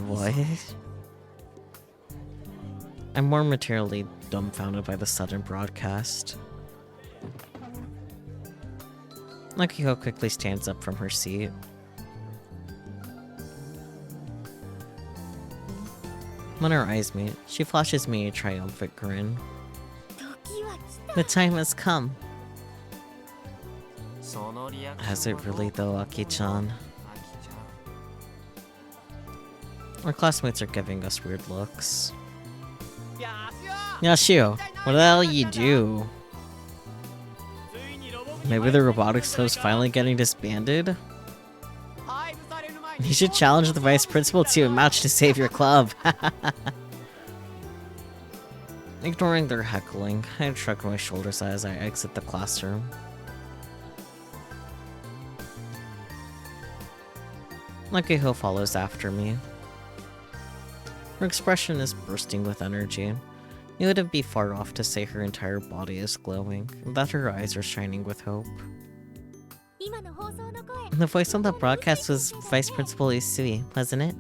What? I'm more materially dumbfounded by the sudden broadcast. Akiko quickly stands up from her seat. When our eyes meet, she flashes me a triumphant grin. The time has come. Has it really though, Aki-chan? Our classmates are giving us weird looks. Yashio, what the hell you do? Maybe the robotics club's finally getting disbanded? You should challenge the vice principal to a match to save your club. Ignoring their heckling, I shrug my shoulders as I exit the classroom. Akiho follows after me. Her expression is bursting with energy. It wouldn't be far off to say her entire body is glowing, and that her eyes are shining with hope. The voice on the broadcast was Vice Principal Usui, wasn't it?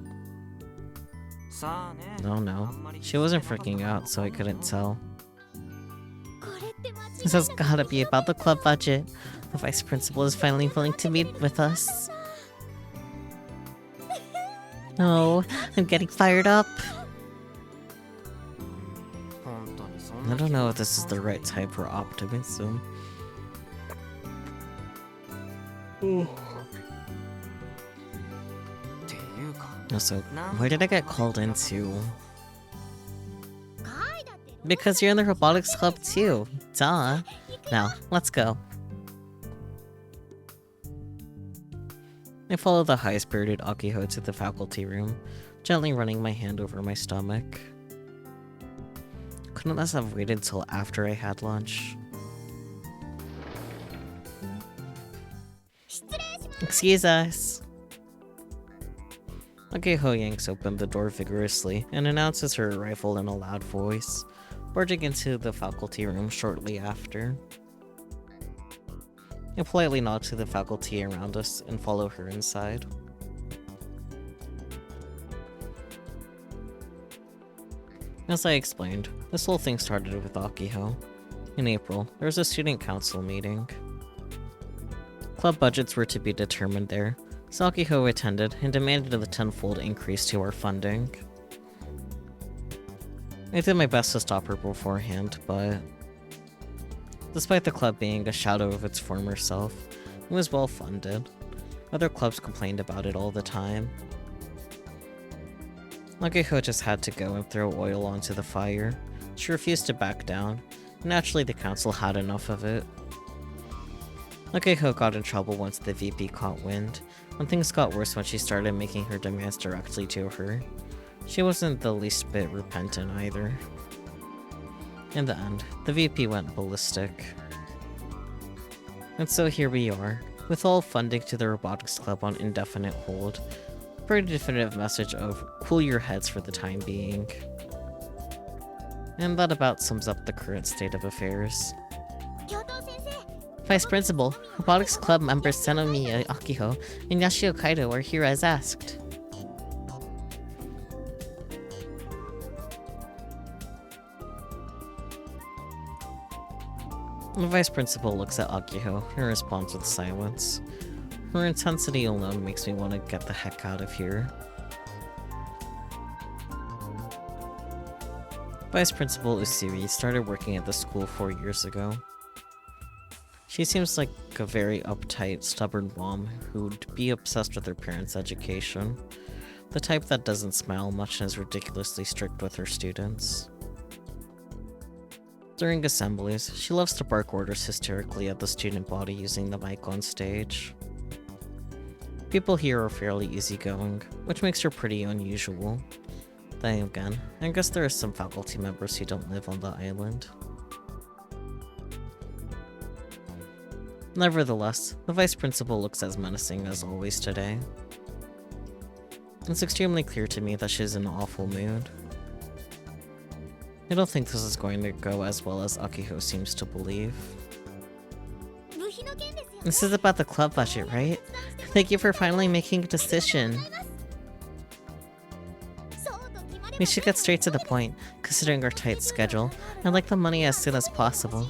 Oh no. She wasn't freaking out, so I couldn't tell. This has gotta be about the club budget. The Vice Principal is finally willing to meet with us. Oh, I'm getting fired up. I don't know if this is the right type for optimism. Also, where did I get called into? Because you're in the robotics club too. Duh. Now, let's go. I follow the high-spirited Akiho to the faculty room, gently running my hand over my stomach. Couldn't this have waited till after I had lunch? Excuse us. Akiho yanks open the door vigorously and announces her arrival in a loud voice, barging into the faculty room shortly after. I politely nod to the faculty around us and follow her inside. As I explained, this whole thing started with Akiho. In April, there was a student council meeting. Club budgets were to be determined there, so Akiho attended and demanded a tenfold increase to our funding. I did my best to stop her beforehand, but despite the club being a shadow of its former self, it was well funded. Other clubs complained about it all the time. Akiho just had to go and throw oil onto the fire. She refused to back down. Naturally, the council had enough of it. Akiho got in trouble once the VP caught wind, and things got worse when she started making her demands directly to her. She wasn't the least bit repentant either. In the end, the VP went ballistic. And so here we are, with all funding to the Robotics Club on indefinite hold. A pretty definitive message of cool your heads for the time being. And that about sums up the current state of affairs. Vice Principal, Robotics Club members Sonomiya Akiho and Yashio Kaito are here as asked. The Vice Principal looks at Akiho and responds with silence. Her intensity alone makes me want to get the heck out of here. Vice Principal Usui started working at the school 4 years ago. She seems like a very uptight, stubborn mom who'd be obsessed with her parents' education. The type that doesn't smile much and is ridiculously strict with her students. During assemblies, she loves to bark orders hysterically at the student body using the mic on stage. People here are fairly easygoing, which makes her pretty unusual. Then again, I guess there are some faculty members who don't live on the island. Nevertheless, the vice principal looks as menacing as always today. It's extremely clear to me that she's in an awful mood. I don't think this is going to go as well as Akiho seems to believe. This is about the club budget, right? Thank you for finally making a decision. We should get straight to the point, considering our tight schedule. I'd like the money as soon as possible.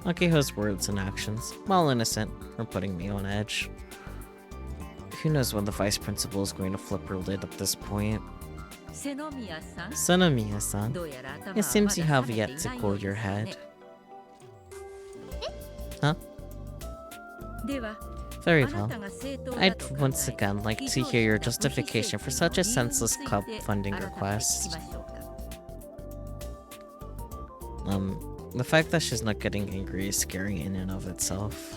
Akiho's words and actions, while innocent, are putting me on edge. Who knows when the vice principal is going to flip her lid at this point. Senomiya-san, it seems you have yet to cool your head. Huh? Very well. I'd once again like to hear your justification for such a senseless club funding request. The fact that she's not getting angry is scary in and of itself.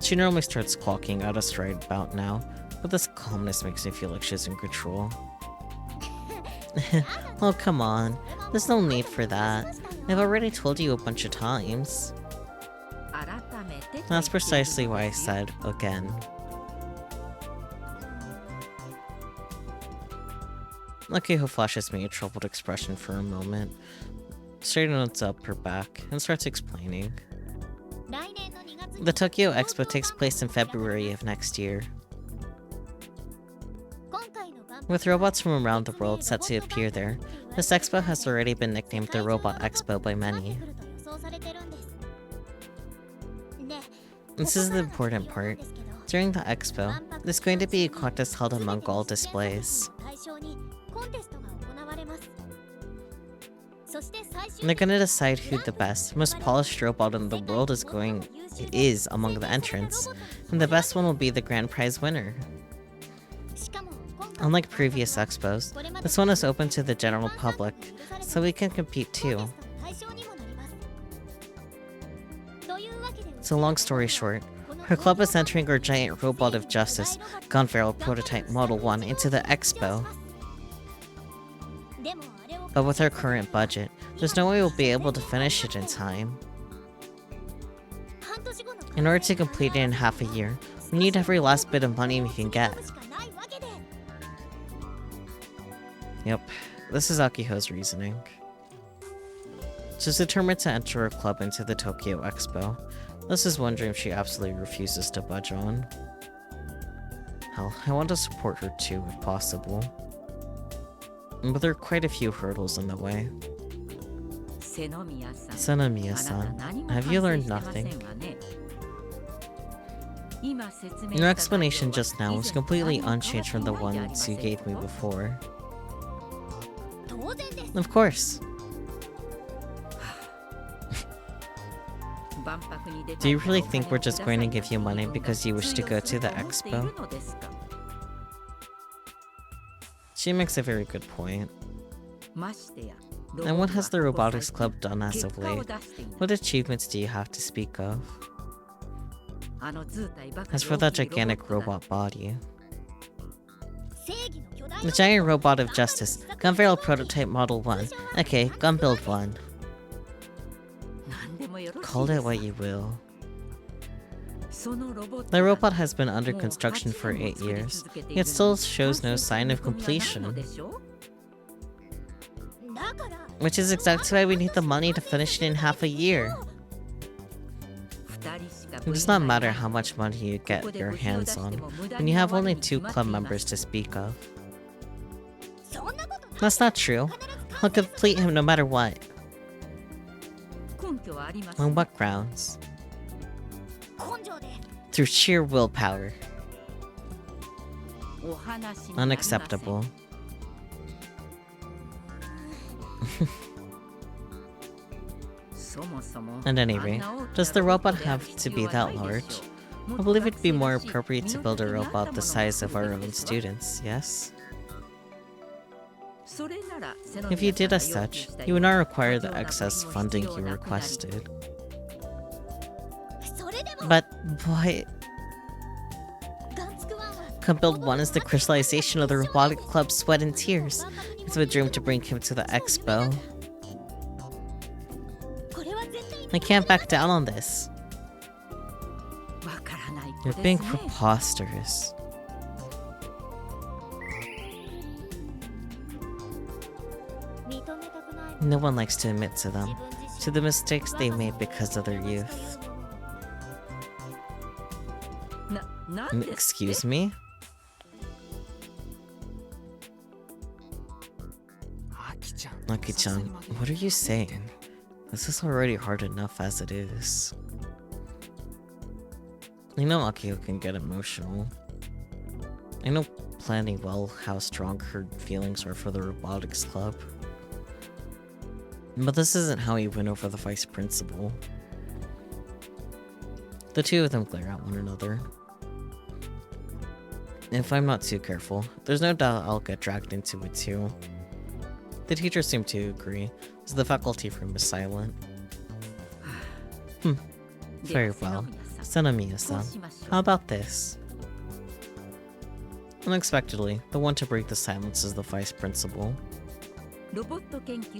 She normally starts squawking out a stride about now, but this calmness makes me feel like she's in control. Oh, come on. There's no need for that. I've already told you a bunch of times. That's precisely why I said again. Akiho flashes me a troubled expression for a moment, straightens up her back, and starts explaining. The Tokyo Expo takes place in February of next year. With robots from around the world set to appear there, this expo has already been nicknamed the Robot Expo by many. This is the important part. During the expo, there's going to be a contest held among all displays. They're gonna decide who the best, most polished robot in the world is among the entrants, and the best one will be the grand prize winner. Unlike previous expos, this one is open to the general public, so we can compete too. So long story short, her club is entering our giant robot of justice, Gun Barrel Prototype Model 1 into the expo. But with our current budget, there's no way we'll be able to finish it in time. In order to complete it in half a year, we need every last bit of money we can get. Yep, this is Akiho's reasoning. She's determined to enter her club into the Tokyo Expo. This is one dream she absolutely refuses to budge on. Hell, I want to support her too, if possible. But there are quite a few hurdles in the way. Senomiya-san, have you learned nothing? Your explanation just now was completely unchanged from the ones you gave me before. Of course. Do you really think we're just going to give you money because you wish to go to the expo? She makes a very good point. And what has the Robotics Club done as of late? What achievements do you have to speak of? As for that gigantic robot body, the giant robot of justice, Gun Barrel Prototype Model 1. Okay, Gun Build 1. Call it what you will. The robot has been under construction for 8 years, yet still shows no sign of completion. Which is exactly why we need the money to finish it in half a year. It does not matter how much money you get your hands on, when you have only 2 club members to speak of. That's not true. I'll complete him no matter what. On what grounds? Through sheer willpower. Unacceptable. At any rate, does the robot have to be that large? I believe it'd be more appropriate to build a robot the size of our own students, yes? If you did as such, you would not require the excess funding you requested. But Outcome Build 1 is the crystallization of the Robotic Club's sweat and tears. It's a dream to bring him to the expo. I can't back down on this. You're being preposterous. No one likes to admit to them, to the mistakes they made because of their youth. Excuse me? Aki-chan, what are you saying? This is already hard enough as it is. I know Akio can get emotional. I know plenty well how strong her feelings are for the Robotics Club. But this isn't how he went over the vice principal. The two of them glare at one another. If I'm not too careful, there's no doubt I'll get dragged into it too. The teachers seem to agree, so the faculty room is silent. Very well. Sanamiya-san, how about this? Unexpectedly, the one to break the silence is the vice principal.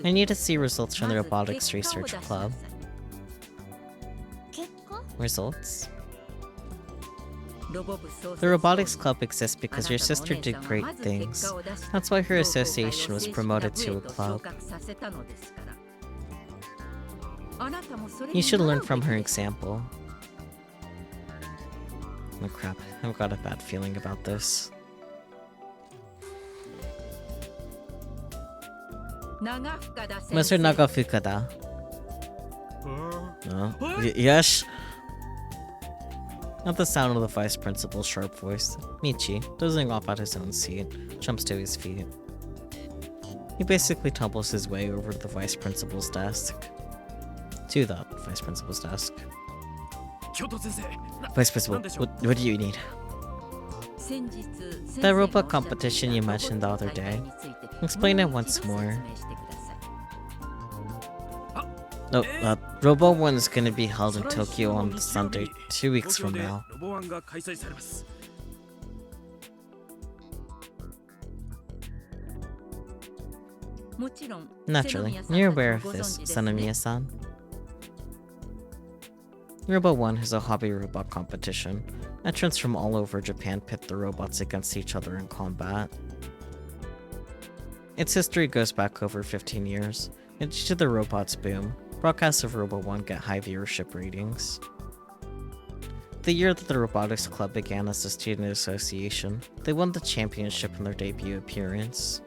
I need to see results from the Robotics Research Club. Results? The Robotics Club exists because your sister did great things. That's why her association was promoted to a club. You should learn from her example. Oh crap, I've got a bad feeling about this. Mr. Nagafukada. Yes? At the sound of the vice principal's sharp voice, Michi, dozing off at his own seat, jumps to his feet. He basically tumbles his way over to the vice principal's desk. To the vice principal's desk. Vice principal, what do you need? The robot competition you mentioned the other day. Explain it once more. Robo 1 is gonna be held in Tokyo on Sunday, 2 weeks from now. Naturally, you're aware of this, Sanamiya-san. Robo 1 is a hobby robot competition. Entrants from all over Japan pit the robots against each other in combat. Its history goes back over 15 years, and due to the robot's boom, broadcasts of Robo 1 get high viewership ratings. The year that the Robotics Club began as a student association, they won the championship in their debut appearance.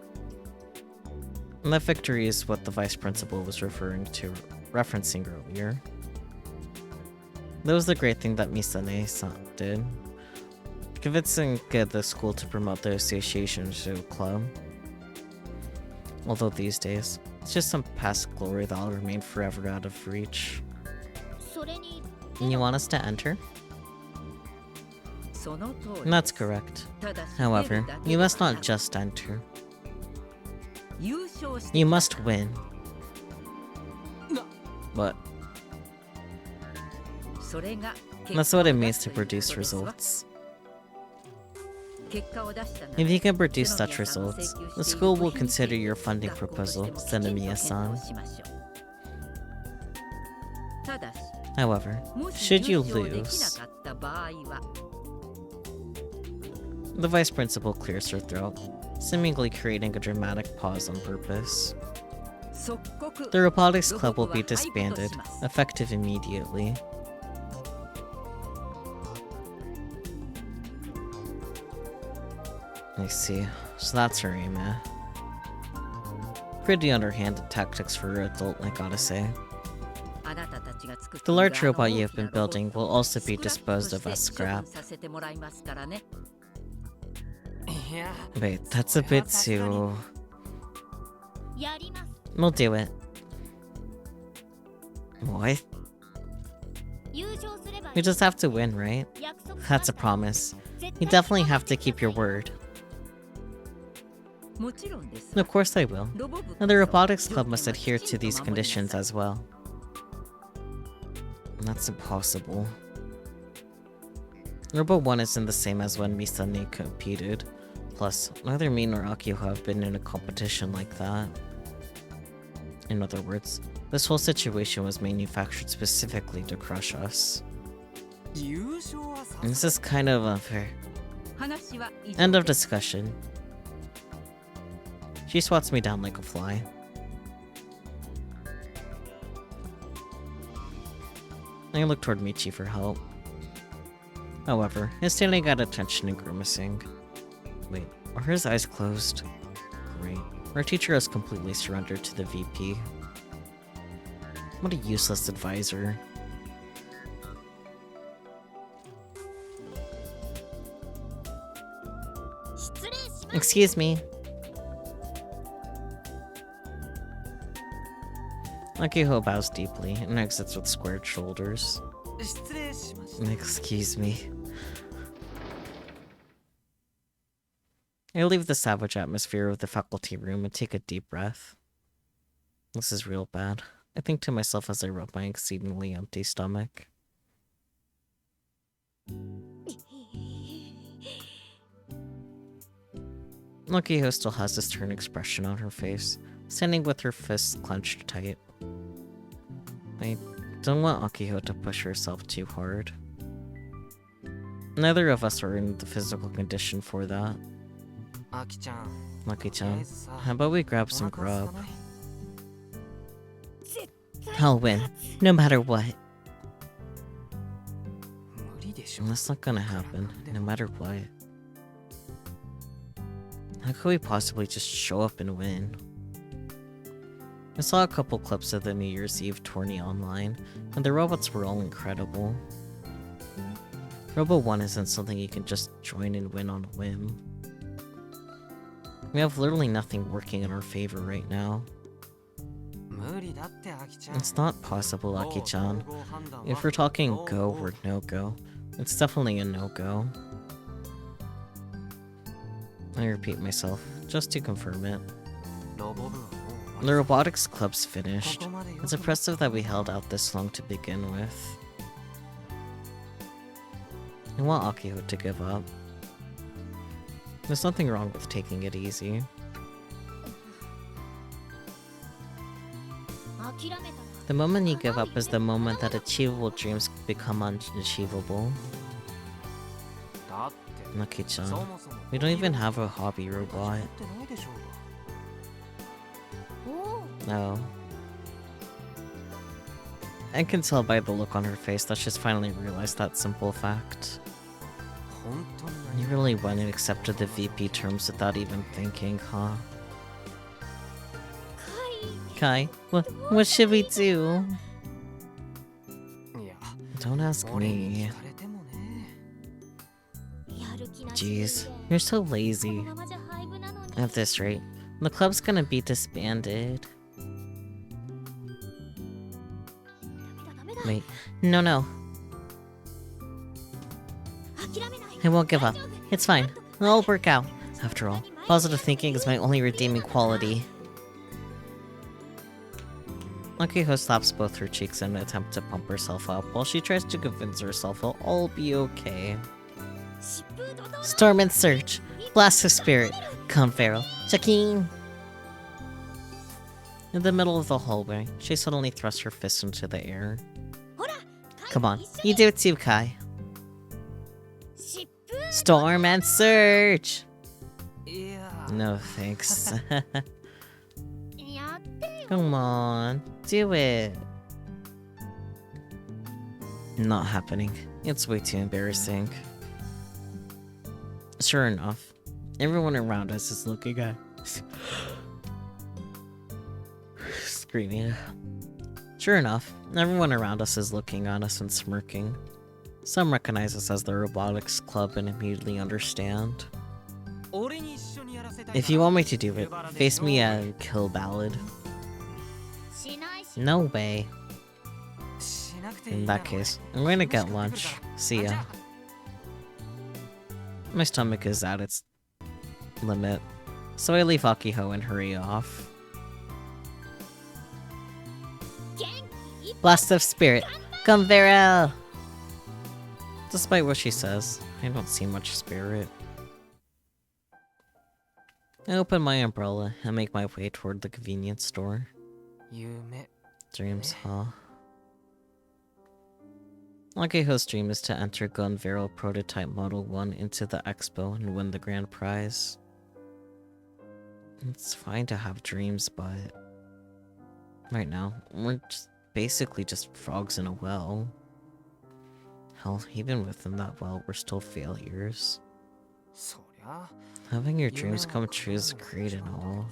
And that victory is what the vice principal was referencing earlier. That was the great thing that Misane-san did, convincing the school to promote the association to a club. Although these days, it's just some past glory that'll remain forever out of reach. And you want us to enter? That's correct. However, you must not just enter. You must win. What? That's what it means to produce results. If you can produce such results, the school will consider your funding proposal, Sanamiya-san. However, should you lose... The vice principal clears her throat, seemingly creating a dramatic pause on purpose. The Robotics Club will be disbanded, effective immediately. I see. So that's her aim, eh? Pretty underhanded tactics for an adult, I gotta say. The large robot you have been building will also be disposed of as scrap. Wait, that's a bit too... We'll do it. What? You just have to win, right? That's a promise. You definitely have to keep your word. Of course I will. And the Robotics Club must adhere to these conditions as well. That's impossible. Robo 1 isn't the same as when Misane competed. Plus, neither me nor Akio have been in a competition like that. In other words, this whole situation was manufactured specifically to crush us. And this is kind of unfair. End of discussion. She swats me down like a fly. I look toward Michi for help. However, his standing got attention and grimacing. Wait, are his eyes closed? Great. Our teacher has completely surrendered to the VP. What a useless advisor. Excuse me. Akiho bows deeply and exits with squared shoulders. Excuse me. I leave the savage atmosphere of the faculty room and take a deep breath. This is real bad. I think to myself as I rub my exceedingly empty stomach. Akiho still has this stern expression on her face, standing with her fists clenched tight. I don't want Akiho to push herself too hard. Neither of us are in the physical condition for that. Maki-chan, how about we grab some grub? I'll win, no matter what. That's not gonna happen, no matter what. How could we possibly just show up and win? I saw a couple clips of the New Year's Eve tourney online, and the robots were all incredible. Robo 1 isn't something you can just join and win on a whim. We have literally nothing working in our favor right now. It's not possible, Aki-chan. If we're talking go or no-go, it's definitely a no-go. I repeat myself, just to confirm it. The Robotics Club's finished. It's impressive that we held out this long to begin with. I want Akiho to give up. There's nothing wrong with taking it easy. The moment you give up is the moment that achievable dreams become unachievable. Maki-chan, we don't even have a hobby robot. No. I can tell by the look on her face that she's finally realized that simple fact. You really went and accepted the VP terms without even thinking, huh? Kai, what should we do? Don't ask me. Jeez, you're so lazy. At this rate, the club's gonna be disbanded. Wait, no. I won't give up. It's fine. It'll work out. After all, positive thinking is my only redeeming quality. Akiho slaps both her cheeks in an attempt to pump herself up, while she tries to convince herself it'll all be okay. Storm and Surge! Blast of Spirit! Come, Pharaoh! Chakeen! In the middle of the hallway, she suddenly thrusts her fist into the air. Come on, you do it too, Kai. Storm and Surge! No thanks. Come on, do it. Not happening. It's way too embarrassing. Sure enough, everyone around us is looking at us. Screaming. Sure enough, everyone around us is looking at us and smirking. Some recognize us as the Robotics Club and immediately understand. If you want me to do it, face me and kill Ballad. No way. In that case, I'm going to get lunch. See ya. My stomach is at its limit, so I leave Akiho and hurry off. Blast of Spirit, come Varel! Despite what she says, I don't see much spirit. I open my umbrella and make my way toward the convenience store. Dreams, huh? Akiho's dream is to enter Gunvero Prototype Model 1 into the expo and win the grand prize. It's fine to have dreams, but right now, we're basically just frogs in a well. Hell, even within that well, we're still failures. Having your dreams come true is great and all.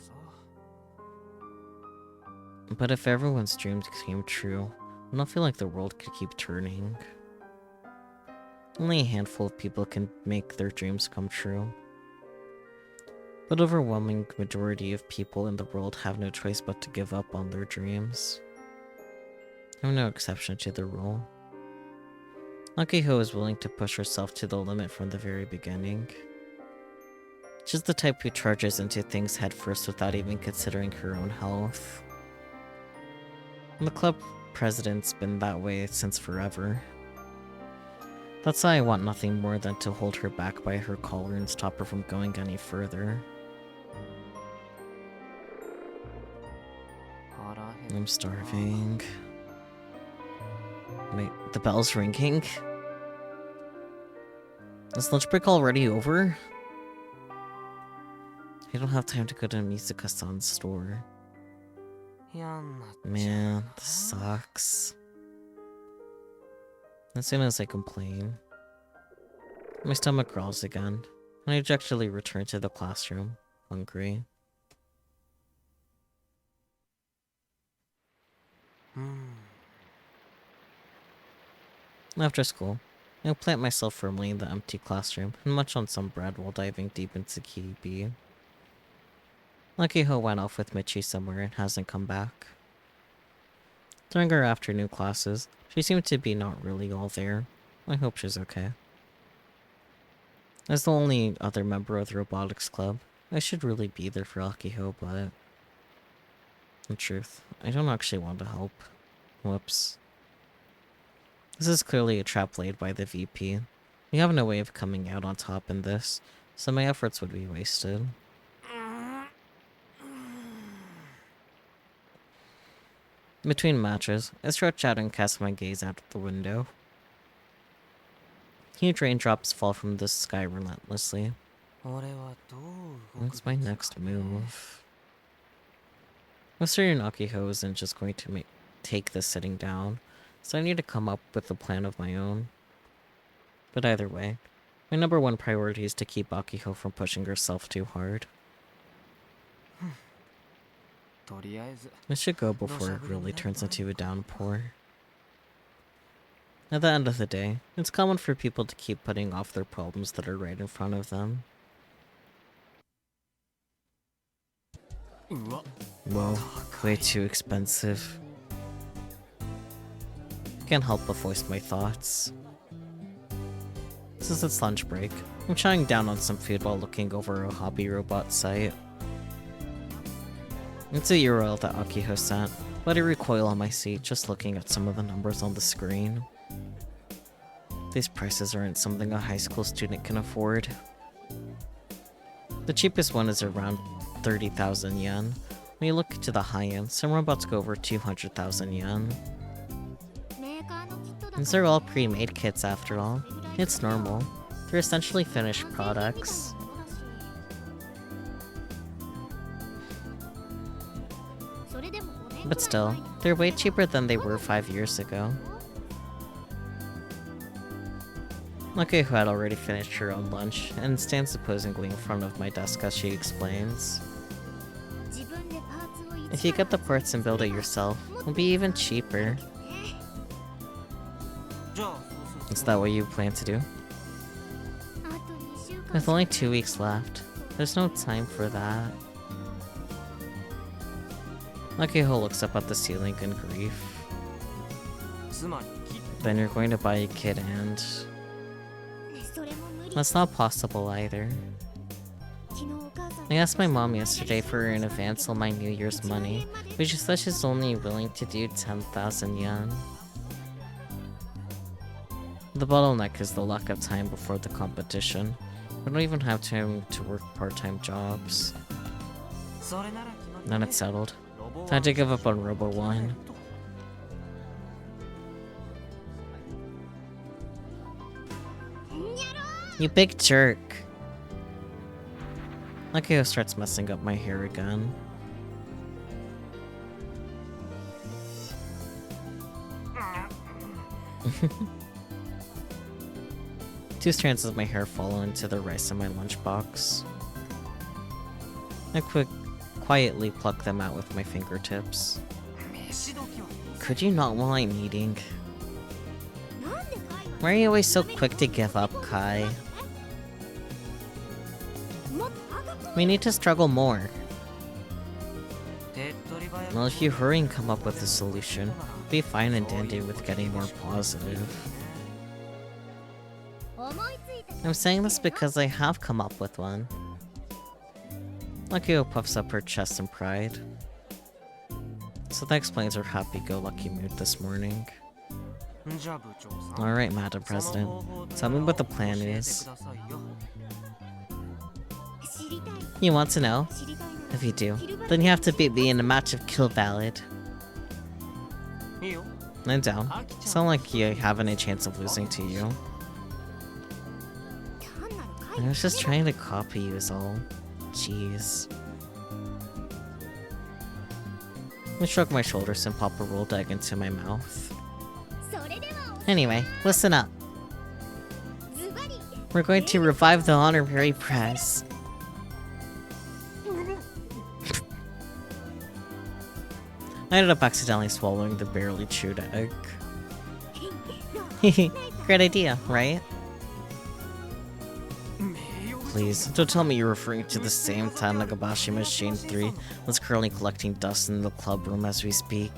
But if everyone's dreams came true, I don't feel like the world could keep turning. Only a handful of people can make their dreams come true. But overwhelming majority of people in the world have no choice but to give up on their dreams. I'm no exception to the rule. Akiho is willing to push herself to the limit from the very beginning. She's the type who charges into things headfirst without even considering her own health. And the club president's been that way since forever. That's why I want nothing more than to hold her back by her collar and stop her from going any further. I'm starving. Wait, the bell's ringing? Is lunch break already over? I don't have time to go to Misaka-san's store. Man, this sucks. As soon as I complain, my stomach growls again, and I dejectedly return to the classroom, hungry. After school, I plant myself firmly in the empty classroom and munch on some bread while diving deep into Kibi. Akiho went off with Michi somewhere and hasn't come back. During our afternoon classes, she seemed to be not really all there. I hope she's okay. As the only other member of the Robotics Club, I should really be there for Akiho, but... in truth, I don't actually want to help. Whoops. This is clearly a trap laid by the VP. We have no way of coming out on top in this, so my efforts would be wasted. Between matches, I stretch out and cast my gaze out of the window. Huge raindrops fall from the sky relentlessly. What's my next move? I'm certain Akiho isn't just going to take this sitting down, so I need to come up with a plan of my own. But either way, my number one priority is to keep Akiho from pushing herself too hard. I should go before it really turns into a downpour. At the end of the day, it's common for people to keep putting off their problems that are right in front of them. Whoa, way too expensive. Can't help but voice my thoughts. Since it's lunch break, I'm chowing down on some food while looking over a hobby robot site. It's a URL that Akiho sent, but I recoil on my seat just looking at some of the numbers on the screen. These prices aren't something a high school student can afford. The cheapest one is around 30,000 yen. When you look to the high end, some robots go over 200,000 yen. These are all pre-made kits after all. It's normal. They're essentially finished products. But still, they're way cheaper than they were 5 years ago. Akiho had already finished her own lunch, and stands supposedly in front of my desk as she explains. If you get the parts and build it yourself, it'll be even cheaper. Is that what you plan to do? With only 2 weeks left, there's no time for that. Akiho looks up at the ceiling in grief. Then you're going to buy a kit and... That's not possible either. I asked my mom yesterday for an advance on my New Year's money, but she said she's only willing to do 10,000 yen. The bottleneck is the lack of time before the competition. We don't even have time to work part-time jobs. Then it's settled. Time to give up on Robo 1. You big jerk. Akio starts messing up my hair again. Two strands of my hair fall into the rice in my lunchbox. I quietly pluck them out with my fingertips. Could you not while I'm eating? Why are you always so quick to give up, Kai? We need to struggle more. Well, if you hurry and come up with a solution, be fine and dandy with getting more positive. I'm saying this because I have come up with one. Akio puffs up her chest in pride. So that explains her happy-go-lucky mood this morning. Alright, Madam President. Tell me what the plan is. You want to know? If you do, then you have to beat me in a match of Kill Ballad. I'm down. It's not like you have any chance of losing to you. I was just trying to copy you is all. Jeez. I shrug my shoulders and pop a rolled egg into my mouth. Anyway, listen up. We're going to revive the honorary prize. I ended up accidentally swallowing the barely chewed egg. Great idea, right? Please, don't tell me you're referring to the same Tanagabashi Machine 3 that's currently collecting dust in the club room as we speak.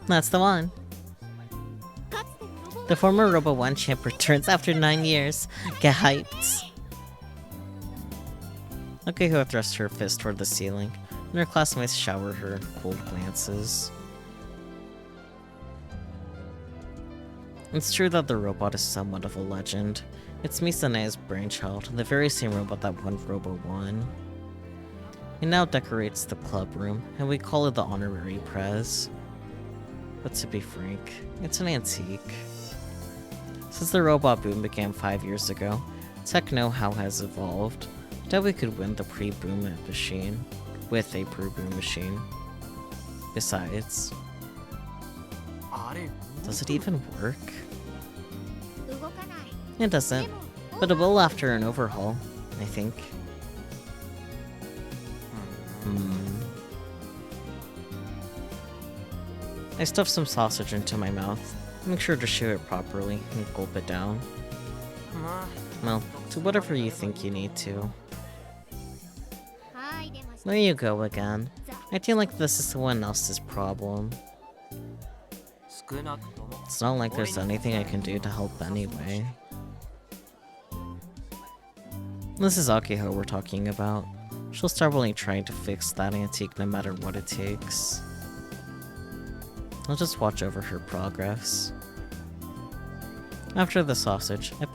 That's the one. The former Robo 1 champ returns after 9 years. Get hyped. Akiko thrusts her fist toward the ceiling, and her classmates shower her cold glances. It's true that the robot is somewhat of a legend. It's Misane's brainchild, the very same robot that won Robo 1. It now decorates the club room, and we call it the Honorary Prez. But to be frank, it's an antique. Since the robot boom began 5 years ago, tech know-how has evolved. That we could win the pre-boom machine with a pre-boom machine. Besides, does it even work? It doesn't, but it will after an overhaul, I think. I stuff some sausage into my mouth. Make sure to chew it properly and gulp it down. Well, do whatever you think you need to. There you go again. I feel like this is someone else's problem. It's not like there's anything I can do to help anyway. This is Akiho we're talking about. She'll start willing trying to fix that antique no matter what it takes. I'll just watch over her progress. After the sausage, I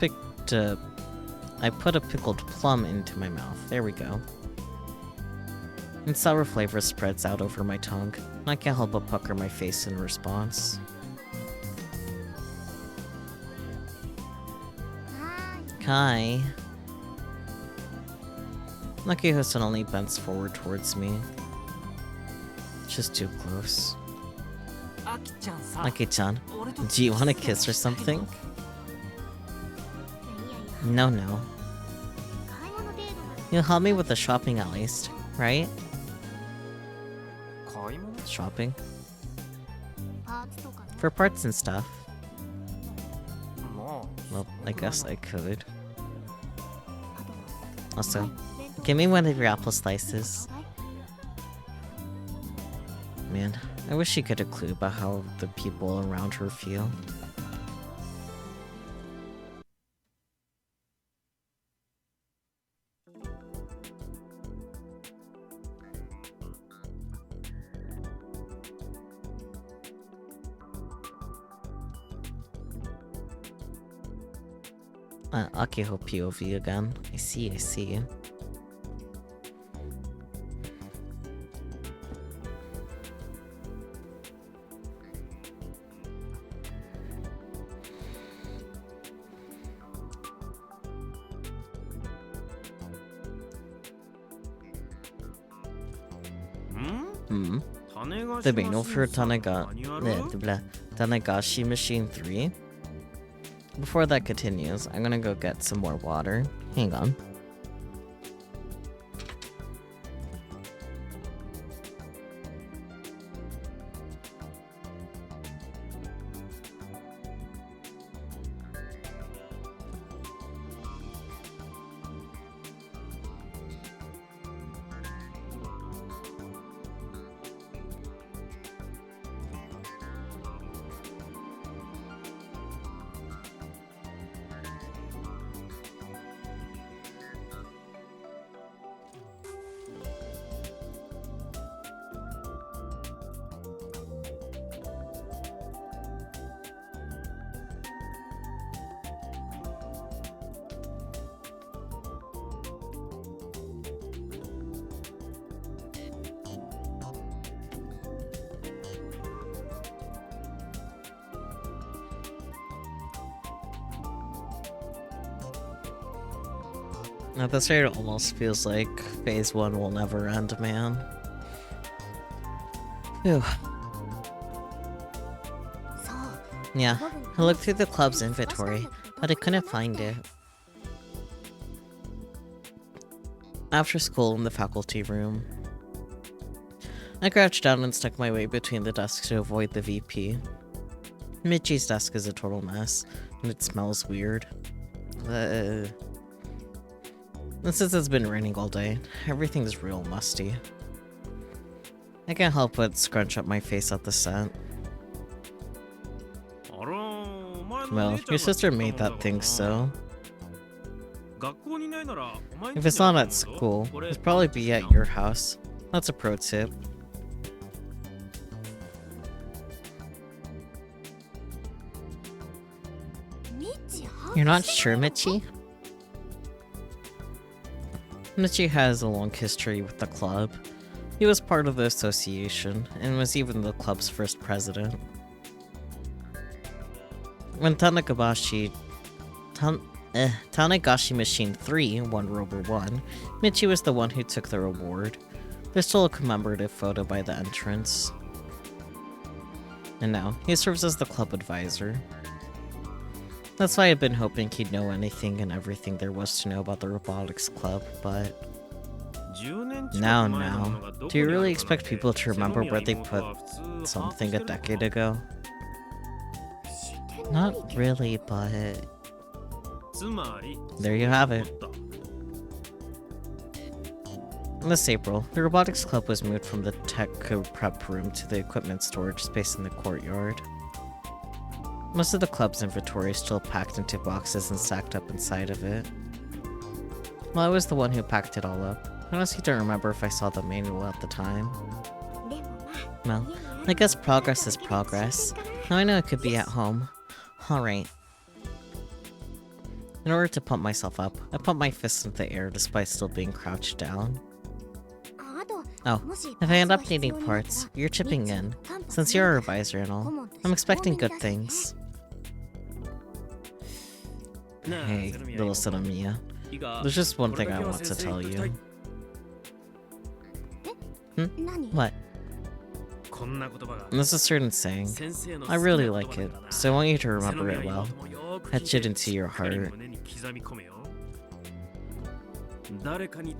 put a pickled plum into my mouth. There we go. And sour flavor spreads out over my tongue, and I can't help but pucker my face in response. Kai. Nakiho suddenly bends forward towards me. Just too close. Aki-chan, do you want a kiss or something? No. You'll help me with the shopping at least, right? Shopping? For parts and stuff. Well, I guess I could. Also, give me one of your apple slices. Man, I wish she could have a clue about how the people around her feel. Akiho POV again. I see. The manual for Tanagashi Machine 3. Before that continues, I'm gonna go get some more water. Hang on. At this rate, it almost feels like phase 1 will never end, man. Phew. Yeah, I looked through the club's inventory, but I couldn't find it. After school in the faculty room, I crouched down and stuck my way between the desks to avoid the VP. Michi's desk is a total mess, and it smells weird. And since it's been raining all day, everything's real musty. I can't help but scrunch up my face at the scent. Well, your sister made that thing, so... If it's not at school, it'll probably be at your house. That's a pro tip. You're not sure, Michi? Michi has a long history with the club. He was part of the association, and was even the club's first president. When Tanagashi Machine 3 won Robo 1, Michi was the one who took the reward. There's still a commemorative photo by the entrance. And now, he serves as the club advisor. That's why I've been hoping he'd know anything and everything there was to know about the Robotics Club, but... Now, do you really expect people to remember where they put something a decade ago? Not really, but... There you have it. This April, the Robotics Club was moved from the tech prep room to the equipment storage space in the courtyard. Most of the club's inventory is still packed into boxes and stacked up inside of it. Well, I was the one who packed it all up. I honestly don't remember if I saw the manual at the time. Well, I guess progress is progress. Now I know it could be at home. Alright. In order to pump myself up, I pumped my fists into the air despite still being crouched down. Oh, if I end up needing parts, you're chipping in. Since you're a reviser and all, I'm expecting good things. Hey, little Sonomiya. There's just one thing I want to tell you. What? There's a certain saying. I really like it, so I want you to remember it well. Etch it into your heart.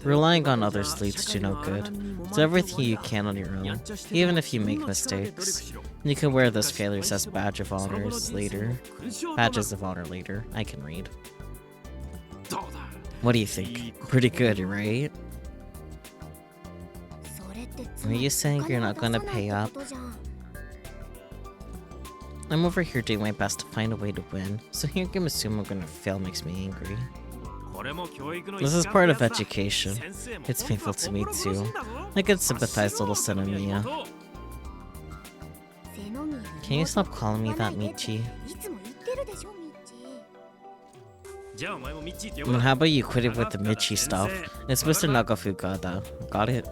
Relying on others leads to no good. Do everything you can on your own, even if you make mistakes. You can wear those failures as badges of honor later. I can read. What do you think? Pretty good, right? Are you saying you're not gonna pay up? I'm over here doing my best to find a way to win, so hearing him assume I'm gonna fail makes me angry. This is part of education. It's painful to me too. I could sympathize, little Sonomiya. Can you stop calling me that, Michi? How about you quit it with the Michi stuff? It's Mr. Nagafuka though. Got it?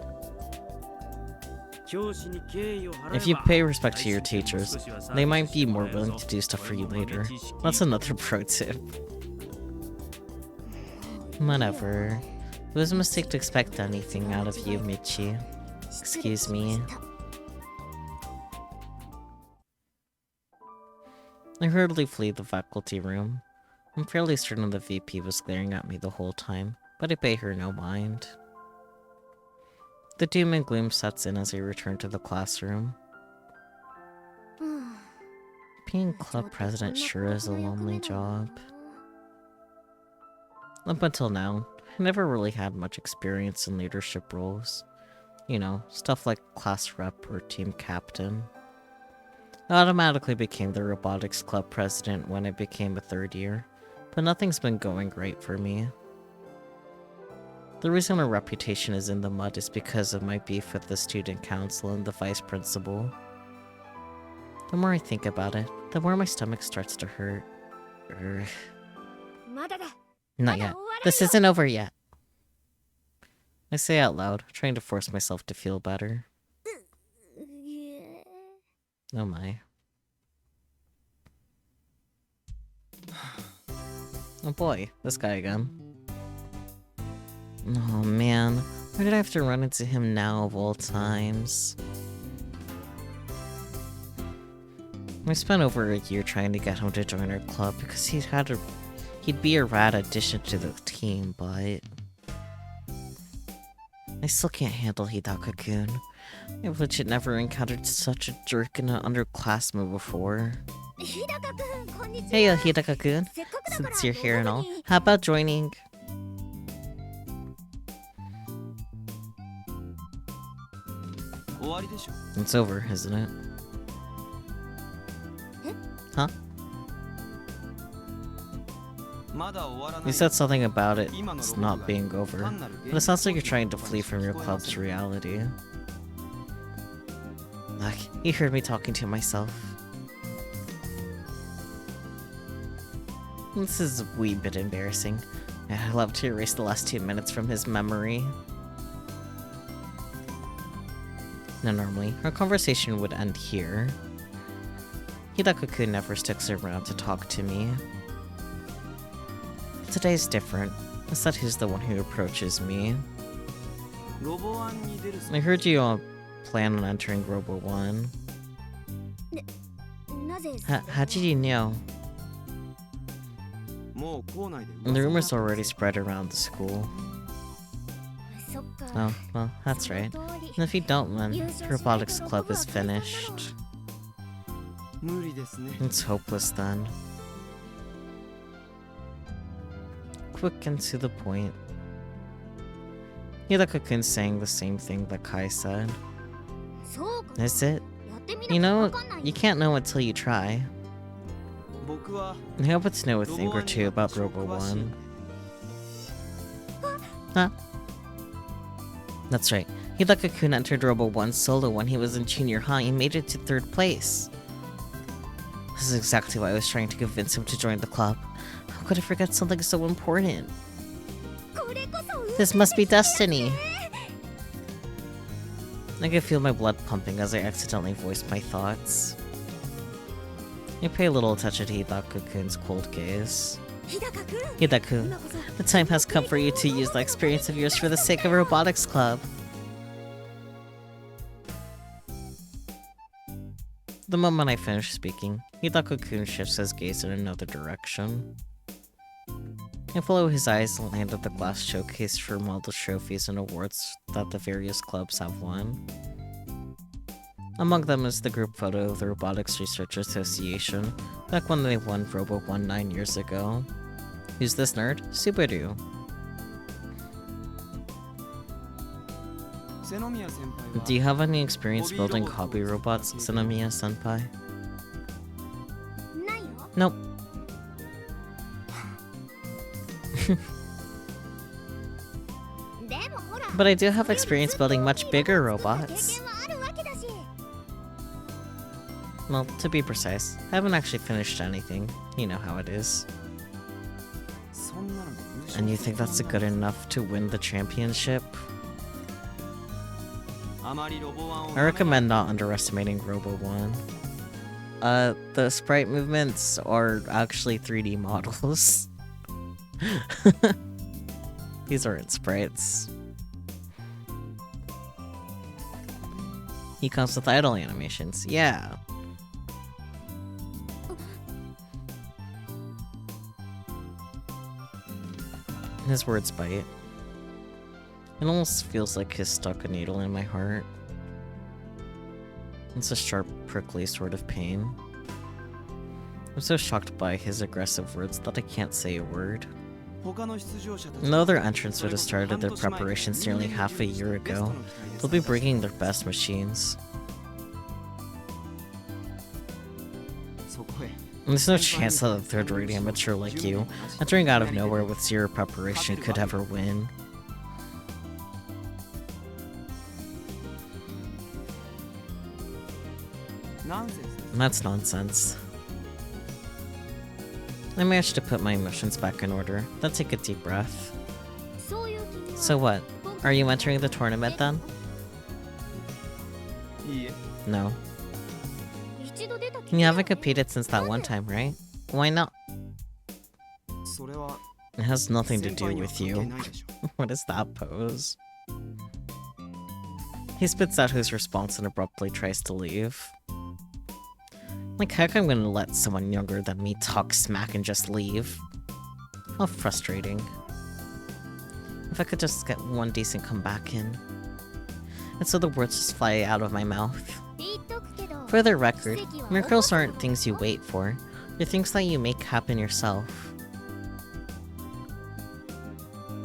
If you pay respect to your teachers, they might be more willing to do stuff for you later. That's another pro tip. Whatever. It was a mistake to expect anything out of you, Michi. Excuse me. I hurriedly flee the faculty room. I'm fairly certain the VP was glaring at me the whole time, but I pay her no mind. The doom and gloom sets in as I return to the classroom. Being club president sure is a lonely job. Up until now, I never really had much experience in leadership roles. You know, stuff like class rep or team captain. I automatically became the robotics club president when I became a third year, but nothing's been going great for me. The reason my reputation is in the mud is because of my beef with the student council and the vice principal. The more I think about it, the more my stomach starts to hurt. Not yet. This isn't over yet. I say out loud, trying to force myself to feel better. Oh my. Oh boy, this guy again. Oh man, why did I have to run into him now of all times? I spent over a year trying to get him to join our club because he'd be a rad addition to the team, but I still can't handle Hidaka-kun. I've legit never encountered such a jerk in an underclassman before. Hey Hidaka-kun, since you're here and all, how about joining? It's over, isn't it? Huh? You said something about it's not being over, but it sounds like you're trying to flee from your club's reality. Look, you heard me talking to myself. This is a wee bit embarrassing. I'd love to erase the last 2 minutes from his memory. Now normally, our conversation would end here. Hidaka-kun never sticks around to talk to me. Today's different. Instead, he's the one who approaches me. I heard you all plan on entering Robo 1. How did you know? The rumor's already spread around the school. Oh, well, that's right. And if you don't, then the Robotics Club is finished. It's hopeless then. Quick and to the point. Hidaka-kun saying the same thing that Kai said. Is it? You know, you can't know until you try. I happen to know a thing or two about Robo 1. Huh? That's right. Hidaka-kun entered Robo 1 solo when he was in junior high and made it to 3rd place. This is exactly why I was trying to convince him to join the club. How could I forget something so important? This must be destiny! I can feel my blood pumping as I accidentally voiced my thoughts. I pay little attention to Hidaka-kun's cold gaze. Hidaka-kun, the time has come for you to use the experience of yours for the sake of Robotics Club. The moment I finish speaking, Hidaka-kun shifts his gaze in another direction. I follow his eyes and land at the glass showcase from all the trophies and awards that the various clubs have won. Among them is the group photo of the Robotics Research Association, back when they won Robo 1 9 years ago. Who's this nerd? Subaru. Do you have any experience building hobby robots, Senomiya-senpai? Nope. But I do have experience building much bigger robots. Well, to be precise, I haven't actually finished anything. You know how it is. And you think that's good enough to win the championship? I recommend not underestimating Robo 1. The sprite movements are actually 3D models. These aren't sprites. He comes with idle animations, yeah. His words bite. It almost feels like he's stuck a needle in my heart. It's a sharp, prickly sort of pain. I'm so shocked by his aggressive words that I can't say a word. No other entrants would have started their preparations nearly half a year ago. They'll be bringing their best machines. And there's no chance that a third-rate amateur like you, entering out of nowhere with zero preparation, could ever win. That's nonsense. I managed to put my emotions back in order, then take a deep breath. So what? Are you entering the tournament then? No. You haven't competed since that one time, right? Why not? It has nothing to do with you. What is that pose? He spits out his response and abruptly tries to leave. Like, heck, I'm gonna let someone younger than me talk smack and just leave. How frustrating. If I could just get one decent comeback in. And so the words just fly out of my mouth. For the record, miracles aren't things you wait for. They're things that you make happen yourself.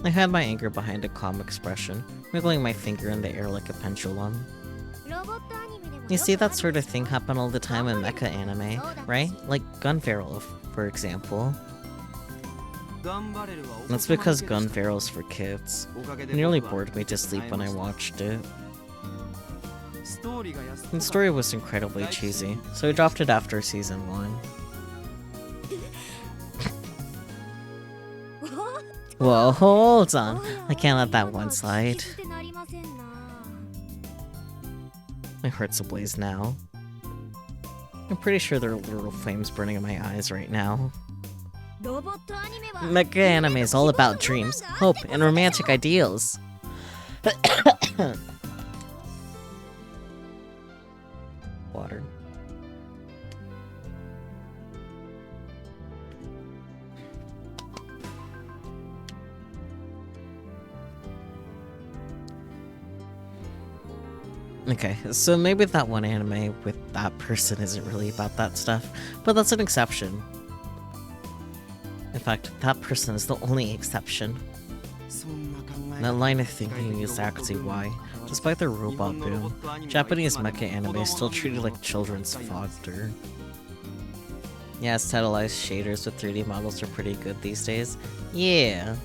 I had my anger behind a calm expression, wiggling my finger in the air like a pendulum. You see that sort of thing happen all the time in mecha anime, right? Like Gun Barrel, for example. That's because Gun Barrel's for kids. It nearly bored me to sleep when I watched it. The story was incredibly cheesy, so I dropped it after season 1. Whoa, hold on. I can't let that one slide. My heart's ablaze now. I'm pretty sure there are literal flames burning in my eyes right now. Mecha anime is all about dreams, hope, and romantic ideals. Water. Okay, so maybe that one anime with that person isn't really about that stuff, but that's an exception. In fact, that person is the only exception. That line of thinking is actually why, despite the robot boom, Japanese mecha anime is still treated like children's fodder. Yeah, stylized shaders with 3D models are pretty good these days. Yeah.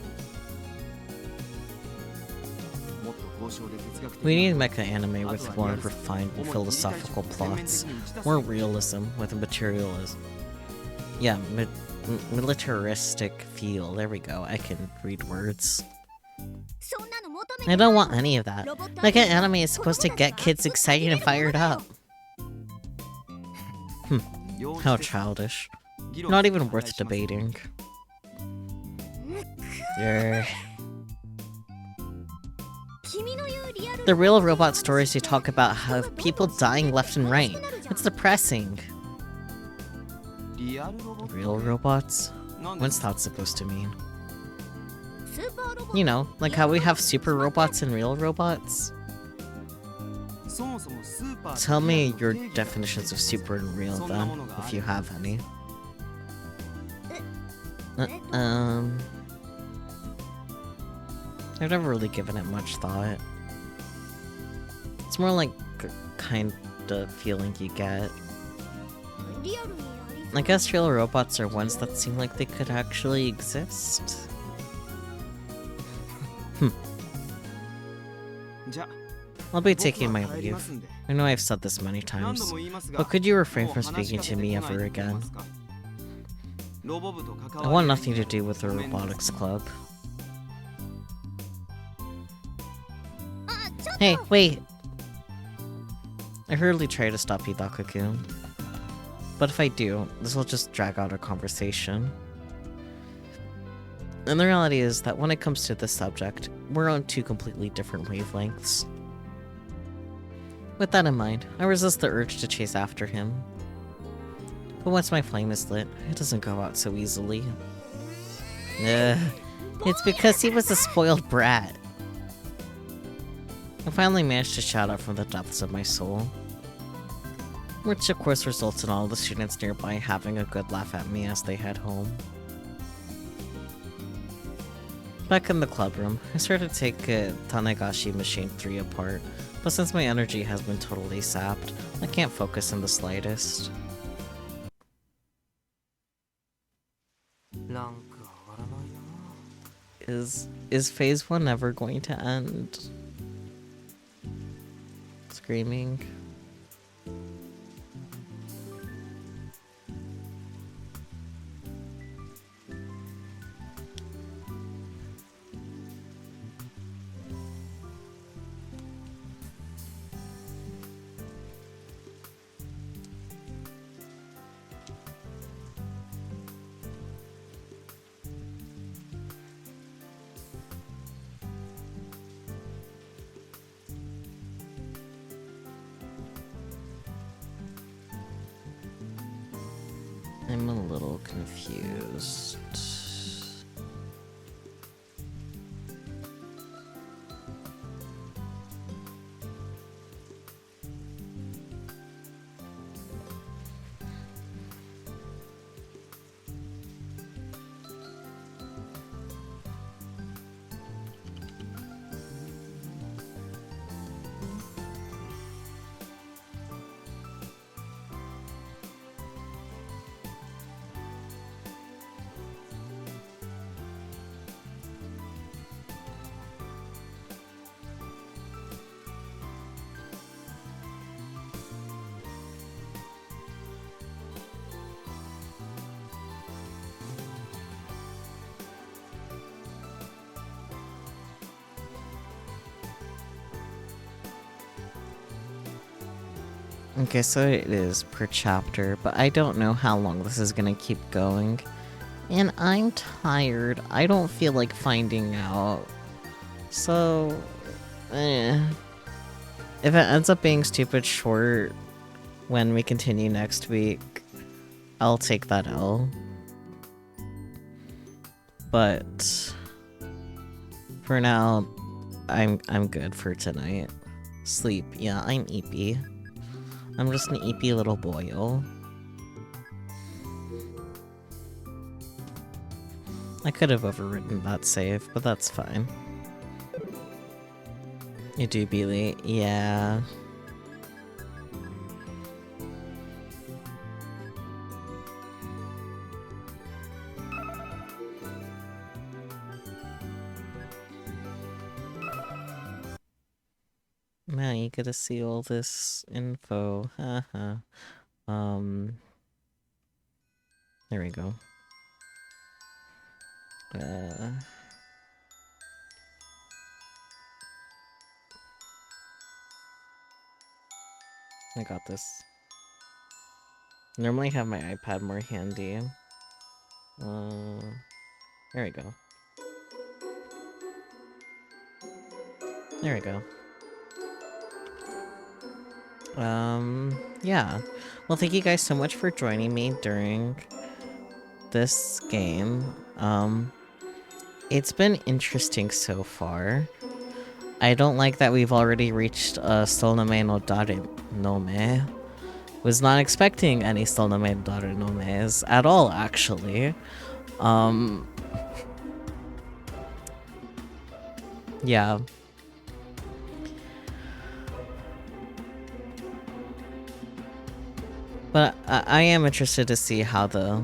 We need mecha anime with more refined and philosophical plots, more realism with a materialism. Yeah, militaristic feel. There we go. I can read words. I don't want any of that. Mecha anime is supposed to get kids excited and fired up. How childish. Not even worth debating. The real robot stories you talk about have people dying left and right. It's depressing. Real robots? What's that supposed to mean? You know, like how we have super robots and real robots? Tell me your definitions of super and real then, if you have any. I've never really given it much thought. It's more like a kind of feeling you get. I guess real robots are ones that seem like they could actually exist. I'll be taking my leave. I know I've said this many times, but could you refrain from speaking to me ever again? I want nothing to do with the Robotics Club. Hey, wait! I hurriedly try to stop Hidaku-kun. But if I do, this will just drag out our conversation. And the reality is that when it comes to this subject, we're on two completely different wavelengths. With that in mind, I resist the urge to chase after him. But once my flame is lit, it doesn't go out so easily. It's because he was a spoiled brat. I finally managed to shout out from the depths of my soul. Which of course results in all the students nearby having a good laugh at me as they head home. Back in the club room, I started to take Tanegashi Machine 3 apart, but since my energy has been totally sapped, I can't focus in the slightest. Is phase 1 ever going to end? Screaming. I'm a little confused. Okay, so it is per chapter, but I don't know how long this is gonna keep going. And I'm tired. I don't feel like finding out. So, If it ends up being stupid short when we continue next week, I'll take that L. But for now, I'm good for tonight. Sleep. Yeah, I'm eepy. I'm just an eepy little boyo. I could have overwritten that save, but that's fine. You do, Beely? Yeah. Man, you get to see all this info. Haha. There we go. I got this. Normally I have my iPad more handy. There we go. There we go. Yeah. Well, thank you guys so much for joining me during this game. It's been interesting so far. I don't like that we've already reached Solname no Dare no Me. Was not expecting any Solname no Dare no Mes at all, actually. Yeah. But I am interested to see how the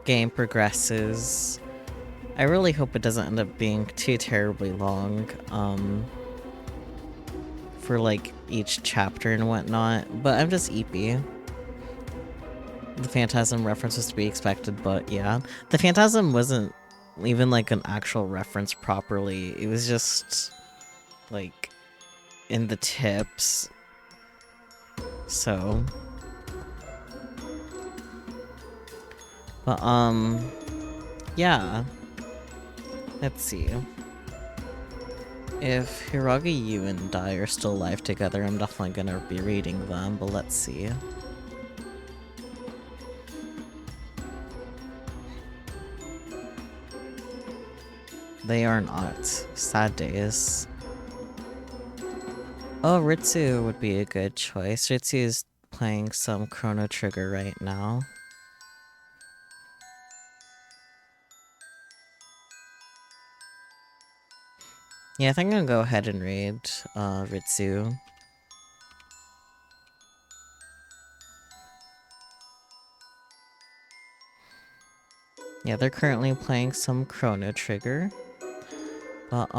game progresses. I really hope it doesn't end up being too terribly long, for, like, each chapter and whatnot, but I'm just eepy. The Phantasm reference was to be expected, but yeah. The Phantasm wasn't even, like, an actual reference properly. It was just, like, in the tips. So. But, yeah. Let's see. If Hiragi, you and I are still alive together, I'm definitely gonna be reading them, but let's see. They are not. Sad days. Oh, Ritsu would be a good choice. Ritsu is playing some Chrono Trigger right now. Yeah, I think I'm gonna go ahead and read Ritsu. Yeah, they're currently playing some Chrono Trigger. But,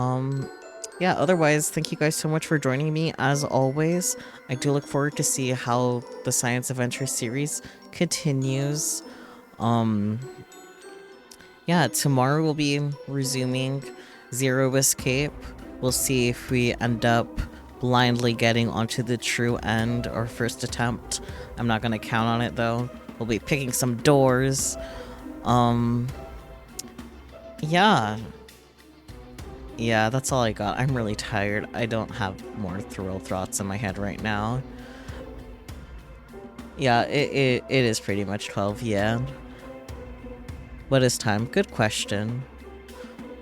yeah, otherwise, thank you guys so much for joining me. As always, I do look forward to see how the Science Adventure series continues. Yeah, tomorrow we'll be resuming Zero Escape. We'll see if we end up blindly getting onto the true end or first attempt. I'm not gonna count on it, though. We'll be picking some doors. Yeah. Yeah, that's all I got. I'm really tired. I don't have more thrill thoughts in my head right now. Yeah, it is pretty much 12, yeah. What is time? Good question.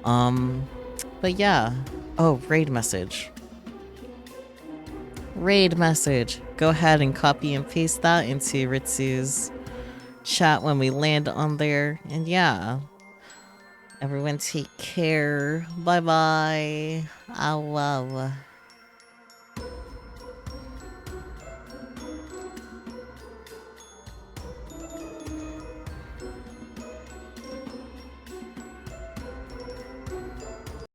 But yeah. Oh, raid message. Raid message. Go ahead and copy and paste that into Ritsu's chat when we land on there. And yeah. Everyone take care. Bye-bye. Ow, wow.